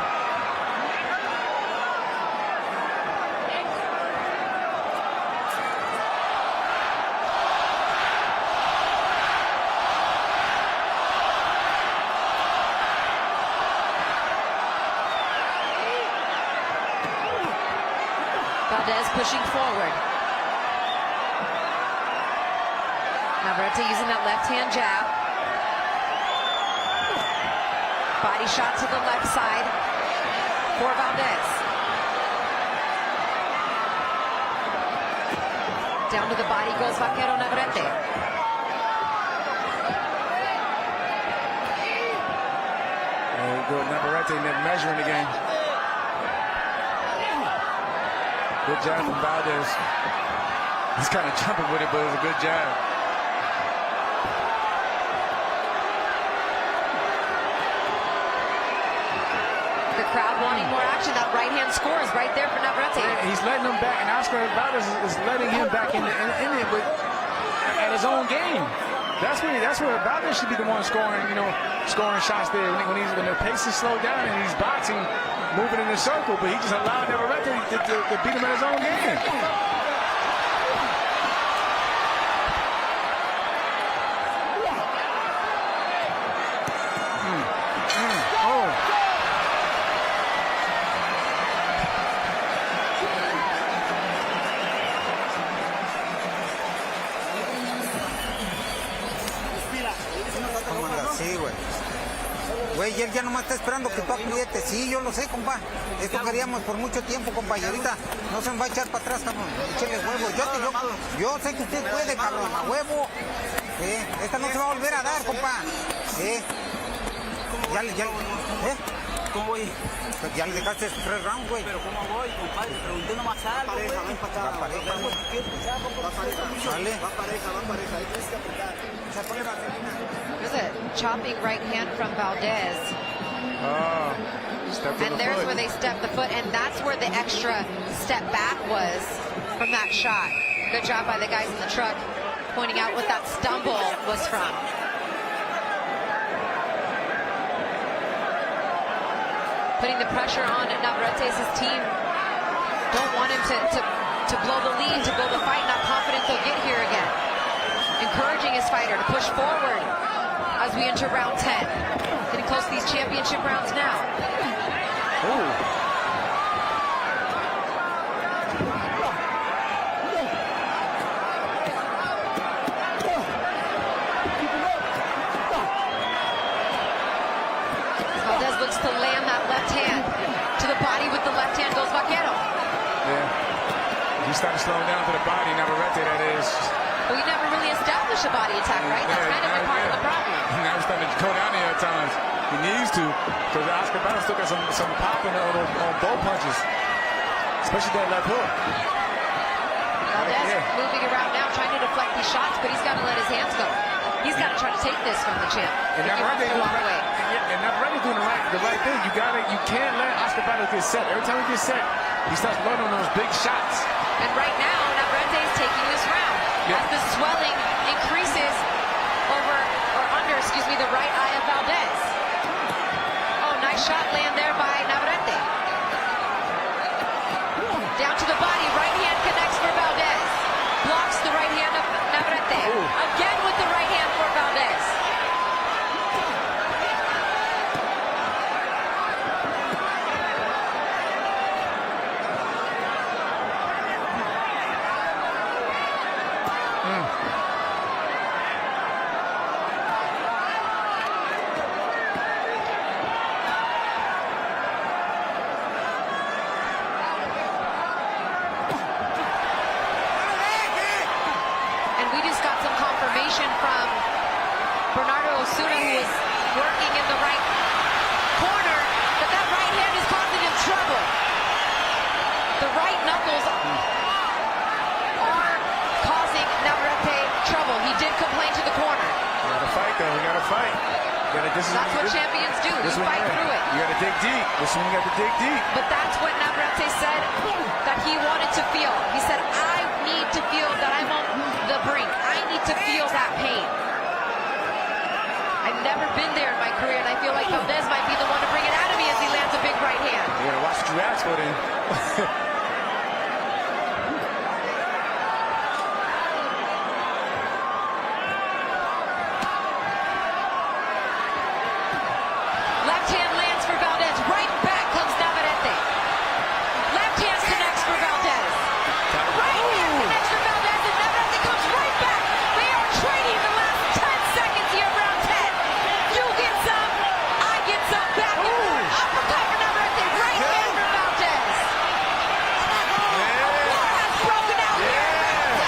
Valdez pushing forward. Navarrete using that left hand jab. Body shot to the left side for Valdez. Down to the body goes Vaquero Navarrete. Good Navarrete measuring again. Good jab from Valdez. He's kind of jumping with it, but it was a good jab. The crowd wanting more action. That right hand scores right there for Navarrete. He's letting him back, and Oscar Valdez is letting him back in it, but at his own game. That's where Valdez should be the one scoring, scoring shots there when the pace is slowed down and he's boxing, moving in a circle, but he just allowed Navarrete to beat him at his own game. Sí, güey. Güey, él ya nomás está esperando que tú aprietes. Sí, yo lo sé, compa. Esto queríamos por mucho tiempo, compa. Y ahorita no se me va a echar para atrás, cabrón. Échale huevo. Yo sé que usted puede, cabrón. A huevo. Esta no se va a volver a dar, compa. ¿Cómo voy? Pues ya le dejaste 3 rounds, güey. Pero ¿cómo voy, compadre? Pregunté nomás algo, güey. Va pareja. Ahí tienes que apretar. There's a chopping right hand from Valdez. And there's where they stepped the foot, and that's where the extra step back was from that shot. Good job by the guys in the truck pointing out what that stumble was from. Putting the pressure on Navarrete's team. Don't want him to blow the lead, to blow the fight. Not confident they'll get here again. Encouraging his fighter to push forward as we enter round 10. Getting close to these championship rounds now. Ooh. Valdez looks to land that left hand. To the body with the left hand goes Vaquero. Yeah. He started slowing down to the body, Navarrete, that is. Well, he never really established a body attack, right? That's kind of a part of the problem. Now he's starting to go down here at times. He needs to, because Oscar Valdez still got some pop on both punches, especially that left hook. Valdez moving around now, trying to deflect these shots, but he's got to let his hands go. He's got to try to take this from the champ. And Navarrete doing the right thing. You can't let Oscar Valdez get set. Every time he gets set, he starts running on those big shots. And right now, Navarrete is taking this round. As the swelling increases under the right eye of Valdez. Oh, nice shot land there by Navarrete. Down to the body, right hand connects for Valdez. Blocks the right hand of Navarrete. Again with the right hand for Valdez. Working in the right corner, but that right hand is causing him trouble. The right knuckles are causing Navarrete trouble. He did complain to the corner. You gotta fight though, you gotta fight. That's what champions do, you fight through it. You gotta dig deep, this one you gotta dig deep. But that's what Navarrete said that he wanted to feel. He said, I need to feel that I'm on the brink. I need to feel that pain. I've never been there in my career, and I feel like Valdez might be the one to bring it out of me as he lands a big right hand. You gotta watch what you ask for then. Left hand lands for Valdez. Right back comes Navarrete. Left hand connects for Valdez. Right hand connects for Valdez, and Navarrete comes right back. They are trading the last 10 seconds here of round 10. You get some, I get some. Back and forth. Uppercut for Navarrete. Right hand for Valdez. A war has broken out here in round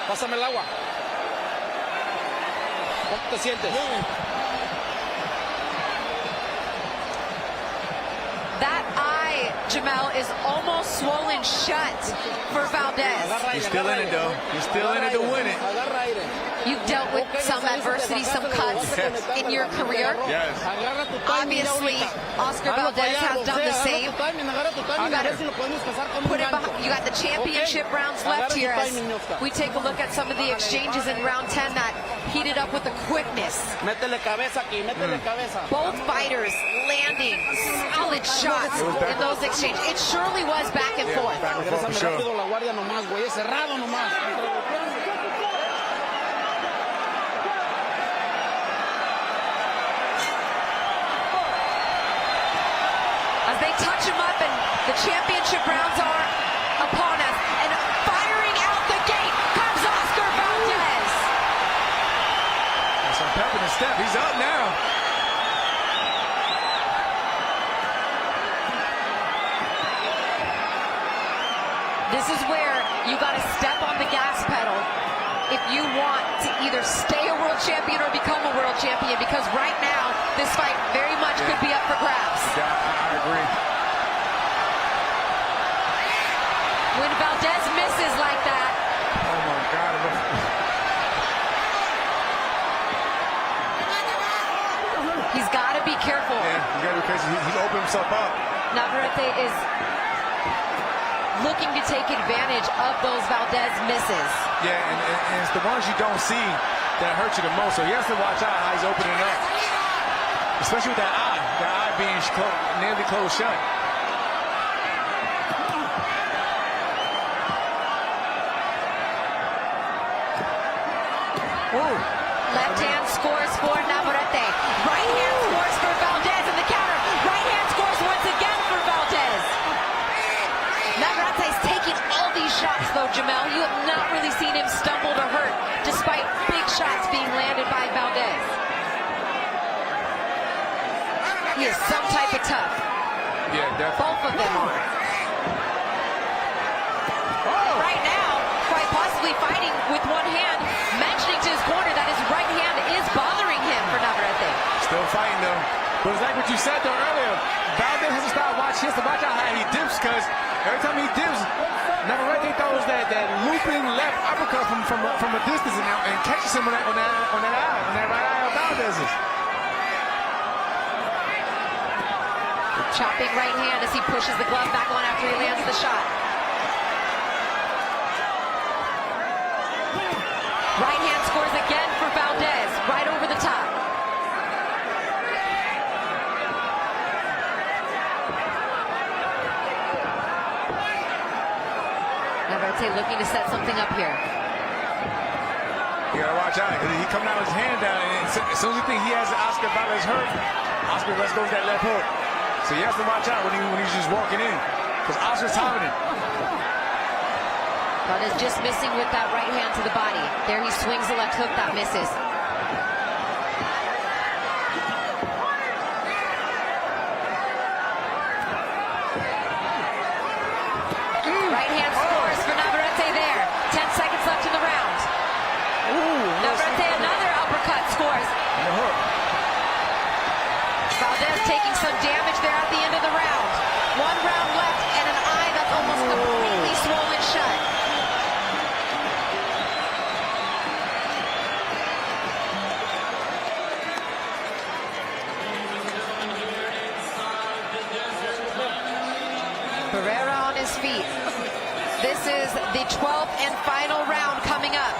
10. Pásame el agua. ¿Cómo te sientes? That eye, Jamel, is almost swollen shut for Valdez. He's still in it though. He's still in it to win it. You've dealt with some adversity, some cuts in your career. Yes. Obviously, Oscar Valdez has done the same. You got to put it behind. You got the championship rounds left here as we take a look at some of the exchanges in round 10 that heated up with the quickness. Both fighters landing solid shots in those exchanges. It surely was back and forth. As they touch him up, and the championship rounds are upon us. And firing out the gate comes Oscar Valdez. That's some pep in his step. He's up now. This is where you got to step on the gas pedal if you want to either stay a world champion or become a world champion, because right now this fight very much could be up for grabs. Yeah, I agree. open himself up. Navarrete is looking to take advantage of those Valdez misses. Yeah, and it's the ones you don't see that hurt you the most. So he has to watch out how he's opening up, especially with that eye being nearly closed shut. Ooh. Left hand scores for Navarrete. Right hand scores for Valdez in the counter. Right hand scores once again for Valdez. Navarrete's taking all these shots though, Jamel. You have not really seen him stumble to hurt despite big shots being landed by Valdez. He is some type of tough. Yeah, definitely. Both of them are. Right now, quite possibly fighting with one hand, mentioning to his corner that his right hand is bothering him for Navarrete. Still fighting though. But it's like what you said though earlier. Valdez has to start watching. He has to watch out how he dips, because every time he dips, Navarrete throws that looping left uppercut from a distance and catches him on that right eye of Valdez's. Chopping right hand as he pushes the glove back on after he lands the shot. Right hand scores again for Valdez, right over the top. Navarrete looking to set something up here. You gotta watch out, because he coming out with his hand down, and as soon as he thinks he has Oscar Valdez hurt, Oscar lets go with that left hook. So he has to watch out when he's just walking in, because Oscar's timing it. Valdez just missing with that right hand to the body. There he swings the left hook, that misses. Right hand scores for Navarrete there. 10 seconds left in the round. Navarrete another uppercut scores. Valdez taking some damage there at the end of the round. One round left and an eye that's almost completely swollen shut. Pereira on his feet. This is the 12th and final round coming up.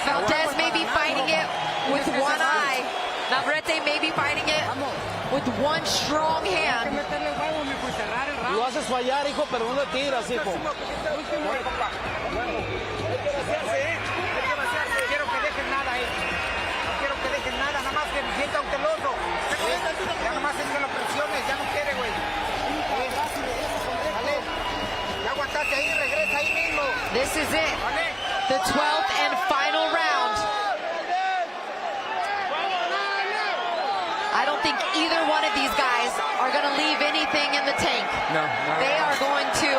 Valdez may be fighting it with one eye. Navarrete may be fighting it with one strong hand. Lo haces fallar, hijo, pero no le tiras, hijo. Quiero que dejen nada ahí. No quiero que dejen nada, nada más que sienta un teloso. Ya nada más entre las presiones, ya no quiere, güey. Ya aguantaste ahí, regresa ahí mismo. This is it. The 12th and final round. I don't think either one of these guys are going to leave anything in the tank. No. They are going to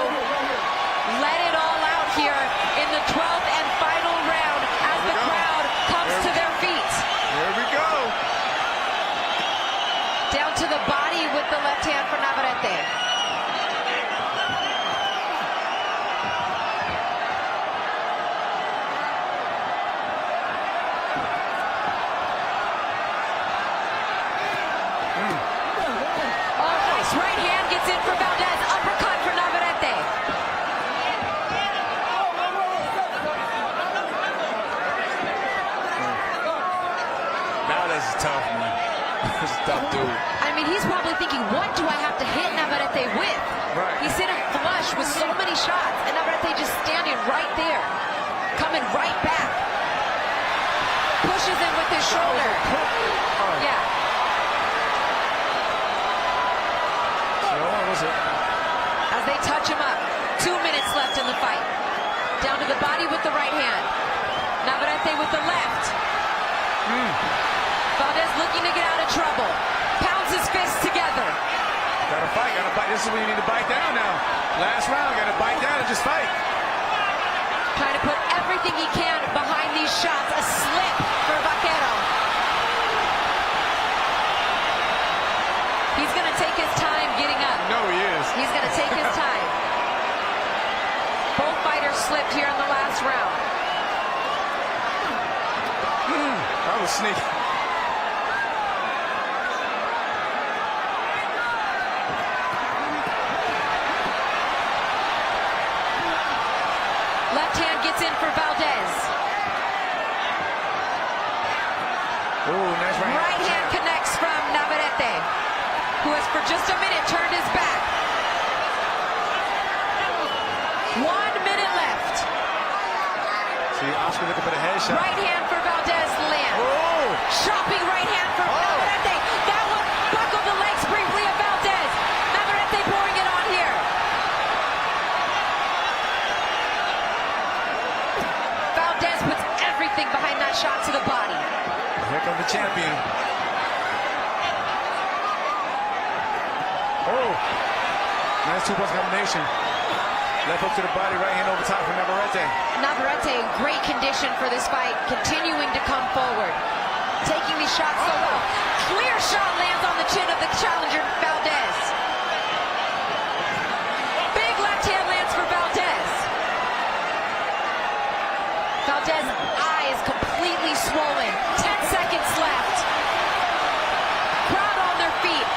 let it all out here in the 12th and final round as the crowd comes to their feet. Here we go. Down to the body with the left hand for Navarrete. Right hand gets in for Valdez. Uppercut for Navarrete. Valdez is tough, man. He's a tough dude. I mean, he's probably thinking, what do I have to hit Navarrete with? Right. He's hit him flush with so many shots, and Navarrete just standing right there, coming right back. Pushes him with his shoulder. Yeah. As they touch him up. 2 minutes left in the fight. Down to the body with the right hand. Navarrete with the left. Valdez looking to get out of trouble. Pounds his fists together. Gotta fight. This is when you need to bite down now. Last round, gotta bite down and just fight. Trying to put everything he can behind these shots. A slip for Vaquero. He's going to take his time getting up. No, he is. He's going to take his time. Both fighters slipped here in the last round. That was sneaky. who has for just a minute turned his back. 1 minute left. See, Oscar looking for the headshot. Right hand for Valdez land. Oh! Chopping right hand for Navarrete. That one buckled the legs briefly of Valdez. Navarrete pouring it on here. Valdez puts everything behind that shot to the body. Here comes the champion. Oh! Nice two-punch combination. Left hook to the body, right hand over top for Navarrete. Navarrete in great condition for this fight, continuing to come forward. Taking these shots so well. Clear shot lands on the chin of the challenger, Valdez. Big left hand lands for Valdez. Valdez's eye is completely swollen. 10 seconds left. Crowd on their feet.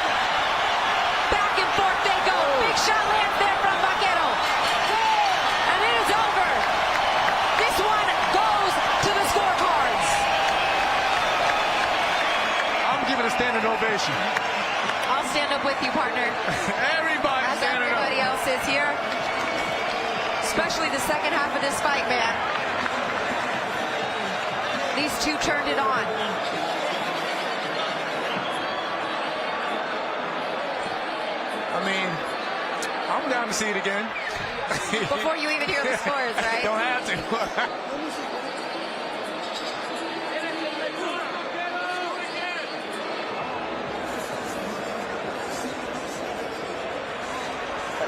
Back and forth they go. Big shot lands there from Vaquero. And it is over. This one goes to the scorecards. I'm giving a standing ovation. I'll stand up with you, partner. Everybody As standing up. everybody else is here. Especially the second half of this fight, man. These two turned it on. I mean, I'm down to see it again. Before you even hear the scores, right? Don't have to.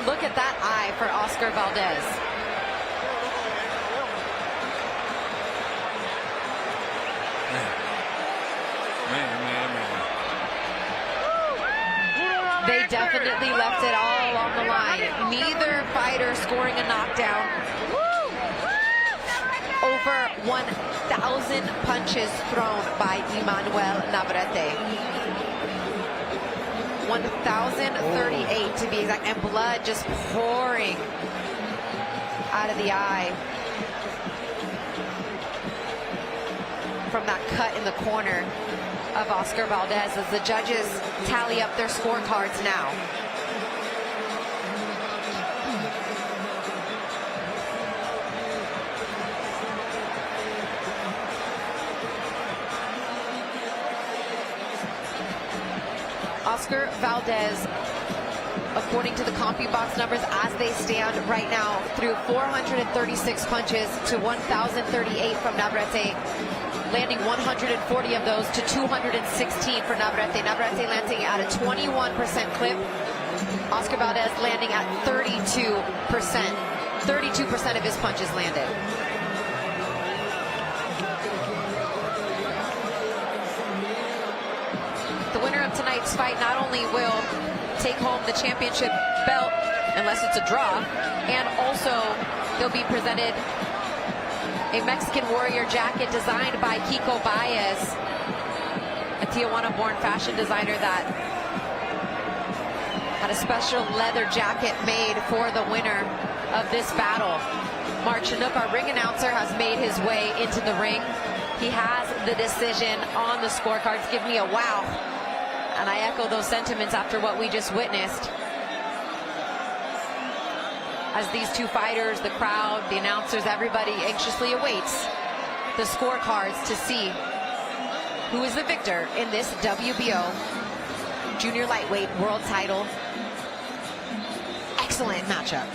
Look at that eye for Oscar Valdez. Man. They definitely left it all on the line. Neither fighter scoring a knockdown. Over 1,000 punches thrown by Emanuel Navarrete. 1,038 to be exact, and blood just pouring out of the eye from that cut in the corner of Oscar Valdez as the judges tally up their scorecards now. Oscar Valdez, according to the CompuBox numbers as they stand right now, threw 436 punches to 1,038 from Navarrete, landing 140 of those to 216 for Navarrete. Navarrete landing at a 21% clip. Oscar Valdez landing at 32%. 32% of his punches landed. The winner of tonight's fight not only will take home the championship belt, unless it's a draw, and also they'll be presented a Mexican Warrior jacket designed by Kiko Baez, a Tijuana-born fashion designer that had a special leather jacket made for the winner of this battle. Mark Chinook, our ring announcer, has made his way into the ring. He has the decision on the scorecards. Give me a wow. And I echo those sentiments after what we just witnessed. As these two fighters, the crowd, the announcers, everybody anxiously awaits the scorecards to see who is the victor in this WBO junior lightweight world title. Excellent matchup.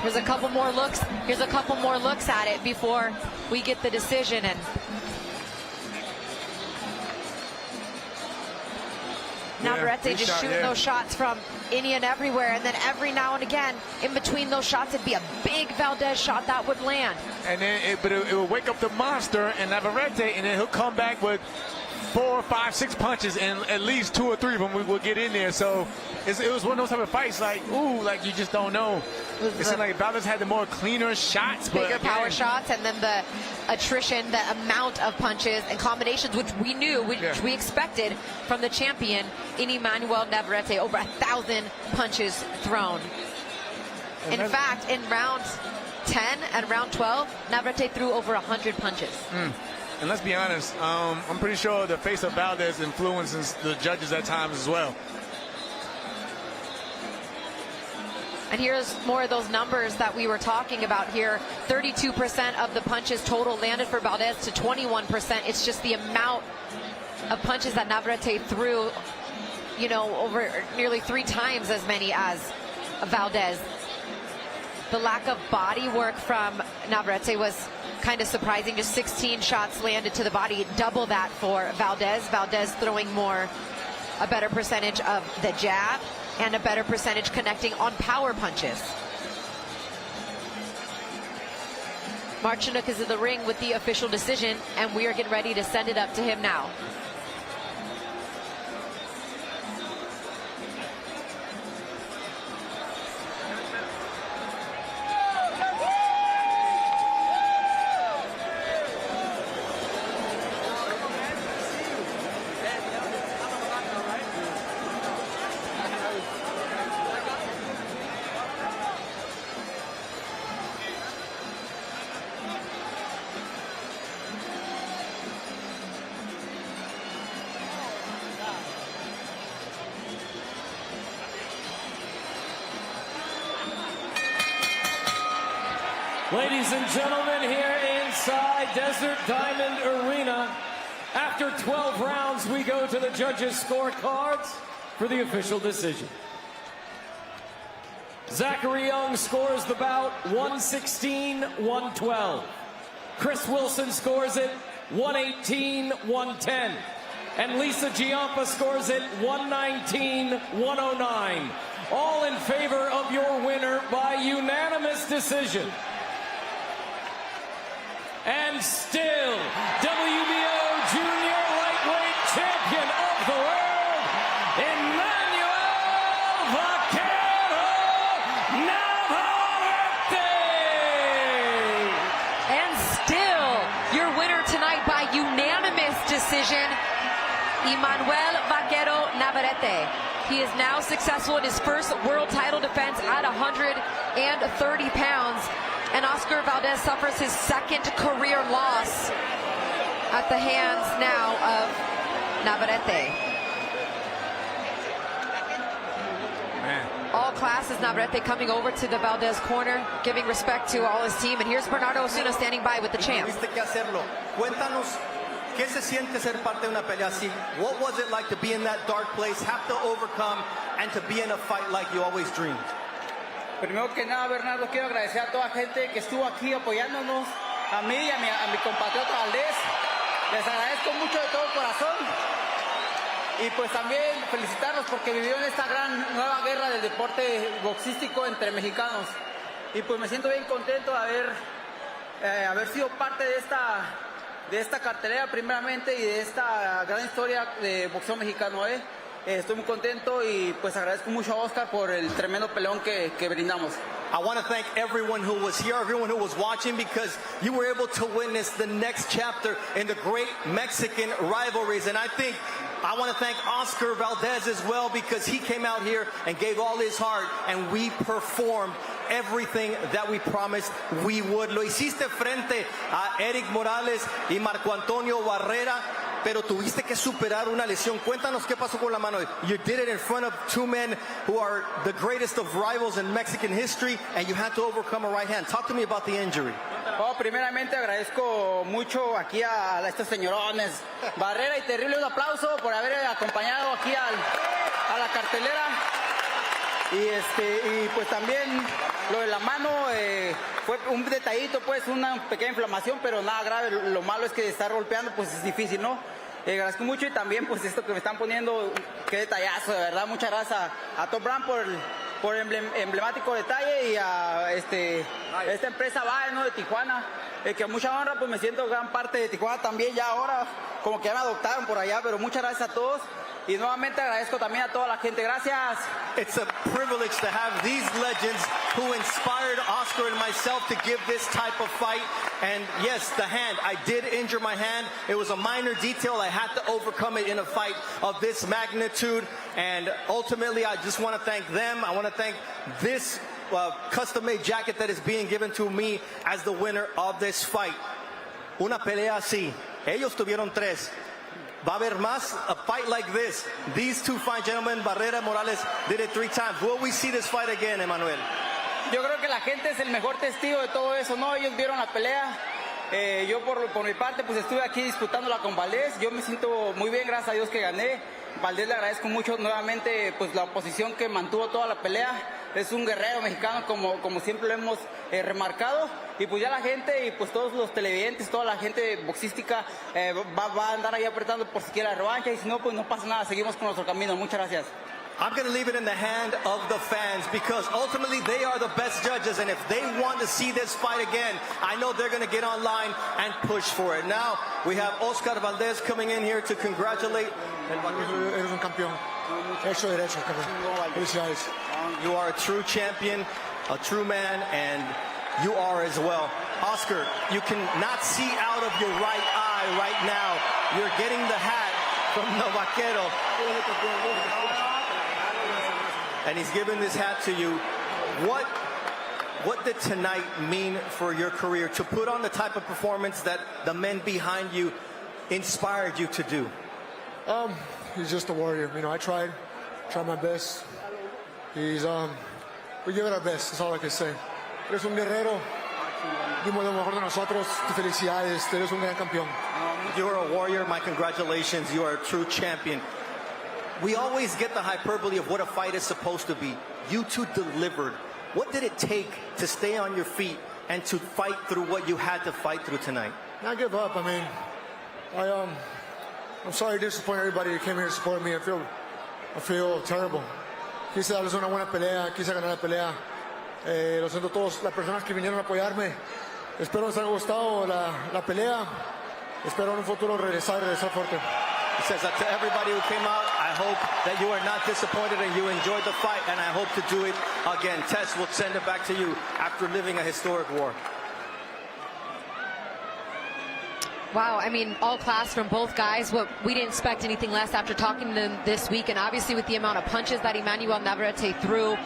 Here's a couple more looks. Here's a couple more looks at it before we get the decision. And Navarrete just shooting those shots from any and everywhere, and then every now and again, in between those shots, it'd be a big Valdez shot that would land. And then it will wake up the monster and Navarrete, and then he'll come back with 4, 5, 6 punches, and at least 2 or 3 of them will get in there. So it was one of those type of fights, like, ooh, like you just don't know. It seemed like Valdez had the more cleaner shots. Bigger power shots, and then the attrition, the amount of punches and combinations, which we knew, which we expected from the champion, in Emanuel Navarrete. Over 1,000 punches thrown. In fact, in round 10 and round 12, Navarrete threw over 100 punches. And let's be honest, I'm pretty sure the face of Valdez influences the judges at times as well. And here's more of those numbers that we were talking about here. 32% of the punches total landed for Valdez to 21%. It's just the amount of punches that Navarrete threw, you know, over nearly 3 times as many as Valdez. The lack of body work from Navarrete was kind of surprising. Just 16 shots landed to the body, double that for Valdez. Valdez throwing a better percentage of the jab and a better percentage connecting on power punches. Mark Chinook is in the ring with the official decision, and we are getting ready to send it up to him now. Ladies and gentlemen, here inside Desert Diamond Arena, after 12 rounds, we go to the judges' scorecards for the official decision. Zachary Young scores the bout 116-112. Chris Wilson scores it 118-110. And Lisa Giampa scores it 119-109. All in favor of your winner by unanimous decision. And still, WBO Junior Lightweight Champion of the World, Emanuel Navarrete! And still, your winner tonight by unanimous decision, Emanuel Navarrete. He is now successful in his first world title defense at 130 pounds. And Oscar Valdez suffers his second career loss at the hands now of Navarrete. Man. All classes, Navarrete coming over to the Valdez corner, giving respect to all his team. And here's Bernardo Osuna standing by with the champ. Cuéntanos, ¿qué se siente ser parte de una pelea así? What was it like to be in that dark place, have to overcome, and to be in a fight like you always dreamed? Primero que nada, Bernardo, quiero agradecer a toda la gente que estuvo aquí apoyándonos, a mí y a mi compatriota Valdez. Les agradezco mucho de todo corazón. Y pues también felicitarlos porque vivieron esta gran nueva guerra del deporte boxístico entre mexicanos. Y pues me siento bien contento de haber sido parte de esta cartelera primeramente y de esta gran historia de boxeo mexicano. Estoy muy contento y pues agradezco mucho a Oscar por el tremendo peleón que brindamos. I want to thank everyone who was here, everyone who was watching, because you were able to witness the next chapter in the great Mexican rivalries. And I want to thank Oscar Valdez as well, because he came out here and gave all his heart, and we performed everything that we promised we would. Lo hiciste frente a Eric Morales y Marco Antonio Barrera, pero tuviste que superar una lesión. Cuéntanos qué pasó con la mano. You did it in front of 2 men who are the greatest of rivals in Mexican history, and you had to overcome a right hand. Talk to me about the injury. Primeramente agradezco mucho aquí a estos señorones, Barrera y Terrible, un aplauso por haber acompañado aquí a la cartelera. Y pues también lo de la mano fue un detallito, pues una pequeña inflamación, pero nada grave. Lo malo es que estar golpeando pues es difícil, ¿no? Agradezco mucho, y también pues esto que me están poniendo, qué detallazo, de verdad. Muchas gracias a Top Brand por el emblemático detalle, y a esta empresa Valdez, ¿no?, de Tijuana, que mucha honra, pues me siento gran parte de Tijuana también ya ahora, como que ya me adoptaron por allá, pero muchas gracias a todos. Y nuevamente agradezco también a toda la gente. Gracias. It's a privilege to have these legends who inspired Oscar and myself to give this type of fight. And yes, the hand. I did injure my hand. It was a minor detail. I had to overcome it in a fight of this magnitude. And ultimately, I just want to thank them. I want to thank this custom-made jacket that is being given to me as the winner of this fight. Una pelea así Ellos tuvieron 3. Va a haber más, a fight like this. These two fine gentlemen, Barrera, Morales, did it 3 times. Will we see this fight again, Emanuel? Yo creo que la gente es el mejor testigo de todo eso, ¿no? Ellos vieron la pelea. Yo por mi parte pues estuve aquí disputándola con Valdez. Yo me siento muy bien, gracias a Dios que gané. Valdez le agradezco mucho nuevamente pues la oposición que mantuvo toda la pelea. Es un guerrero mexicano como siempre lo hemos remarcado. Y pues ya la gente y pues todos los televidentes, toda la gente boxística va a andar ahí apretando por si quiere la revancha. Y si no, pues no pasa nada, seguimos con nuestro camino. Muchas gracias. I'm going to leave it in the hand of the fans because ultimately they are the best judges, and if they want to see this fight again, I know they're going to get online and push for it. Now we have Oscar Valdez coming in here to congratulate. Eres un campeón. Hecho derecho, campeón. Felicidades. You are a true champion, a true man, and you are as well. Oscar, you cannot see out of your right eye right now. You're getting the hat from the Vaquero. And he's giving this hat to you. What did tonight mean for your career, to put on the type of performance that the men behind you inspired you to do? He's just a warrior. You know, I tried my best. We give it our best. That's all I can say. Eres un guerrero. Dimos lo mejor de nosotros. Felicidades. Eres un gran campeón. You're a warrior. My congratulations. You are a true champion. We always get the hyperbole of what a fight is supposed to be. You two delivered. What did it take to stay on your feet and to fight through what you had to fight through tonight? Not give up. I mean, I'm sorry to disappoint everybody who came here to support me. I feel terrible. Quise darles una buena pelea, quise ganar la pelea. Lo siento a todas las personas que vinieron a apoyarme. Espero les haya gustado la pelea. Espero en un futuro regresar fuerte. He says that to everybody who came out, I hope that you are not disappointed and you enjoyed the fight, and I hope to do it again. Tess, we'll send it back to you after living a historic war. Wow, I mean, all class from both guys. We didn't expect anything less after talking to them this week, and obviously with the amount of punches that Emanuel Navarrete threw,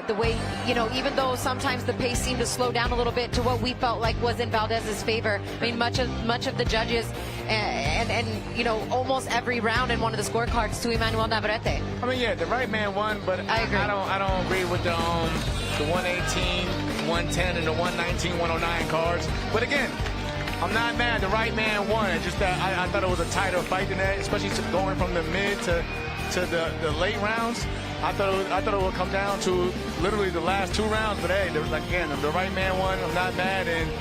the way, you know, even though sometimes the pace seemed to slow down a little bit to what we felt like was in Valdez's favor. I mean, much of the judges and you know, almost every round in one of the scorecards to Emanuel Navarrete. I mean, yeah, the right man won, but I agree. I don't agree with the 118, 110, and the 119, 109 cards. But again, I'm not mad. The right man won. It's just that I thought it was a tighter fight than that, especially going from the mid to the late rounds. I thought it would come down to literally the last 2 rounds. But hey, like, again, the right man won. I'm not mad. And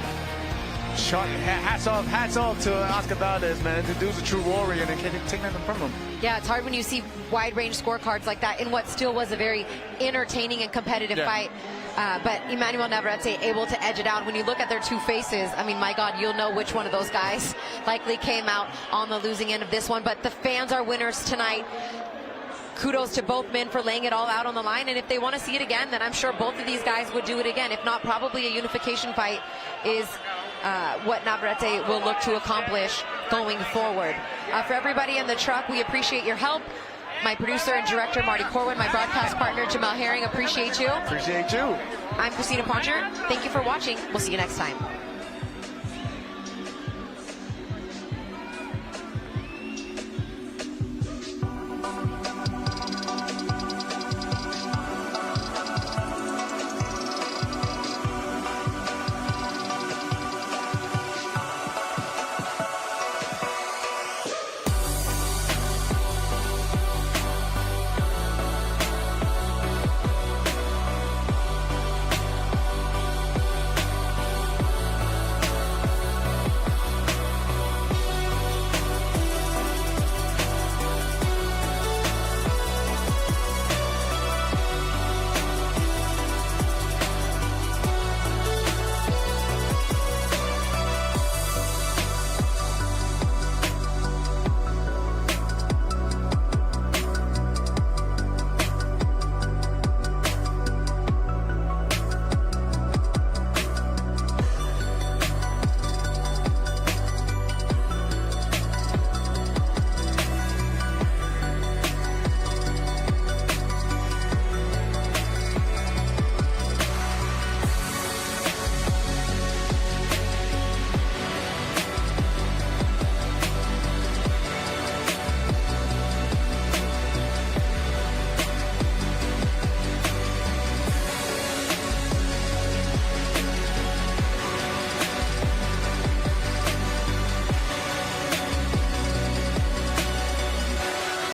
hats off to Oscar Valdez, man. The dude's a true warrior, and they can't take nothing from him. Yeah, it's hard when you see wide-range scorecards like that in what still was a very entertaining and competitive fight. But Emanuel Navarrete able to edge it out. When you look at their 2 faces, I mean, my God, you'll know which one of those guys likely came out on the losing end of this one. But the fans are winners tonight. Kudos to both men for laying it all out on the line. And if they want to see it again, then I'm sure both of these guys would do it again. If not, probably a unification fight is what Navarrete will look to accomplish going forward. For everybody in the truck, we appreciate your help. My producer and director, Marty Corwin, my broadcast partner, Jamal Herring, appreciate you. Appreciate you. I'm Christina Poncher. Thank you for watching. We'll see you next time.